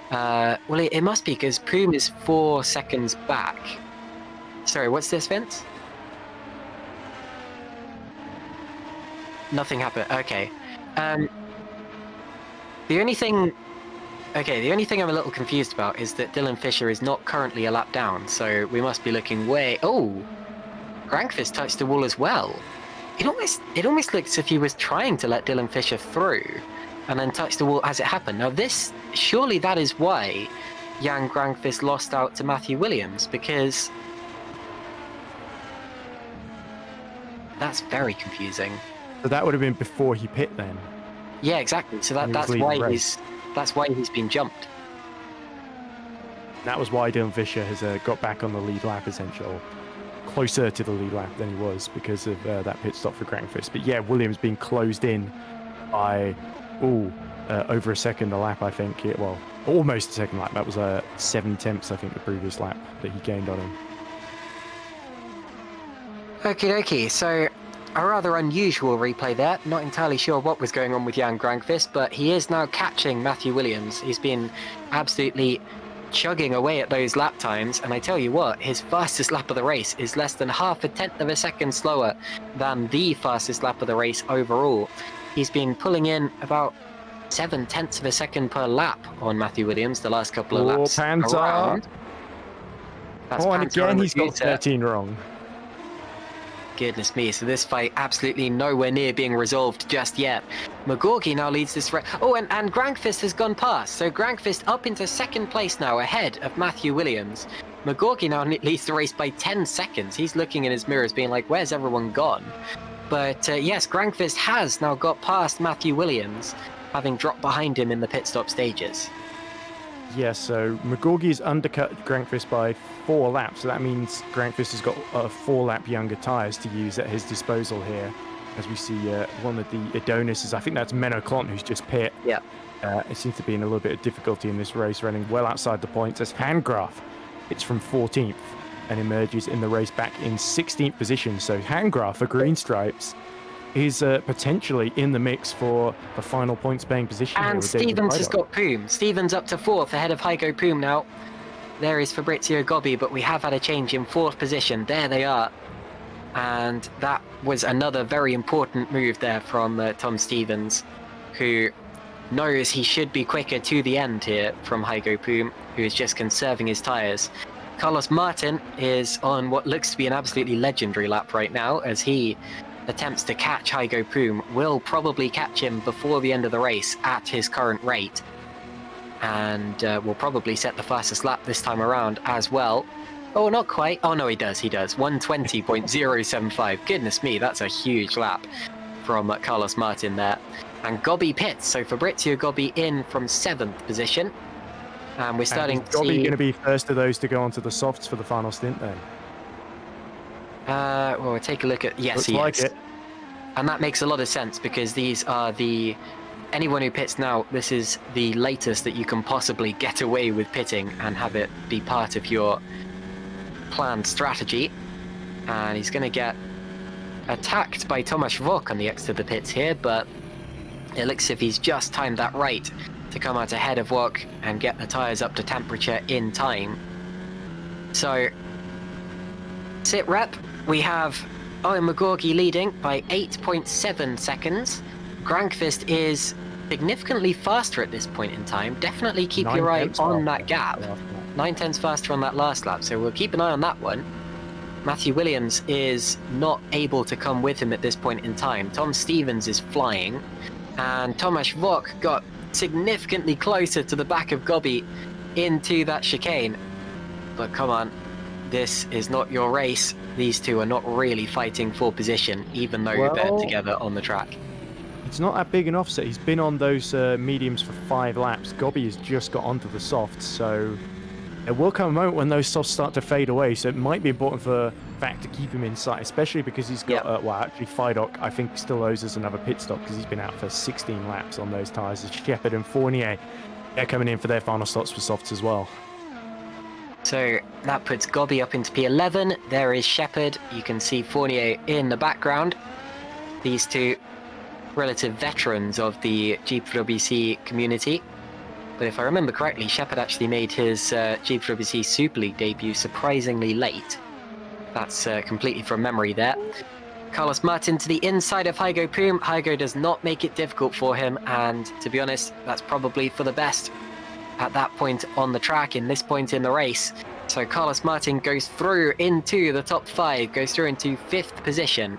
Well, it must be because Poom is 4 seconds back. Sorry, what's this, Vince? Nothing happened. Okay. The only thing I'm a little confused about is that Dylan Fisher is not currently a lap down, so we must be looking way... Oh! Grankvist touched the wall as well. It almost looks as if he was trying to let Dylan Fisher through, and then touched the wall as it happened. Now surely that is why Jan Grankvist lost out to Matthew Williams, because... That's very confusing. So that would have been before he pit then? Yeah, exactly. So that's why he's been jumped. That was why Dylan Fisher has got back on the lead lap, essentially, closer to the lead lap than he was because of that pit stop for Grankvist. But yeah, Williams being closed in by over a second a lap, I think. Well, almost a second lap. That was 7 tenths, I think, the previous lap that he gained on him. Okie dokie, so a rather unusual replay there. Not entirely sure what was going on with Jan Grankvist, but he is now catching Matthew Williams. He's been absolutely chugging away at those lap times, and I tell you what, his fastest lap of the race is less than half a tenth of a second slower than the fastest lap of the race overall. He's been pulling in about 7 tenths of a second per lap on Matthew Williams the last couple of laps around. That's and again he's got 13 wrong. Goodness me, so this fight absolutely nowhere near being resolved just yet. McGorgy now leads this race. Oh, and Grankvist has gone past. So Grankvist up into second place now, ahead of Matthew Williams. McGorgy now leads the race by 10 seconds. He's looking in his mirrors being like, where's everyone gone? But yes, Grankvist has now got past Matthew Williams, having dropped behind him in the pit stop stages. Yeah, so McGorgy's undercut Grankvist by 4 laps, so that means Grankvist has got 4 lap younger tyres to use at his disposal here. As we see one of the Adonises, I think that's Menno Clont who's just pit. Yeah. It seems to be in a little bit of difficulty in this race, running well outside the points as Handgraf hits from 14th and emerges in the race back in 16th position. So Handgraf for Green Stripes is potentially in the mix for the final points-paying position. And Stevens has got Poom. Stevens up to 4th ahead of Hygo Poom now. There is Fabrizio Gobbi, but we have had a change in 4th position. There they are. And that was another very important move there from Tom Stevens, who knows he should be quicker to the end here from Hygo Poom, who is just conserving his tyres. Carlos Martin is on what looks to be an absolutely legendary lap right now, as he attempts to catch Hygo Poom, will probably catch him before the end of the race at his current rate, and will probably set the fastest lap this time around as well. Oh, not quite. Oh no, he does. 120.075. Goodness me, that's a huge lap from Carlos Martin there. And Gobbi pits, so Fabrizio Gobbi in from 7th position. And we're starting to see... Gobbi going to be first of those to go onto the softs for the final stint then? Well, we'll take a look at... Yes, he is. It. And that makes a lot of sense, because these are the... Anyone who pits now, this is the latest that you can possibly get away with pitting and have it be part of your planned strategy. And he's going to get attacked by Tomasz Vok on the exit of the pits here, but it looks as if he's just timed that right to come out ahead of Vok and get the tyres up to temperature in time. So, sit rep, we have Owen McGorgy leading by 8.7 seconds. Grankvist is significantly faster at this point in time. Definitely keep your eye on that gap. 9 tenths faster on that last lap, so we'll keep an eye on that one. Matthew Williams is not able to come with him at this point in time. Tom Stevens is flying, and Tomasz Vok got significantly closer to the back of Gobbi into that chicane. But come on, this is not your race. These two are not really fighting for position, even though they're together on the track. It's not that big an offset. He's been on those mediums for 5 laps. Gobby has just got onto the softs, so there will come a moment when those softs start to fade away. So it might be important for Vac to keep him in sight, especially because he's got, well, actually, Fidok, I think, still owes us another pit stop because he's been out for 16 laps on those tyres. Shepard and Fournier, they're coming in for their final slots for softs as well. So that puts Gobby up into P11. There is Shepard. You can see Fournier in the background. These two relative veterans of the GPVWC community. But if I remember correctly, Shepard actually made his GPVWC Super League debut surprisingly late. That's completely from memory there. Carlos Martin to the inside of Hygo Poom. Hygo does not make it difficult for him, and to be honest, that's probably for the best at that point on the track, in this point in the race. So Carlos Martin goes through into the top 5, goes through into 5th position.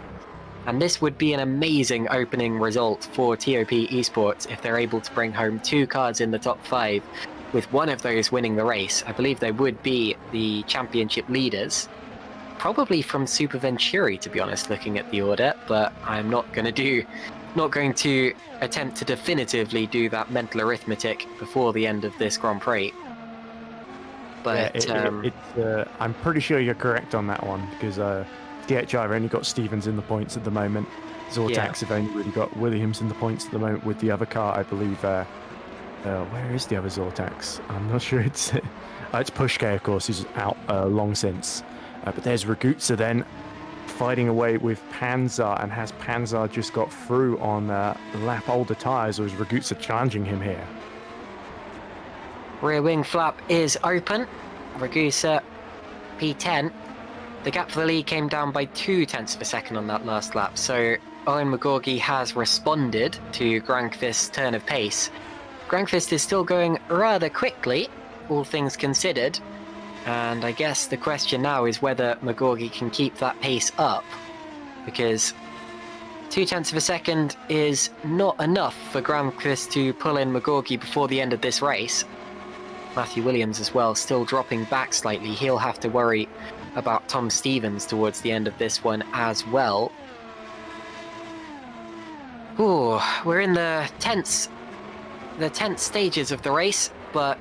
And this would be an amazing opening result for TOP Esports if they're able to bring home 2 cars in the top 5, with one of those winning the race. I believe they would be the championship leaders. Probably from Super Venturi, to be honest, looking at the order, but I'm not going to attempt to definitively do that mental arithmetic before the end of this Grand Prix. But I'm pretty sure you're correct on that one, because DHI have only got Stevens in the points at the moment. Zortax have only really got Williams in the points at the moment with the other car, I believe. Where is the other Zortax? I'm not sure. It's Pushke, of course, who's out long since. But there's Raguzza then fighting away with Panzer, and has Panzer just got through on lap older tyres, or is Raguzza challenging him here? Rear wing flap is open. Raguzza P10. The gap for the lead came down by 0.2 of a second on that last lap, so Owen McGorgy has responded to Granqvist's turn of pace. Granqvist is still going rather quickly, all things considered, and I guess the question now is whether McGorgy can keep that pace up, because 0.2 of a second is not enough for Granqvist to pull in McGorgy before the end of this race. Matthew Williams as well, still dropping back slightly. He'll have to worry about Tom Stevens towards the end of this one as well. Ooh, we're in the tense stages of the race, but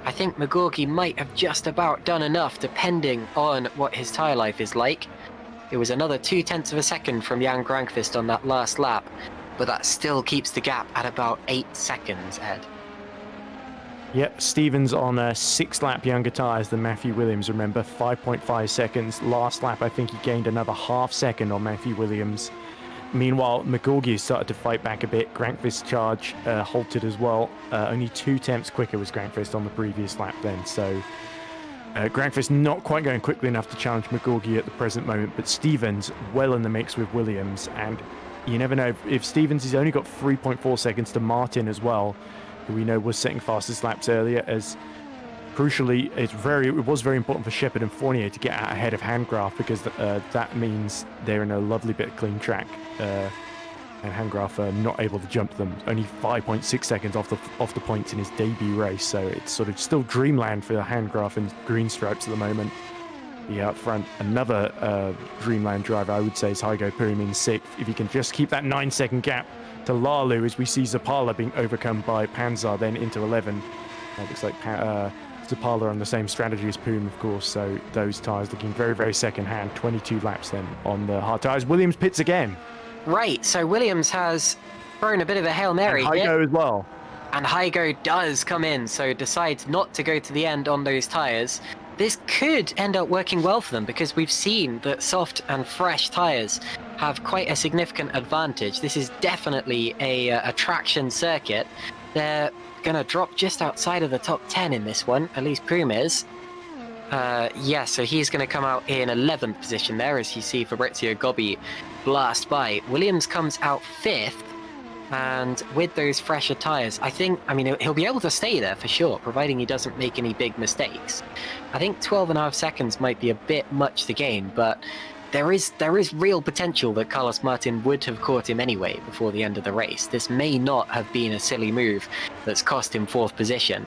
I think McGorgy might have just about done enough depending on what his tyre life is like. It was another 0.2 of a second from Jan Granqvist on that last lap, but that still keeps the gap at about 8 seconds, Ed. Yep, Stevens on 6 lap younger tyres than Matthew Williams, remember, 5.5 seconds. Last lap, I think he gained another half second on Matthew Williams. Meanwhile, McGorgy started to fight back a bit. Granqvist's charge halted as well. Only 2 tenths quicker was Granqvist on the previous lap then. So Granqvist not quite going quickly enough to challenge McGorgy at the present moment, but Stevens well in the mix with Williams. And you never know, if Stevens has only got 3.4 seconds to Martin as well, who we know was setting fastest laps earlier, as crucially, it was very important for Shepard and Fournier to get out ahead of Handgraf, because that means they're in a lovely bit of clean track, and Handgraf are not able to jump them. Only 5.6 seconds off the points in his debut race, so it's sort of still dreamland for Handgraf and Green Stripes at the moment. Yeah, up front, another dreamland driver, I would say, is Hygo Poom in 6th. If he can just keep that 9-second gap to Lalu, as we see Zapala being overcome by Panzer, then into 11. Looks like Zapala on the same strategy as Poom, of course, so those tyres looking very, very second-hand. 22 laps then on the hard tyres. Williams pits again. Right, so Williams has thrown a bit of a Hail Mary and Hygo as well. And Hygo does come in, so decides not to go to the end on those tyres. This could end up working well for them, because we've seen that soft and fresh tyres have quite a significant advantage. This is definitely a traction circuit. They're going to drop just outside of the top 10 in this one, at least Poom is. Yeah, so he's going to come out in 11th position there, as you see Fabrizio Gobbi blast by. Williams comes out 5th, and with those fresher tyres, I mean, he'll be able to stay there for sure, providing he doesn't make any big mistakes. I think 12.5 seconds might be a bit much to gain, but there is real potential that Carlos Martin would have caught him anyway before the end of the race. This may not have been a silly move that's cost him 4th position.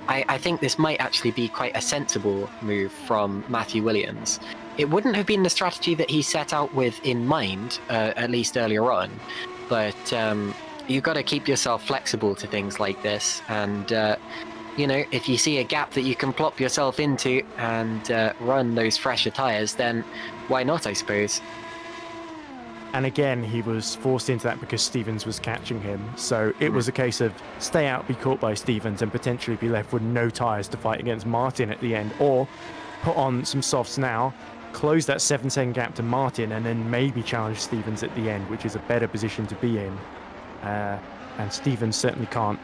I think this might actually be quite a sensible move from Matthew Williams. It wouldn't have been the strategy that he set out with in mind, at least earlier on, but you've got to keep yourself flexible to things like this, and you know, if you see a gap that you can plop yourself into and run those fresher tyres, then why not, I suppose. And again, he was forced into that because Stevens was catching him. So it was a case of stay out, be caught by Stevens, and potentially be left with no tyres to fight against Martin at the end. Or put on some softs now, close that 7-second gap to Martin, and then maybe challenge Stevens at the end, which is a better position to be in. And Stevens certainly can't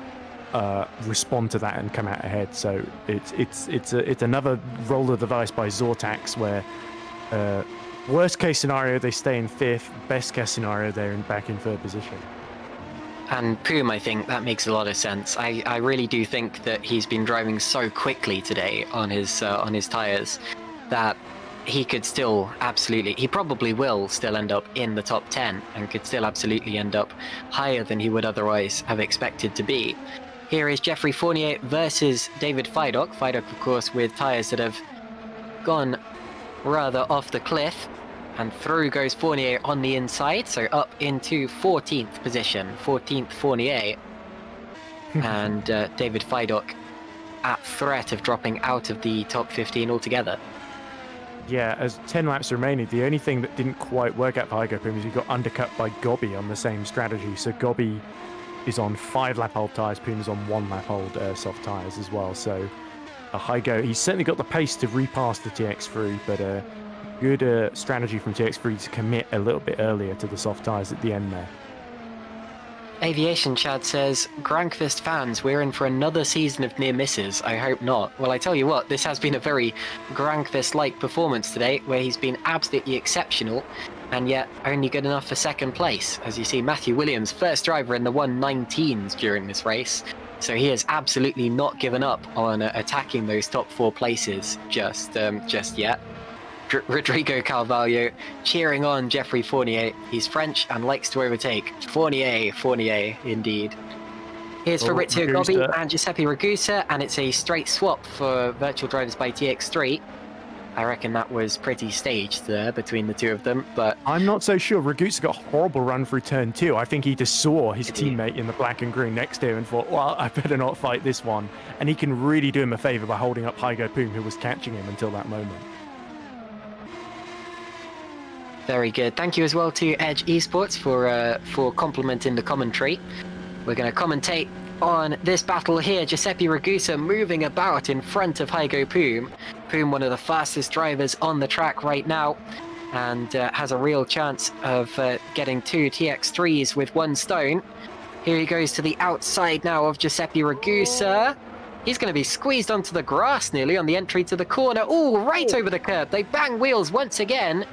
respond to that and come out ahead. So it's another roll of the dice by Zortax, where worst case scenario they stay in 5th, best case scenario they're back in 3rd position. And Poom, I think that makes a lot of sense. I really do think that he's been driving so quickly today on his tyres that he could still he probably will still end up in the top 10 and could still absolutely end up higher than he would otherwise have expected to be. Here is Jeffrey Fournier versus David Feidock. Feidock, of course, with tyres that have gone rather off the cliff, and through goes Fournier on the inside, so up into 14th position, 14th Fournier, and David Feidock at threat of dropping out of the top 15 altogether. Yeah, as 10 laps remaining, the only thing that didn't quite work out for Hygo Poom is he got undercut by Gobby on the same strategy. So Gobby is on 5-lap-old tyres, Poom is on 1-lap-old soft tyres as well. So Hygo, he's certainly got the pace to repass the TX3, but good strategy from TX3 to commit a little bit earlier to the soft tyres at the end there. Aviation Chad says, Grankvist fans, we're in for another season of near misses. I hope not. Well, I tell you what, this has been a very Grankvist-like performance today, where he's been absolutely exceptional, and yet only good enough for 2nd place. As you see, Matthew Williams, first driver in the 119s during this race, so he has absolutely not given up on attacking those top 4 places just yet. Rodrigo Carvalho cheering on Jeffrey Fournier. He's French and likes to overtake. Fournier, indeed. Here's Fabrizio Gobbi and Giuseppe Ragusa, and it's a straight swap for Virtual Drivers by TX3. I reckon that was pretty staged there between the two of them, but... I'm not so sure. Ragusa got a horrible run through turn 2. I think he just saw his teammate in the black and green next to him and thought, well, I better not fight this one. And he can really do him a favour by holding up Hygo Poom, who was catching him until that moment. Very good. Thank you as well to Edge Esports for complimenting the commentary. We're going to commentate on this battle here. Giuseppe Ragusa moving about in front of Hygo Poom. Poom, one of the fastest drivers on the track right now, and has a real chance of getting 2 TX3s with 1 stone. Here he goes to the outside now of Giuseppe Ragusa. He's going to be squeezed onto the grass nearly on the entry to the corner. Oh, right over the curb. They bang wheels once again.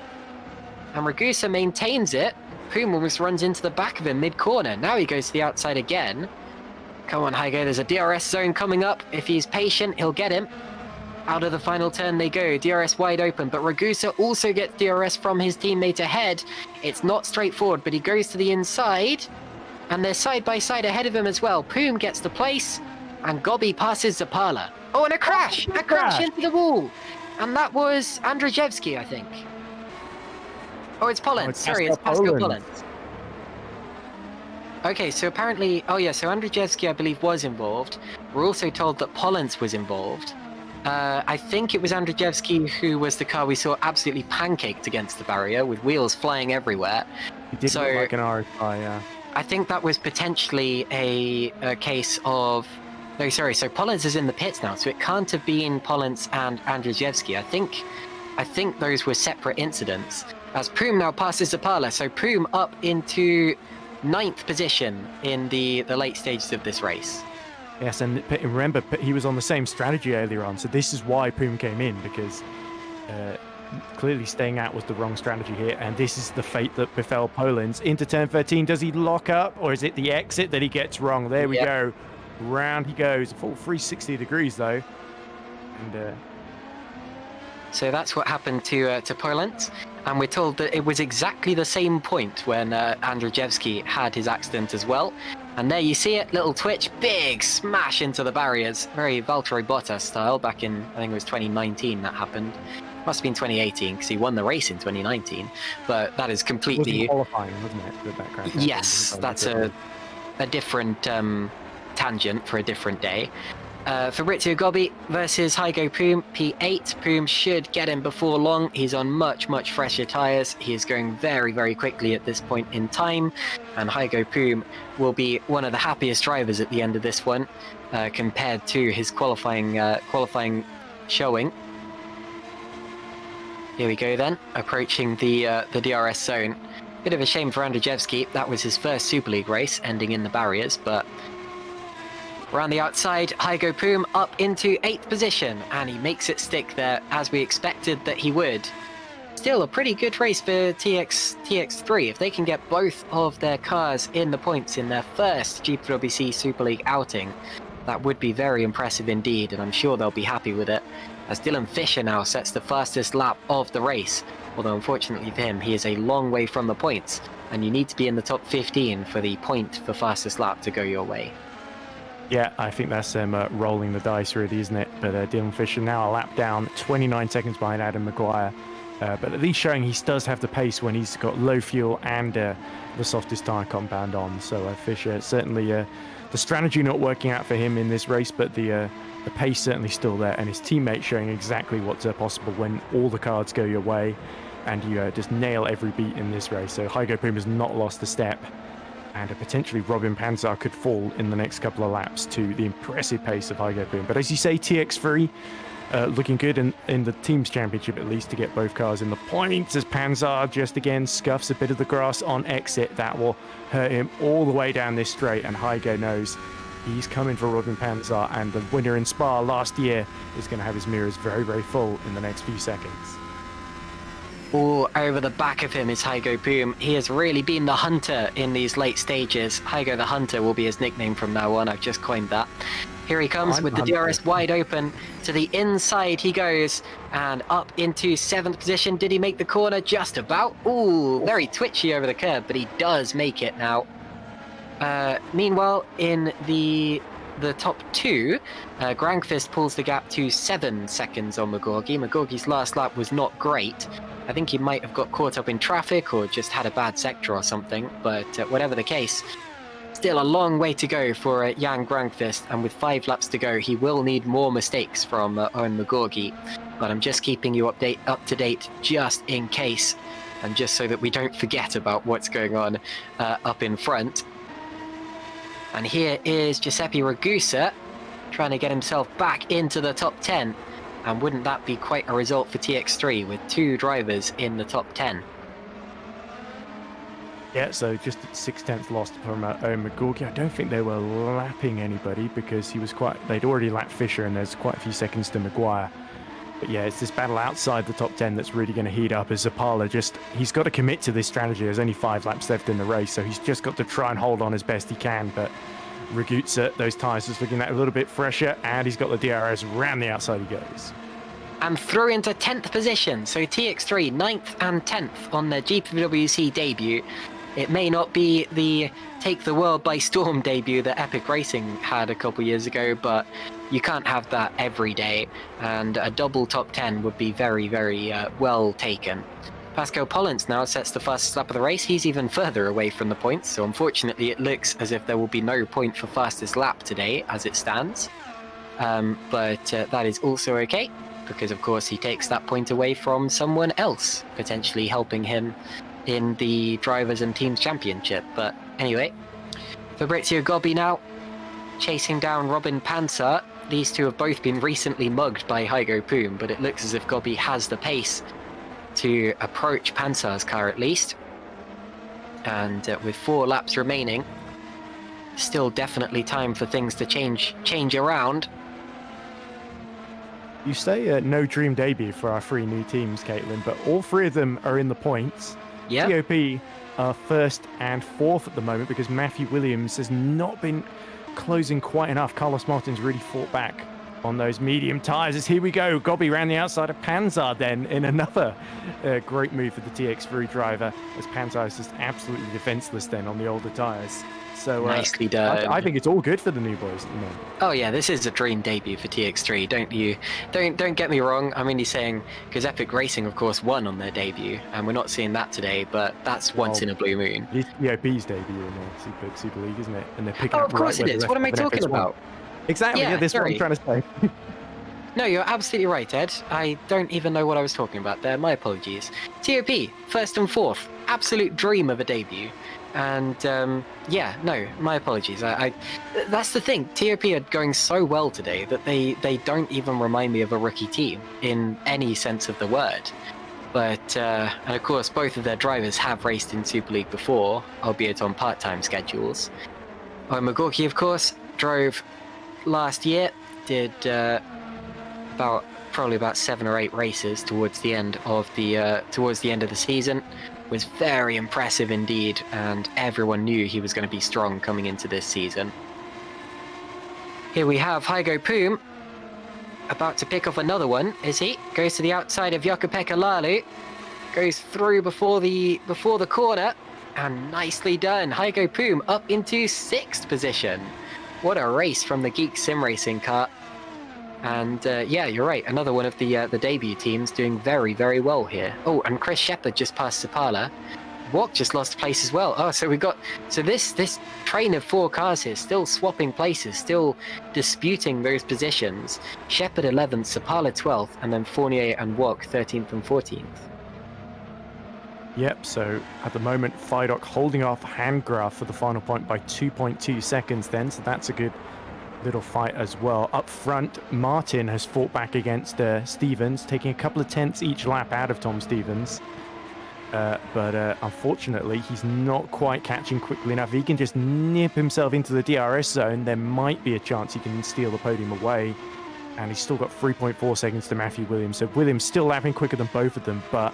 And Ragusa maintains it. Poom almost runs into the back of him mid-corner. Now he goes to the outside again. Come on, Hygo, there's a DRS zone coming up. If he's patient, he'll get him. Out of the final turn they go. DRS wide open, but Ragusa also gets DRS from his teammate ahead. It's not straightforward, but he goes to the inside. And they're side by side ahead of him as well. Poom gets the place, and Gobbi passes Zapala. Oh, and a crash! A crash into the wall! And that was Andrzejewski, I think. Oh, it's Pollens. Sorry, it's Pascal Pollens. Okay, so apparently... Oh, yeah, so Andrzejewski, I believe, was involved. We're also told that Pollens was involved. I think it was Andrzejewski who was the car we saw absolutely pancaked against the barrier with wheels flying everywhere. He did look like an RSI, yeah. I think that was potentially a case of... No, sorry, so Pollens is in the pits now, so it can't have been Pollens and Andrzejewski. I think those were separate incidents. As Poom now passes Zapala, so Poom up into 9th position in the late stages of this race. Yes, and remember, he was on the same strategy earlier on, so this is why Poom came in, because clearly staying out was the wrong strategy here, and this is the fate that befell Pollens. Into turn 13, does he lock up, or is it the exit that he gets wrong? There we go. Round he goes, a full 360 degrees though. And So that's what happened to Poland. And we're told that it was exactly the same point when Andrzejewski had his accident as well. And there you see it, little twitch, big smash into the barriers. Very Valtteri Bottas style back in, I think it was 2019 that happened. Must have been 2018 because he won the race in 2019. But that is completely... It was qualifying, wasn't it? With that crash. Yes, that's a different tangent for a different day. Fabrizio Gobbi versus Hygo Poom, P8. Poom should get him before long. He's on much, much fresher tyres. He is going very, very quickly at this point in time. And Hygo Poom will be one of the happiest drivers at the end of this one compared to his qualifying showing. Here we go then, approaching the DRS zone. Bit of a shame for Andrzejewski. That was his first Super League race, ending in the barriers, but around the outside, Hygo Poom up into 8th position, and he makes it stick there as we expected that he would. Still a pretty good race for TX3. If they can get both of their cars in the points in their first GPVWC Super League outing, that would be very impressive indeed, and I'm sure they'll be happy with it, as Dylan Fisher now sets the fastest lap of the race. Although unfortunately for him, he is a long way from the points, and you need to be in the top 15 for the point for fastest lap to go your way. Yeah, I think that's rolling the dice really, isn't it? But Dylan Fisher now a lap down, 29 seconds behind Adam Maguire. But at least showing he does have the pace when he's got low fuel and the softest tyre compound on. So Fisher, certainly the strategy not working out for him in this race, but the pace certainly still there, and his teammates showing exactly what's possible when all the cards go your way and you just nail every beat in this race. So Hygo Poom has not lost a step, and potentially Robin Panzer could fall in the next couple of laps to the impressive pace of Hygo Poom. But as you say, TX3 looking good in the Teams Championship, at least, to get both cars in the points, as Panzer just again scuffs a bit of the grass on exit. That will hurt him all the way down this straight, and Hygo knows he's coming for Robin Panzer, and the winner in Spa last year is going to have his mirrors very, very full in the next few seconds. All over the back of him is Hygo Poom. He has really been the hunter in these late stages. Hygo the Hunter will be his nickname from now on. I've just coined that. Here he comes with the DRS wide open. To the inside he goes, and up into 7th position. Did he make the corner? Just about. Ooh, very twitchy over the curb, but he does make it now. Meanwhile, in the top 2, Grangfist pulls the gap to 7 seconds on Magorgi. Magorgi's last lap was not great. I think he might have got caught up in traffic or just had a bad sector or something, but whatever the case, still a long way to go for Jan Grangfist, and with 5 laps to go, he will need more mistakes from Owen Magorgi. But I'm just keeping you up to date just in case, and just so that we don't forget about what's going on up in front. And here is Giuseppe Ragusa trying to get himself back into the top 10. And wouldn't that be quite a result for TX3 with 2 drivers in the top 10? Yeah, so just 6/10 lost from Owen Magorgi. I don't think they were lapping anybody because they'd already lapped Fisher, and there's quite a few seconds to Maguire. But yeah, it's this battle outside the top 10 that's really going to heat up, as Zapala he's got to commit to this strategy. There's only 5 laps left in the race, so he's just got to try and hold on as best he can. But Ragusa, those tyres just looking at a little bit fresher, and he's got the DRS round the outside he goes. And through into 10th position, so TX3 9th and 10th on their GPVWC debut. It may not be the take the world by storm debut that Epic Racing had a couple years ago, but you can't have that every day, and a double top 10 would be very, very well taken. Pascal Pollins now sets the fastest lap of the race. He's even further away from the points, so unfortunately it looks as if there will be no point for fastest lap today as it stands. But that is also okay, because of course he takes that point away from someone else, potentially helping him in the Drivers and Teams Championship. But anyway, Fabrizio Gobbi now chasing down Robin Panzer. These two have both been recently mugged by Hygo Poom, but it looks as if Gobbi has the pace to approach Panzer's car at least. And with 4 laps remaining, still definitely time for things to change around. You say no dream debut for our 3 new teams, Caitlin, but all 3 of them are in the points. Yeah. TOP are 1st and 4th at the moment because Matthew Williams has not been closing quite enough. Carlos Martin's really fought back on those medium tyres. As here we go, Gobby round the outside of Panzer then in another great move for the TX3 driver, as Panzer is just absolutely defenseless then on the older tyres. So nicely done. I think it's all good for the new boys at the moment. Oh yeah, this is a dream debut for TX3. Don't get me wrong. I'm only saying because Epic Racing, of course, won on their debut, and we're not seeing that today. But that's once in a blue moon. It's EOP's debut in the Super League, isn't it? And they're picking Oh, up of course right it is. What am I talking about? Exactly. Yeah, that's what I'm trying to say. No, you're absolutely right, Ed. I don't even know what I was talking about there. My apologies. TOP, first and fourth. Absolute dream of a debut. And, yeah, no, my apologies. That's the thing. TOP are going so well today that they don't even remind me of a rookie team in any sense of the word. But, and of course, both of their drivers have raced in Super League before, albeit on part-time schedules. Magorki, of course, drove last year, did probably about 7 or 8 races towards the end of the season. Was very impressive indeed, and everyone knew he was going to be strong coming into this season. Here we have Hygo Poom about to pick off another one, is he? Goes to the outside of Jukka-Pekka Lalu, goes through before the corner, and nicely done. Hygo Poom up into 6th position. What a race from the Geek Sim Racing car. And yeah, you're right. Another one of the debut teams doing very, very well here. Oh, and Chris Shepherd just passed Sapala. Walk just lost place as well. Oh, so this train of 4 cars here, still swapping places, still disputing those positions. Shepherd 11th, Sapala 12th, and then Fournier and Walk 13th and 14th. Yep, so at the moment, Fidok holding off Handgraf for the final point by 2.2 seconds then, so that's a good little fight as well. Up front, Martin has fought back against Stevens, taking a couple of tenths each lap out of Tom Stevens. But unfortunately, he's not quite catching quickly enough. If he can just nip himself into the DRS zone, there might be a chance he can steal the podium away. And he's still got 3.4 seconds to Matthew Williams. So Williams still lapping quicker than both of them, but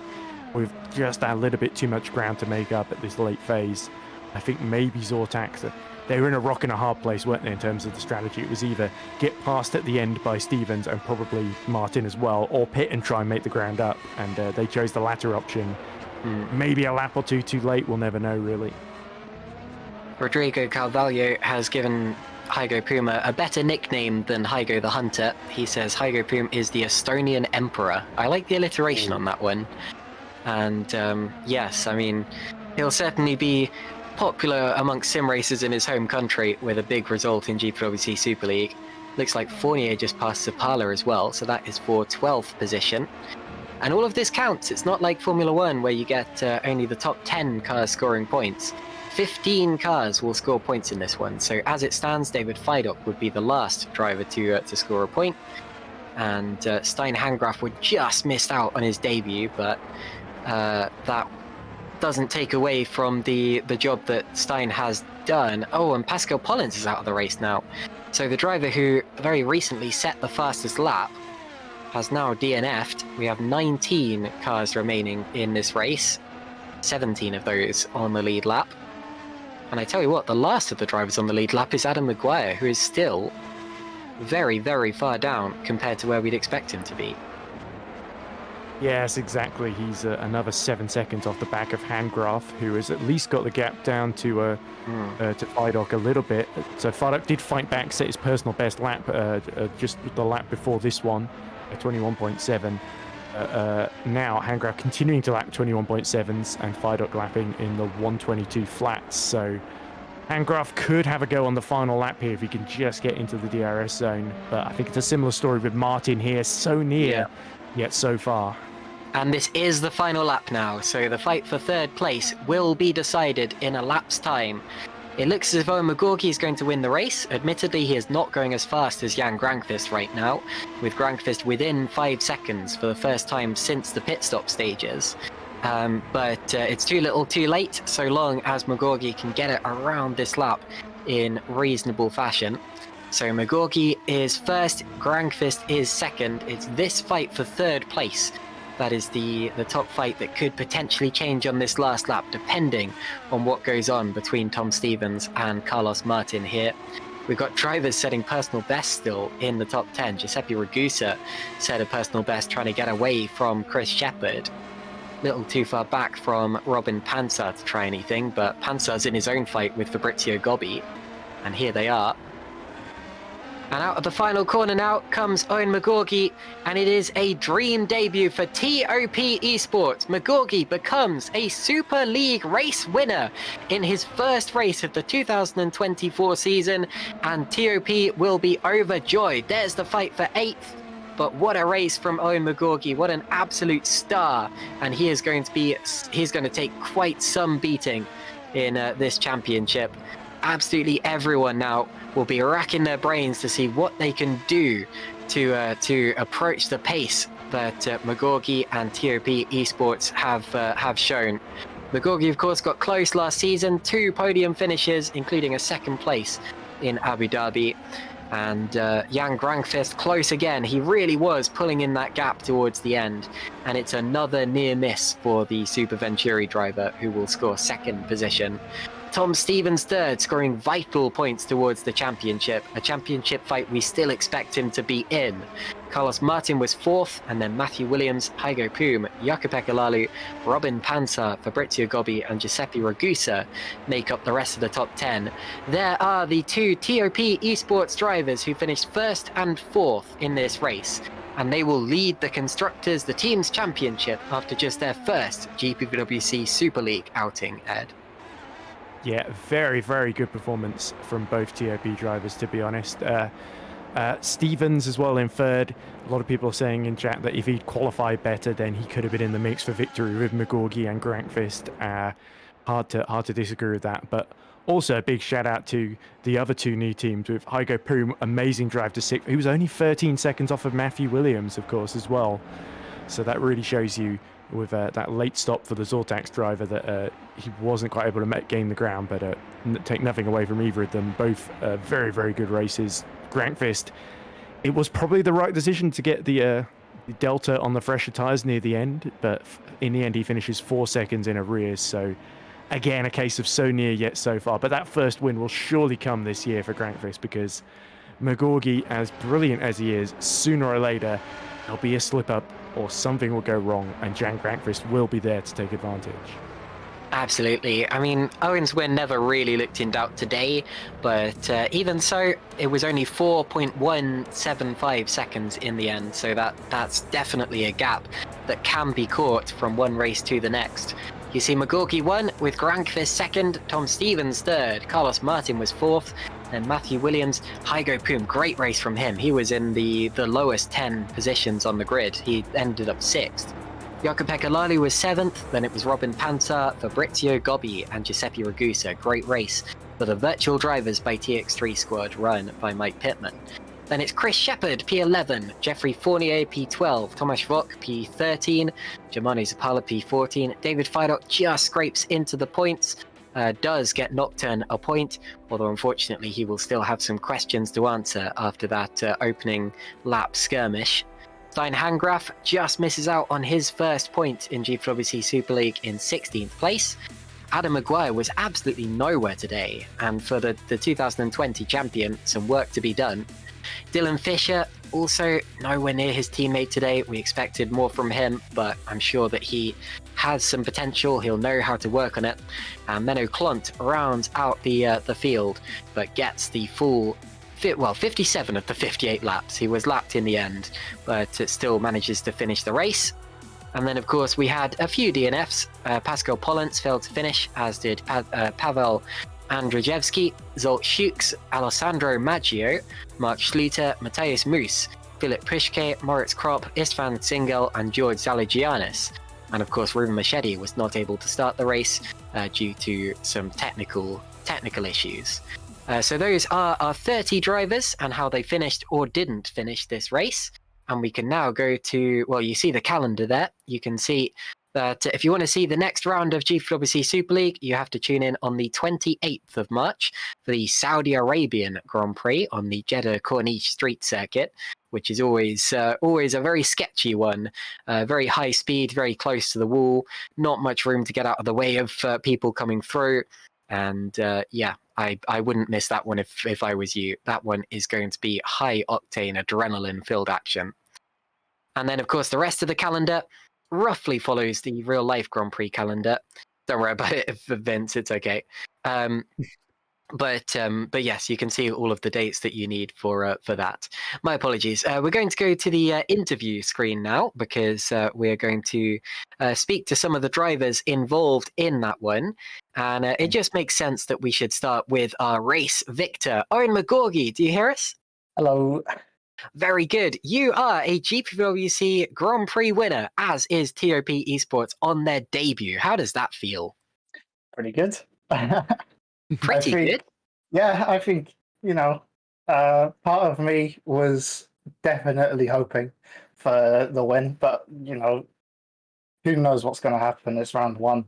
with just a little bit too much ground to make up at this late phase. I think maybe Zortax, they were in a rock and a hard place, weren't they, in terms of the strategy? It was either get past at the end by Stevens and probably Martin as well, or pit and try and make the ground up. And they chose the latter option. Maybe a lap or two too late, we'll never know, really. Rodrigo Carvalho has given Hygo Poom a better nickname than Hygo the Hunter. He says Hygo Poom is the Estonian Emperor. I like the alliteration on that one. And yes, I mean, he'll certainly be popular amongst sim racers in his home country with a big result in GPVWC Super League. Looks like Fournier just passed Sapala as well, so that is for 12th position. And all of this counts. It's not like Formula 1 where you get only the top 10 cars scoring points. 15 cars will score points in this one. So as it stands, David Fidok would be the last driver to score a point. And Stein Handgraf would just missed out on his debut, but that doesn't take away from the job that Stein has done. Oh, and Pascal Pollins is out of the race now. So the driver who very recently set the fastest lap has now DNF'd. We have 19 cars remaining in this race, 17 of those on the lead lap. And I tell you what, the last of the drivers on the lead lap is Adam Maguire, who is still very, very far down compared to where we'd expect him to be. Yes, exactly. He's another 7 seconds off the back of Handgraf, who has at least got the gap down to Fidok a little bit. So Fidok did fight back, set his personal best lap just the lap before this one, 21.7. Now Handgraf continuing to lap 21.7s and Fidok lapping in the 122 flats. So Handgraf could have a go on the final lap here if he can just get into the DRS zone. But I think it's a similar story with Martin here, so near, yet so far. And this is the final lap now, so the fight for 3rd place will be decided in a lap's time. It looks as though Magorki is going to win the race. Admittedly, he is not going as fast as Jan Grankvist right now, with Grankvist within 5 seconds for the first time since the pit stop stages. But it's too little too late, so long as Magorki can get it around this lap in reasonable fashion. So Magorki is first, Grankvist is second. It's this fight for 3rd place that is the top fight that could potentially change on this last lap, depending on what goes on between Tom Stevens and Carlos Martin here. We've got drivers setting personal best still in the top 10. Giuseppe Ragusa set a personal best trying to get away from Chris Shepherd. Little too far back from Robin Panzer to try anything, but Panzer's in his own fight with Fabrizio Gobbi. And here they are. And out of the final corner now comes Owen McGorgy, and it is a dream debut for TOP Esports. McGorgy becomes a Super League race winner in his first race of the 2024 season, and TOP will be overjoyed. There's the fight for 8th, but what a race from Owen McGorgy. What an absolute star, and he's going to take quite some beating in this championship. Absolutely everyone now will be racking their brains to see what they can do to approach the pace that McGorgy and TOP Esports have shown. McGorgy, of course, got close last season, 2 podium finishes, including a 2nd place in Abu Dhabi. And Jan Grankvist close again. He really was pulling in that gap towards the end. And it's another near miss for the Super Venturi driver, who will score 2nd position. Tom Stevens 3rd, scoring vital points towards the championship, a championship fight we still expect him to be in. Carlos Martin was 4th, and then Matthew Williams, Hygo Poom, Jaco-Pekka Laulu, Robin Panzer, Fabrizio Gobbi and Giuseppe Ragusa make up the rest of the top 10. There are the 2 TOP Esports drivers who finished 1st and 4th in this race, and they will lead the Constructors, the Teams Championship, after just their first GPVWC Super League outing, Ed. Yeah, very, very good performance from both TOP drivers, to be honest. Stevens as well in 3rd. A lot of people are saying in chat that if he'd qualified better, then he could have been in the mix for victory with McGorgy and Grankvist. Hard to disagree with that. But also a big shout out to the other 2 new teams with Hygo Poom, amazing drive to 6th. He was only 13 seconds off of Matthew Williams, of course, as well. So that really shows you with that late stop for the Zortax driver that he wasn't quite able to gain the ground, but take nothing away from either of them. Both very, very good races. Grankvist, it was probably the right decision to get the delta on the fresher tyres near the end, but in the end he finishes 4 seconds in arrears. So again, a case of so near yet so far. But that first win will surely come this year for Grankvist, because McGorgy, as brilliant as he is, sooner or later there'll be a slip up or something will go wrong, and Jan Grankvist will be there to take advantage. Absolutely. I mean, Owen's win never really looked in doubt today, but even so, it was only 4.175 seconds in the end, so that's definitely a gap that can be caught from one race to the next. You see McGorgy won, with Grankvist 2nd, Tom Stevens 3rd, Carlos Martin was 4th, and Matthew Williams, Hygo Poom, great race from him. He was in the lowest 10 positions on the grid. He ended up 6th. Jaco-Pekka Laulu was 7th, then it was Robin Panzer, Fabrizio Gobbi and Giuseppe Ragusa. Great race for the virtual drivers by TX3 squad, run by Mike Pittman. Then it's Chris Shepherd, P11, Jeffrey Fournier, P12, Tomasz Vok, P13, Germano Zapala, P14. David Fidok just scrapes into the points, does get Nocturne a point, although unfortunately he will still have some questions to answer after that opening lap skirmish. Stein Hangraf just misses out on his first point in GPWC Super League in 16th place. Adam Maguire was absolutely nowhere today, and for the 2020 champion, some work to be done. Dylan Fisher also nowhere near his teammate today. We expected more from him, but I'm sure that he has some potential. He'll know how to work on it. And Menno Klont rounds out the field, but gets the full 57 of the 58 laps. He was lapped in the end, but it still manages to finish the race. And then, of course, we had a few DNFs. Pascal Pollens failed to finish, as did Pavel Andrzejewski, Zolt Schukes, Alessandro Maggio, Mark Schluter, Matthias Moos, Philip Prischke, Moritz Kropp, Istvan Zingel, and George Zaligianis. And of course, Ruben Machedi was not able to start the race due to some technical issues. So those are our 30 drivers and how they finished or didn't finish this race. And we can now go to, well, you see the calendar there. You can see that if you want to see the next round of GPWC Super League, you have to tune in on the 28th of March for the Saudi Arabian Grand Prix on the Jeddah Corniche Street Circuit, which is always a very sketchy one. Very high speed, very close to the wall, not much room to get out of the way of people coming through. And I wouldn't miss that one if I was you. That one is going to be high octane, adrenaline filled action. And then, of course, the rest of the calendar roughly follows the real life Grand Prix calendar. Don't worry about it, Vince. It's okay. But yes, you can see all of the dates that you need for that. My apologies. We're going to go to the interview screen now because we're going to speak to some of the drivers involved in that one. And it just makes sense that we should start with our race victor, Owen McGorgy. Do you hear us? Hello. Very good. You are a GPVWC Grand Prix winner, as is TOP Esports on their debut. How does that feel? Pretty good. Pretty good? Yeah, I think, part of me was definitely hoping for the win, but, who knows what's going to happen. It's round one.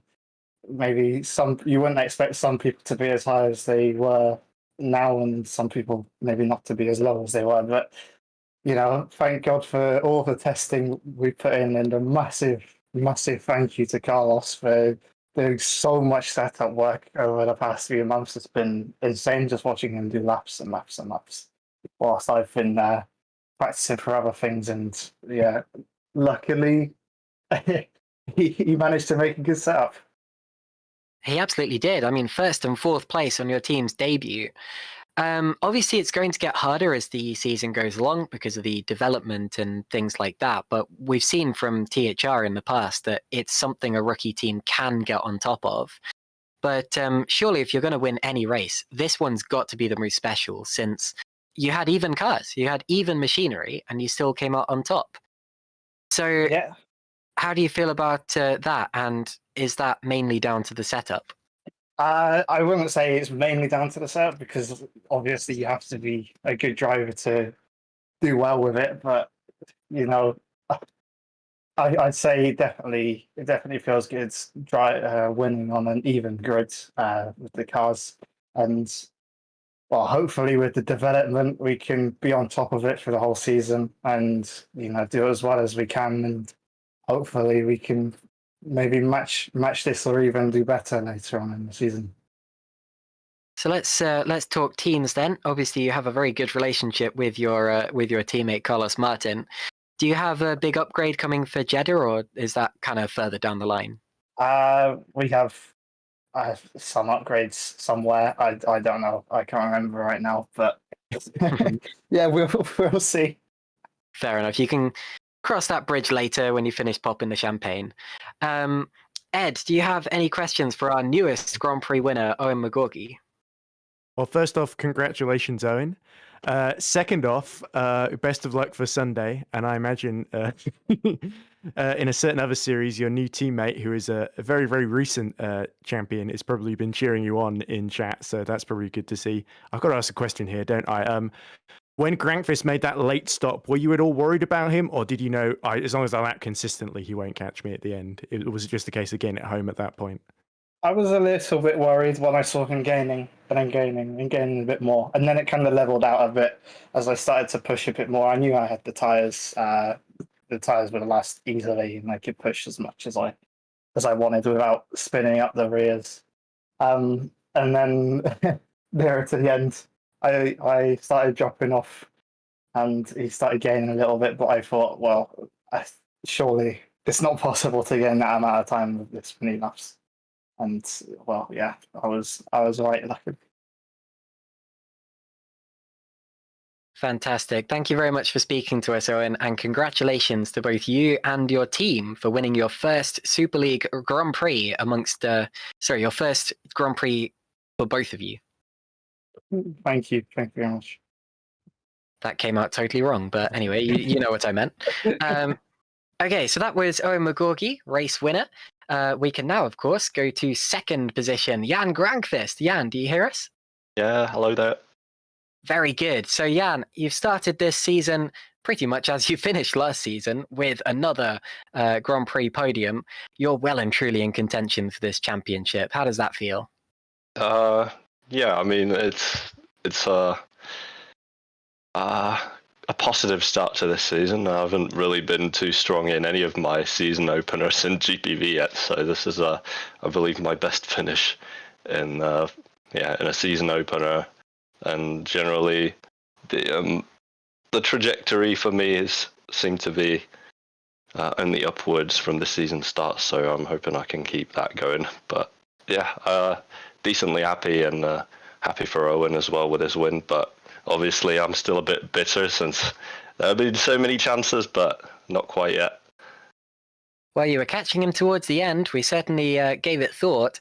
Maybe you wouldn't expect some people to be as high as they were now, and some people maybe not to be as low as they were. But, thank God for all the testing we put in, and a massive, massive thank you to Carlos for doing so much setup work over the past few months. It's been insane just watching him do laps and laps and laps whilst I've been practicing for other things. And yeah, luckily he managed to make a good setup. He absolutely did. I mean, first and fourth place on your team's debut. Obviously, it's going to get harder as the season goes along because of the development and things like that. But we've seen from THR in the past that it's something a rookie team can get on top of. But surely, if you're going to win any race, this one's got to be the most special, since you had even cars, you had even machinery, and you still came out on top. So, yeah. How do you feel about that? And is that mainly down to the setup? I wouldn't say it's mainly down to the setup, because obviously you have to be a good driver to do well with it. But I'd say it definitely feels good winning on an even grid with the cars, and well, hopefully with the development we can be on top of it for the whole season and do it as well as we can, and hopefully we can maybe match this or even do better later on in the season. So let's talk teams then. Obviously, you have a very good relationship with your teammate Carlos Martin. Do you have a big upgrade coming for Jeddah, or is that kind of further down the line? We have some upgrades somewhere. I don't know. I can't remember right now, but yeah, we'll see. Fair enough. You can cross that bridge later when you finish popping the champagne. Ed, do you have any questions for our newest Grand Prix winner, Owen McGorgy? Well, first off, congratulations, Owen. Second off, best of luck for Sunday. And I imagine in a certain other series, your new teammate, who is a very, very recent champion, has probably been cheering you on in chat. So that's probably good to see. I've got to ask a question here, don't I? When Grankvist made that late stop, were you at all worried about him? Or did you know, as long as I lap consistently, he won't catch me at the end? Was it just the case of getting it home at that point? I was a little bit worried when I saw him gaining, but then gaining a bit more. And then it kind of leveled out a bit as I started to push a bit more. I knew I had the tyres. The tyres would last easily, and I could push as much as I wanted without spinning up the rears. And then nearer to the end, I started dropping off, and he started gaining a little bit. But I thought, well, surely it's not possible to gain that amount of time with this many laps. And well, yeah, I was right lucky. Fantastic. Thank you very much for speaking to us, Owen, and congratulations to both you and your team for winning your first Super League Grand Prix your first Grand Prix for both of you. Thank you very much. That came out totally wrong, but anyway, you know what I meant. Okay, so that was Owen McGorgy, race winner. We can now, of course, go to second position, Jan Grankvist. Jan, do you hear us? Yeah, hello there. Very good. So, Jan, you've started this season pretty much as you finished last season with another Grand Prix podium. You're well and truly in contention for this championship. How does that feel? Yeah, I mean, it's a positive start to this season. I haven't really been too strong in any of my season openers in GPV yet, so this is, I believe, my best finish in in a season opener, and generally the trajectory for me seemed to be only upwards from the season start. So I'm hoping I can keep that going. But yeah, decently happy, and happy for Owen as well with his win. But obviously, I'm still a bit bitter since there have been so many chances, but not quite yet. Well, you were catching him towards the end. We certainly gave it thought.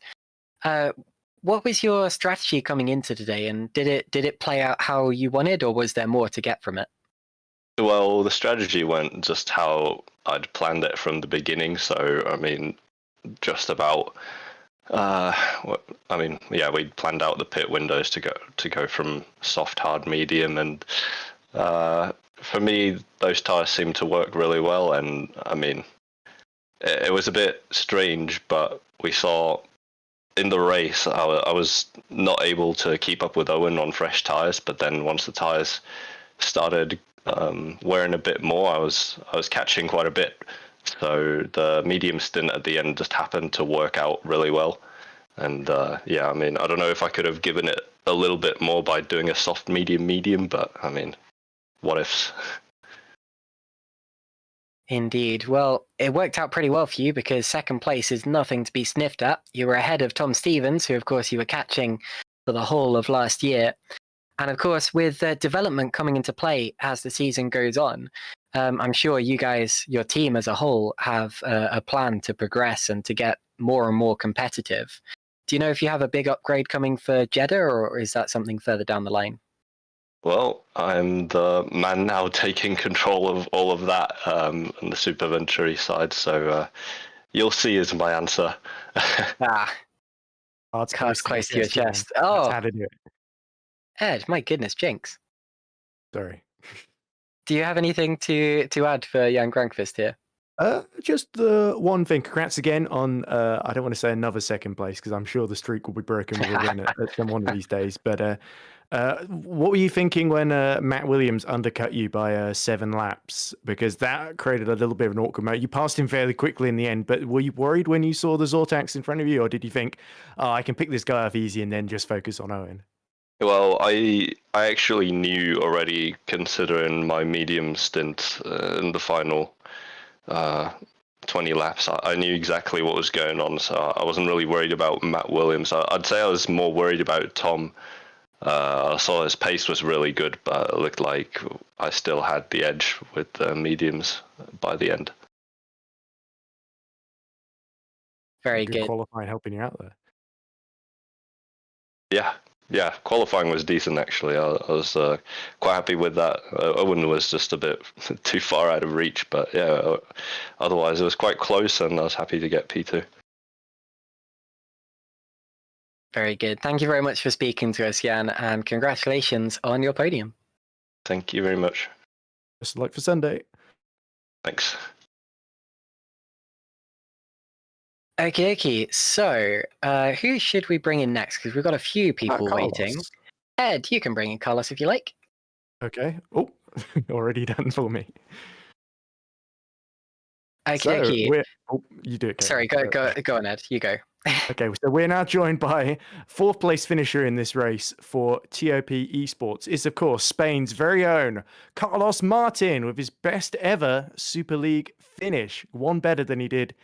What was your strategy coming into today, and did it play out how you wanted, or was there more to get from it? Well, the strategy went just how I'd planned it from the beginning. So, I mean, just about. We'd planned out the pit windows to go from soft, hard, medium, and for me, those tires seemed to work really well. And I mean, it was a bit strange, but we saw in the race I was not able to keep up with Owen on fresh tires. But then once the tires started wearing a bit more, I was catching quite a bit. So the medium stint at the end just happened to work out really well. And I don't know if I could have given it a little bit more by doing a soft medium, but I mean, what ifs? Indeed. Well, it worked out pretty well for you because second place is nothing to be sniffed at. You were ahead of Tom Stevens, who of course you were catching for the whole of last year. And of course, with development coming into play as the season goes on, I'm sure you guys, your team as a whole, have a plan to progress and to get more and more competitive. Do you know if you have a big upgrade coming for Jeddah, or is that something further down the line? Well, I'm the man now taking control of all of that on the Super Venturi side, so you'll see is my answer. It's close to your chest. That's Oh, how to do it. Ed, my goodness, Jinx. Sorry. Do you have anything to add for Jan Grankvist here? Just the one thing. Congrats again on, I don't want to say another second place, because I'm sure the streak will be broken with a win at one of these days. But what were you thinking when Matt Williams undercut you by 7 laps? Because that created a little bit of an awkward moment. You passed him fairly quickly in the end, but were you worried when you saw the Zortax in front of you, or did you think, oh, I can pick this guy up easy and then just focus on Owen? Well, I actually knew already, considering my medium stint in the final 20 laps. I knew exactly what was going on, so I wasn't really worried about Matt Williams. I'd say I was more worried about Tom. I saw his pace was really good, but it looked like I still had the edge with the mediums by the end. Very good. Qualifying helping you out there. Yeah, qualifying was decent actually. I was quite happy with that. Owen was just a bit too far out of reach, but yeah, otherwise it was quite close, and I was happy to get P2. Very good. Thank you very much for speaking to us, Jan, and congratulations on your podium. Thank you very much. Best of luck for Sunday. Thanks. Okay. So, who should we bring in next? Because we've got a few people waiting. Ed, you can bring in Carlos if you like. Okay. Oh, already done for me. Okay. You do it. Sorry, go on, Ed. You go. Okay, so we're now joined by 4th place finisher in this race for TOP Esports. Is of course Spain's very own Carlos Martin with his best ever Super League finish, one better than he did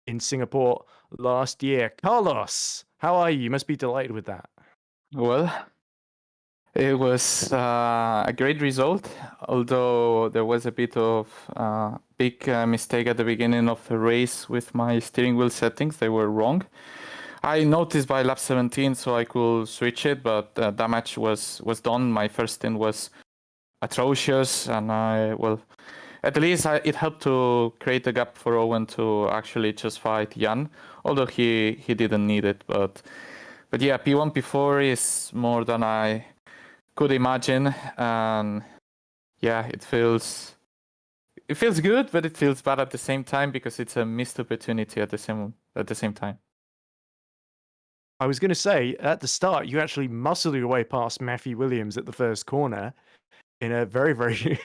in Singapore last year. Carlos, how are you? You must be delighted with that. Well, it was a great result, although there was a bit of big mistake at the beginning of the race with my steering wheel settings. They were wrong. I noticed by lap 17, so I could switch it, but that match was done. My first stint was atrocious, and at least it helped to create a gap for Owen to actually just fight Jan, although he didn't need it. But yeah, P1, P4 is more than I could imagine, and yeah, it feels good, but it feels bad at the same time because it's a missed opportunity at the same time. I was going to say, at the start, you actually muscled your way past Matthew Williams at the first corner. in a very, very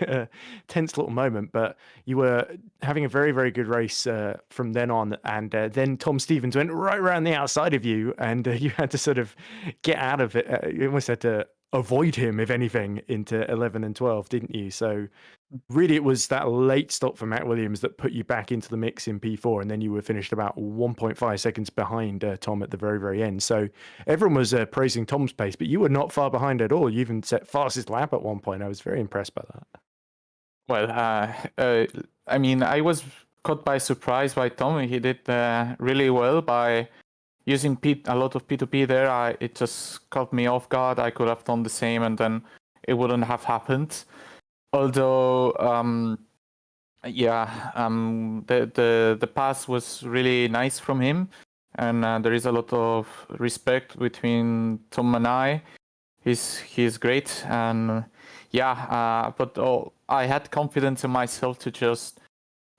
tense little moment, but you were having a very, very good race from then on. And then Tom Stevens went right around the outside of you, and you had to sort of get out of it. You almost had to avoid him, if anything, into 11 and 12, didn't you? So really, it was that late stop for Matt Williams that put you back into the mix in P4, and then you were finished about 1.5 seconds behind Tom at the very, very end. So everyone was praising Tom's pace, but you were not far behind at all. You even set fastest lap at one point. I was very impressed by that. Well, I mean, I was caught by surprise by Tom. He did really well by using a lot of P2P there. It just caught me off guard. I could have done the same, and then it wouldn't have happened. Although, the pass was really nice from him, and there is a lot of respect between Tom and I. He's great, and but I had confidence in myself to just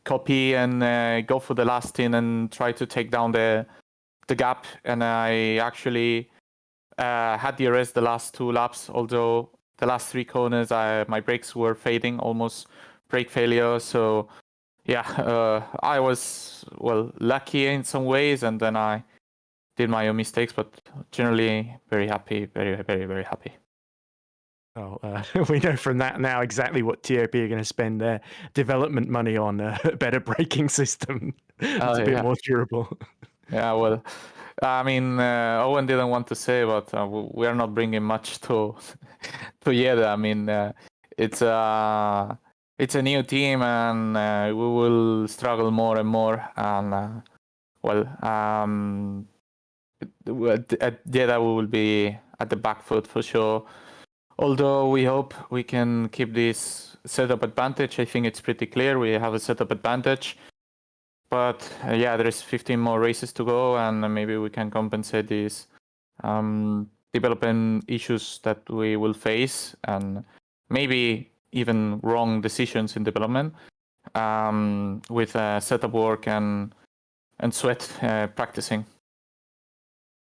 copy and go for the last stint and try to take down the gap, and I actually had the arrest the last 2 laps, although the last 3 corners, my brakes were fading, almost brake failure. So, I was, lucky in some ways, and then I did my own mistakes, but generally very happy, very, very, very happy. Oh, we know from that now exactly what TOP are going to spend their development money on, a better braking system. It's a bit more durable. Yeah, well, I mean, Owen didn't want to say, but we are not bringing much to Jeddah. I mean, it's a new team, and we will struggle more and more. And at Jeddah we will be at the back foot for sure. Although we hope we can keep this setup advantage. I think it's pretty clear we have a setup advantage. But there is 15 more races to go, and maybe we can compensate these development issues that we will face, and maybe even wrong decisions in development with setup work and sweat practicing.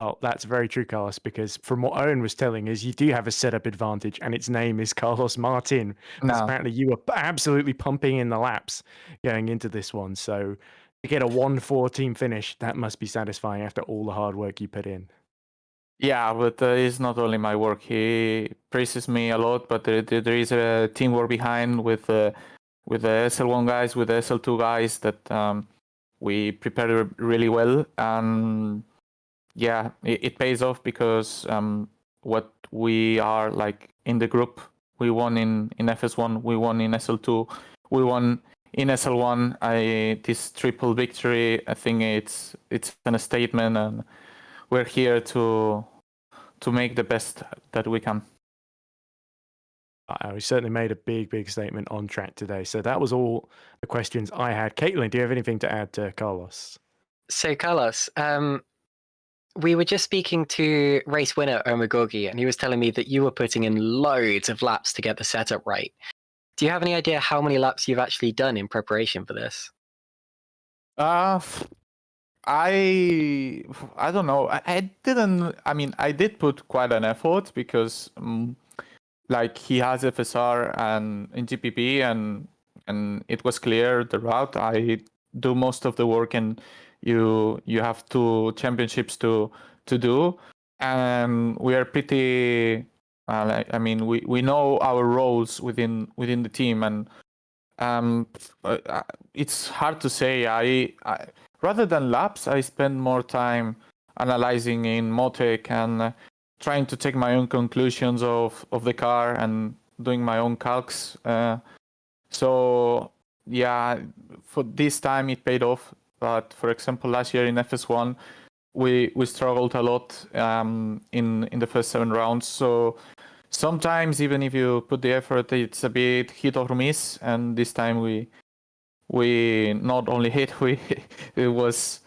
Oh, that's very true, Carlos, because from what Owen was telling us, you do have a setup advantage, and its name is Carlos Martin. Because apparently you were absolutely pumping in the laps going into this one. So to get a 1-4 team finish, that must be satisfying after all the hard work you put in. Yeah, but it's not only my work. He praises me a lot, but there is a teamwork behind with the SL1 guys, with the SL2 guys that we prepared really well. And it pays off because what we are like in the group, we won in FS1, we won in SL2, we won in SL1. This triple victory, I think it's a statement, and we're here to make the best that we can. We certainly made a big, big statement on track today. So that was all the questions I had. Caitlin, do you have anything to add to Carlos? So Carlos, we were just speaking to race winner Omagorgi, and he was telling me that you were putting in loads of laps to get the setup right. Do you have any idea how many laps you've actually done in preparation for this? I don't know. I didn't. I mean, I did put quite an effort because, like, he has FSR and in GPP, and it was clear the route. I do most of the work, and you have 2 championships to do, and we are pretty. I mean, we know our roles within the team, and it's hard to say. I rather than laps, I spend more time analyzing in Motec and trying to take my own conclusions of the car and doing my own calcs. So for this time it paid off. But for example, last year in FS1, we struggled a lot in the first 7 rounds. So sometimes even if you put the effort, it's a bit hit or miss. And this time we not only hit, it was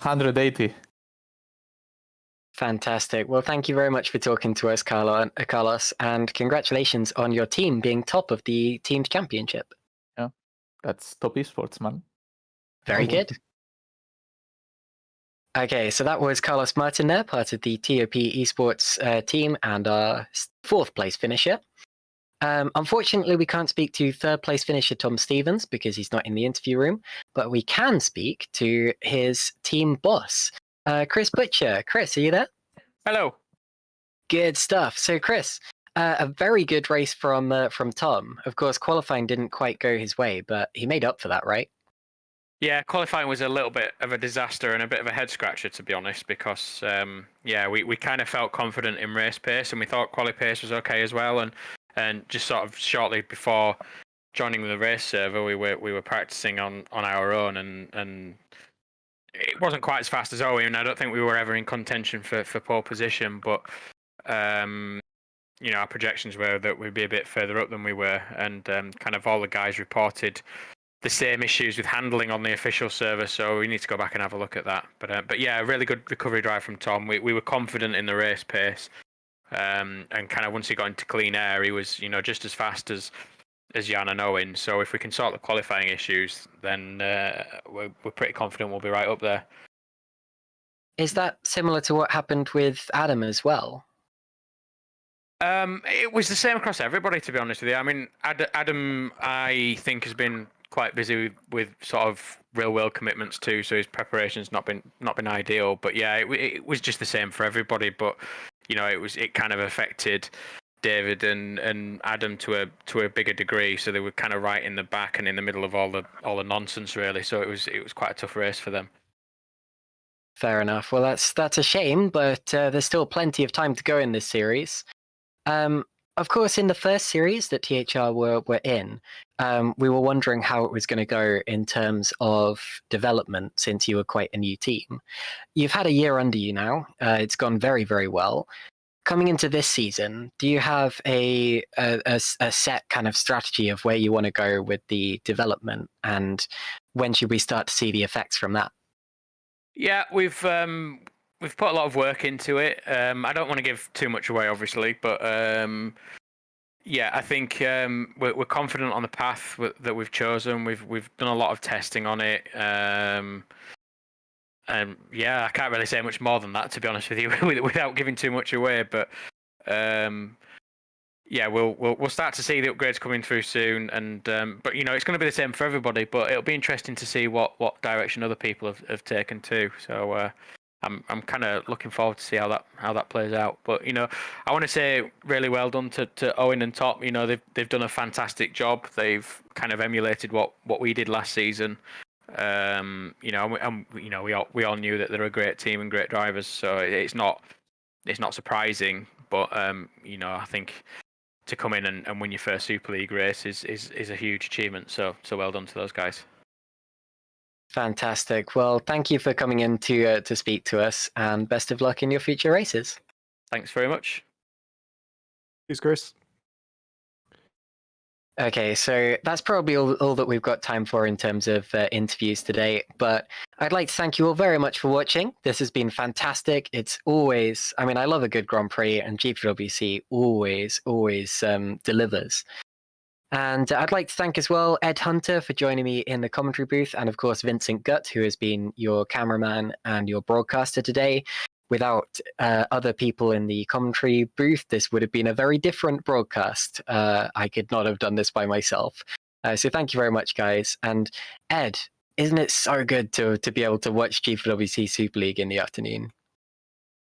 180. Fantastic. Well, thank you very much for talking to us, Carlos, and congratulations on your team being top of the Teams Championship. Yeah, that's top esports, man. Very good. Okay, so that was Carlos Martin there, part of the TOP esports team and our 4th place finisher. Unfortunately, we can't speak to third place finisher Tom Stevens because he's not in the interview room, but we can speak to his team boss, Chris Butcher. Chris, are you there? Hello. Good stuff. So, Chris, a very good race from Tom. Of course, qualifying didn't quite go his way, but he made up for that, right? Yeah, qualifying was a little bit of a disaster and a bit of a head scratcher, to be honest, because we kind of felt confident in race pace and we thought quali pace was okay as well, and just sort of shortly before joining the race server, we were practicing on our own, and it wasn't quite as fast as Owen, and I don't think we were ever in contention for pole position, but our projections were that we'd be a bit further up than we were, and kind of all the guys reported the same issues with handling on the official server, so we need to go back and have a look at that. But yeah, a really good recovery drive from Tom. We were confident in the race pace, and kind of once he got into clean air, he was just as fast as Jan and Owen. So if we can sort the qualifying issues, then we're pretty confident we'll be right up there. Is that similar to what happened with Adam as well? It was the same across everybody, to be honest with you. I mean, Adam, I think, has been quite busy with sort of real world commitments too, so his preparation's not been ideal. But yeah, it was just the same for everybody. But it kind of affected David and Adam to a bigger degree. So they were kind of right in the back and in the middle of all the nonsense, really. So it was quite a tough race for them. Fair enough. Well, that's a shame, but there's still plenty of time to go in this series. Of course, in the first series that THR were in, we were wondering how it was going to go in terms of development, since you were quite a new team. You've had a year under you now. It's gone very, very well. Coming into this season, do you have a set kind of strategy of where you want to go with the development, and when should we start to see the effects from that? Yeah, we've put a lot of work into it. I don't want to give too much away, obviously, but yeah, I think we're confident on the path that we've chosen. We've done a lot of testing on it. Yeah, I can't really say much more than that, to be honest with you, without giving too much away. But yeah, we'll start to see the upgrades coming through soon, and but it's going to be the same for everybody. But it'll be interesting to see what direction other people have taken too. So I'm kind of looking forward to see how that plays out. But I want to say really well done to Owen and Top. They've done a fantastic job. They've kind of emulated what we did last season. And we all knew that they're a great team and great drivers. So it's not surprising. But I think to come in and win your first Super League race is a huge achievement. So well done to those guys. Fantastic. Well, thank you for coming in to speak to us, and best of luck in your future races. Thanks very much. Cheers, Chris. Okay, so that's probably all that we've got time for in terms of interviews today, but I'd like to thank you all very much for watching. This has been fantastic. It's always, I love a good Grand Prix, and GPVWC always delivers. And I'd like to thank as well Ed Hunter for joining me in the commentary booth, and of course Vincent Gutt, who has been your cameraman and your broadcaster today. Without other people in the commentary booth, this would have been a very different broadcast. I could not have done this by myself. So thank you very much, guys. And Ed, isn't it so good to be able to watch GPVWC Super League in the afternoon?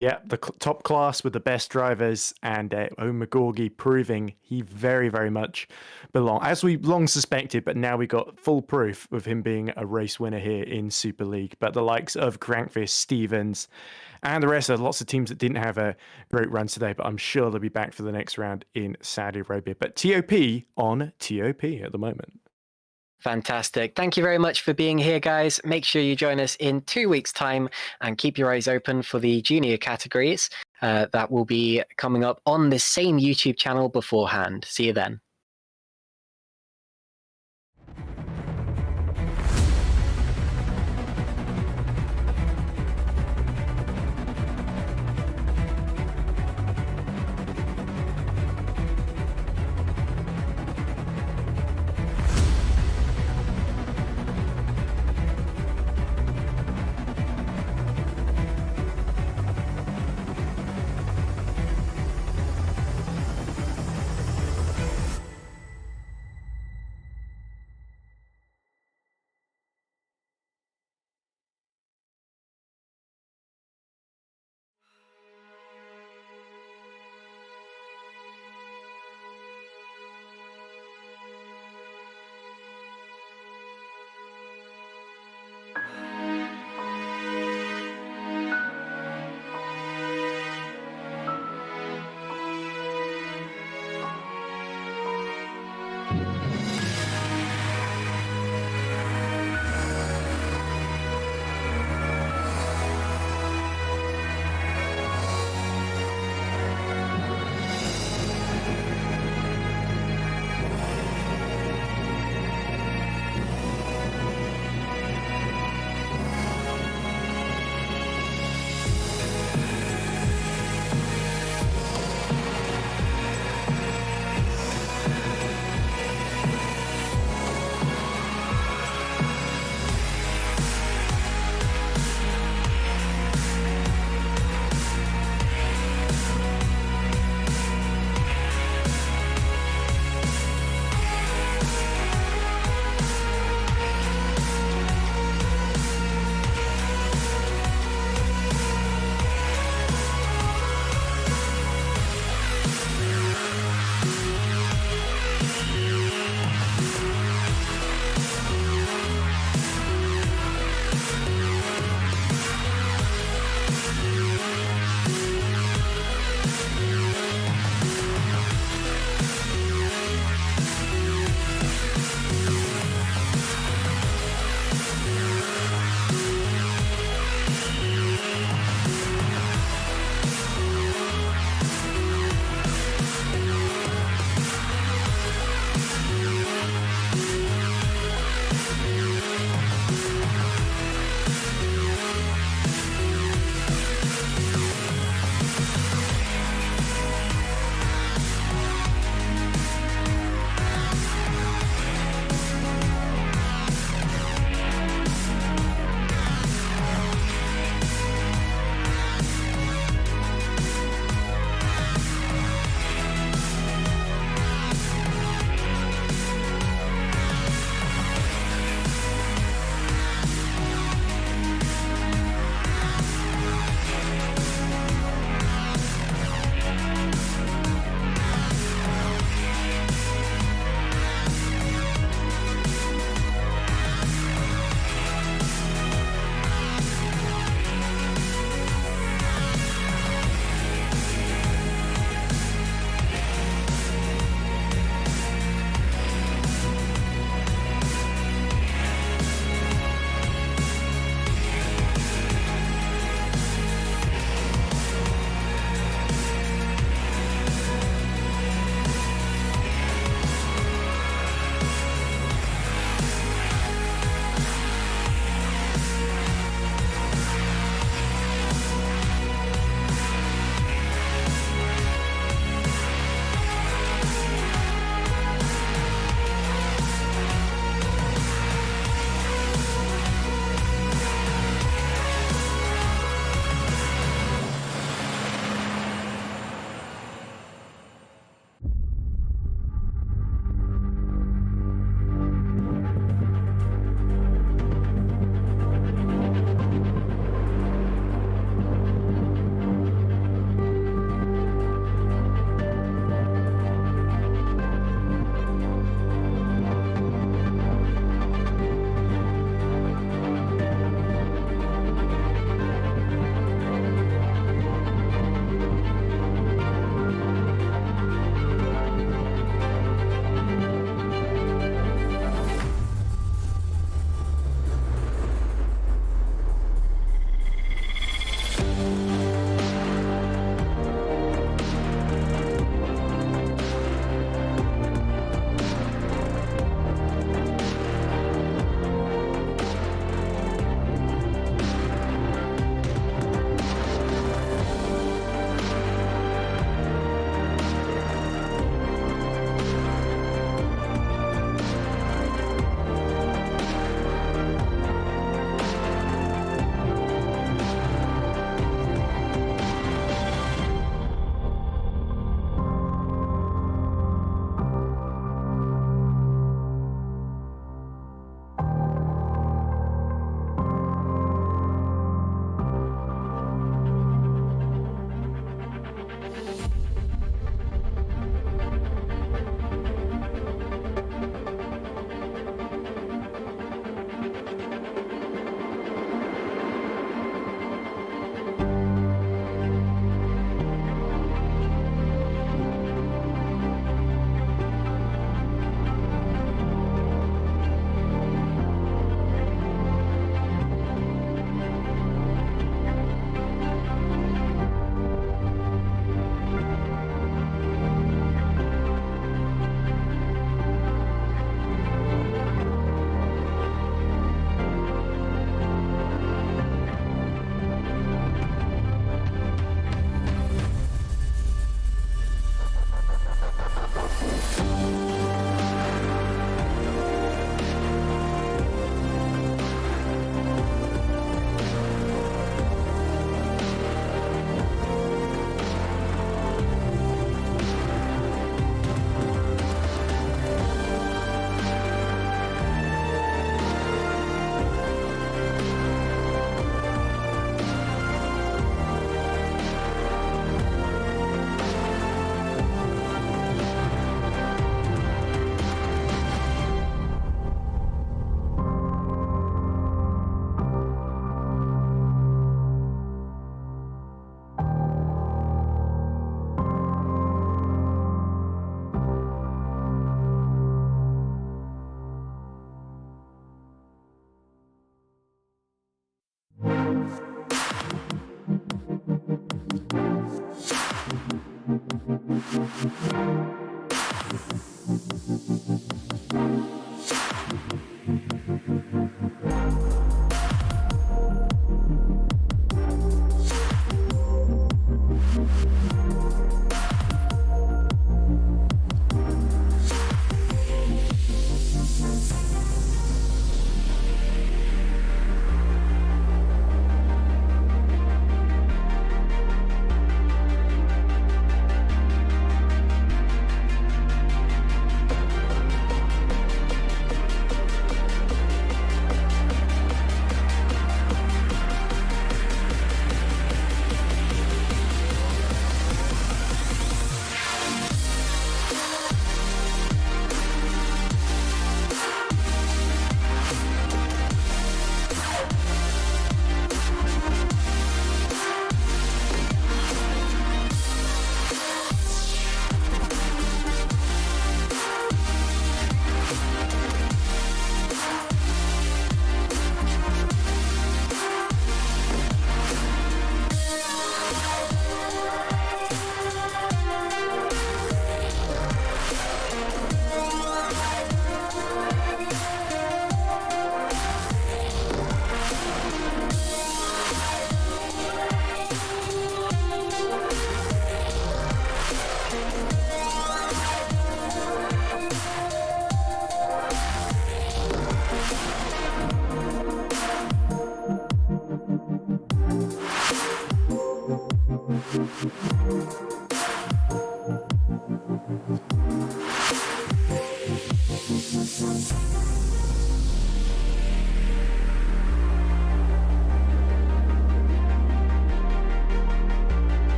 Yeah, the top class with the best drivers, and Owen McGorgy proving he very, very much belongs, as we long suspected, but now we got full proof of him being a race winner here in Super League. But the likes of Crankfist, Stevens, and the rest of lots of teams that didn't have a great run today, but I'm sure they'll be back for the next round in Saudi Arabia. But TOP on TOP at the moment. Fantastic. Thank you very much for being here, guys. Make sure you join us in 2 weeks' time, and keep your eyes open for the junior categories that will be coming up on this same YouTube channel beforehand. See you then.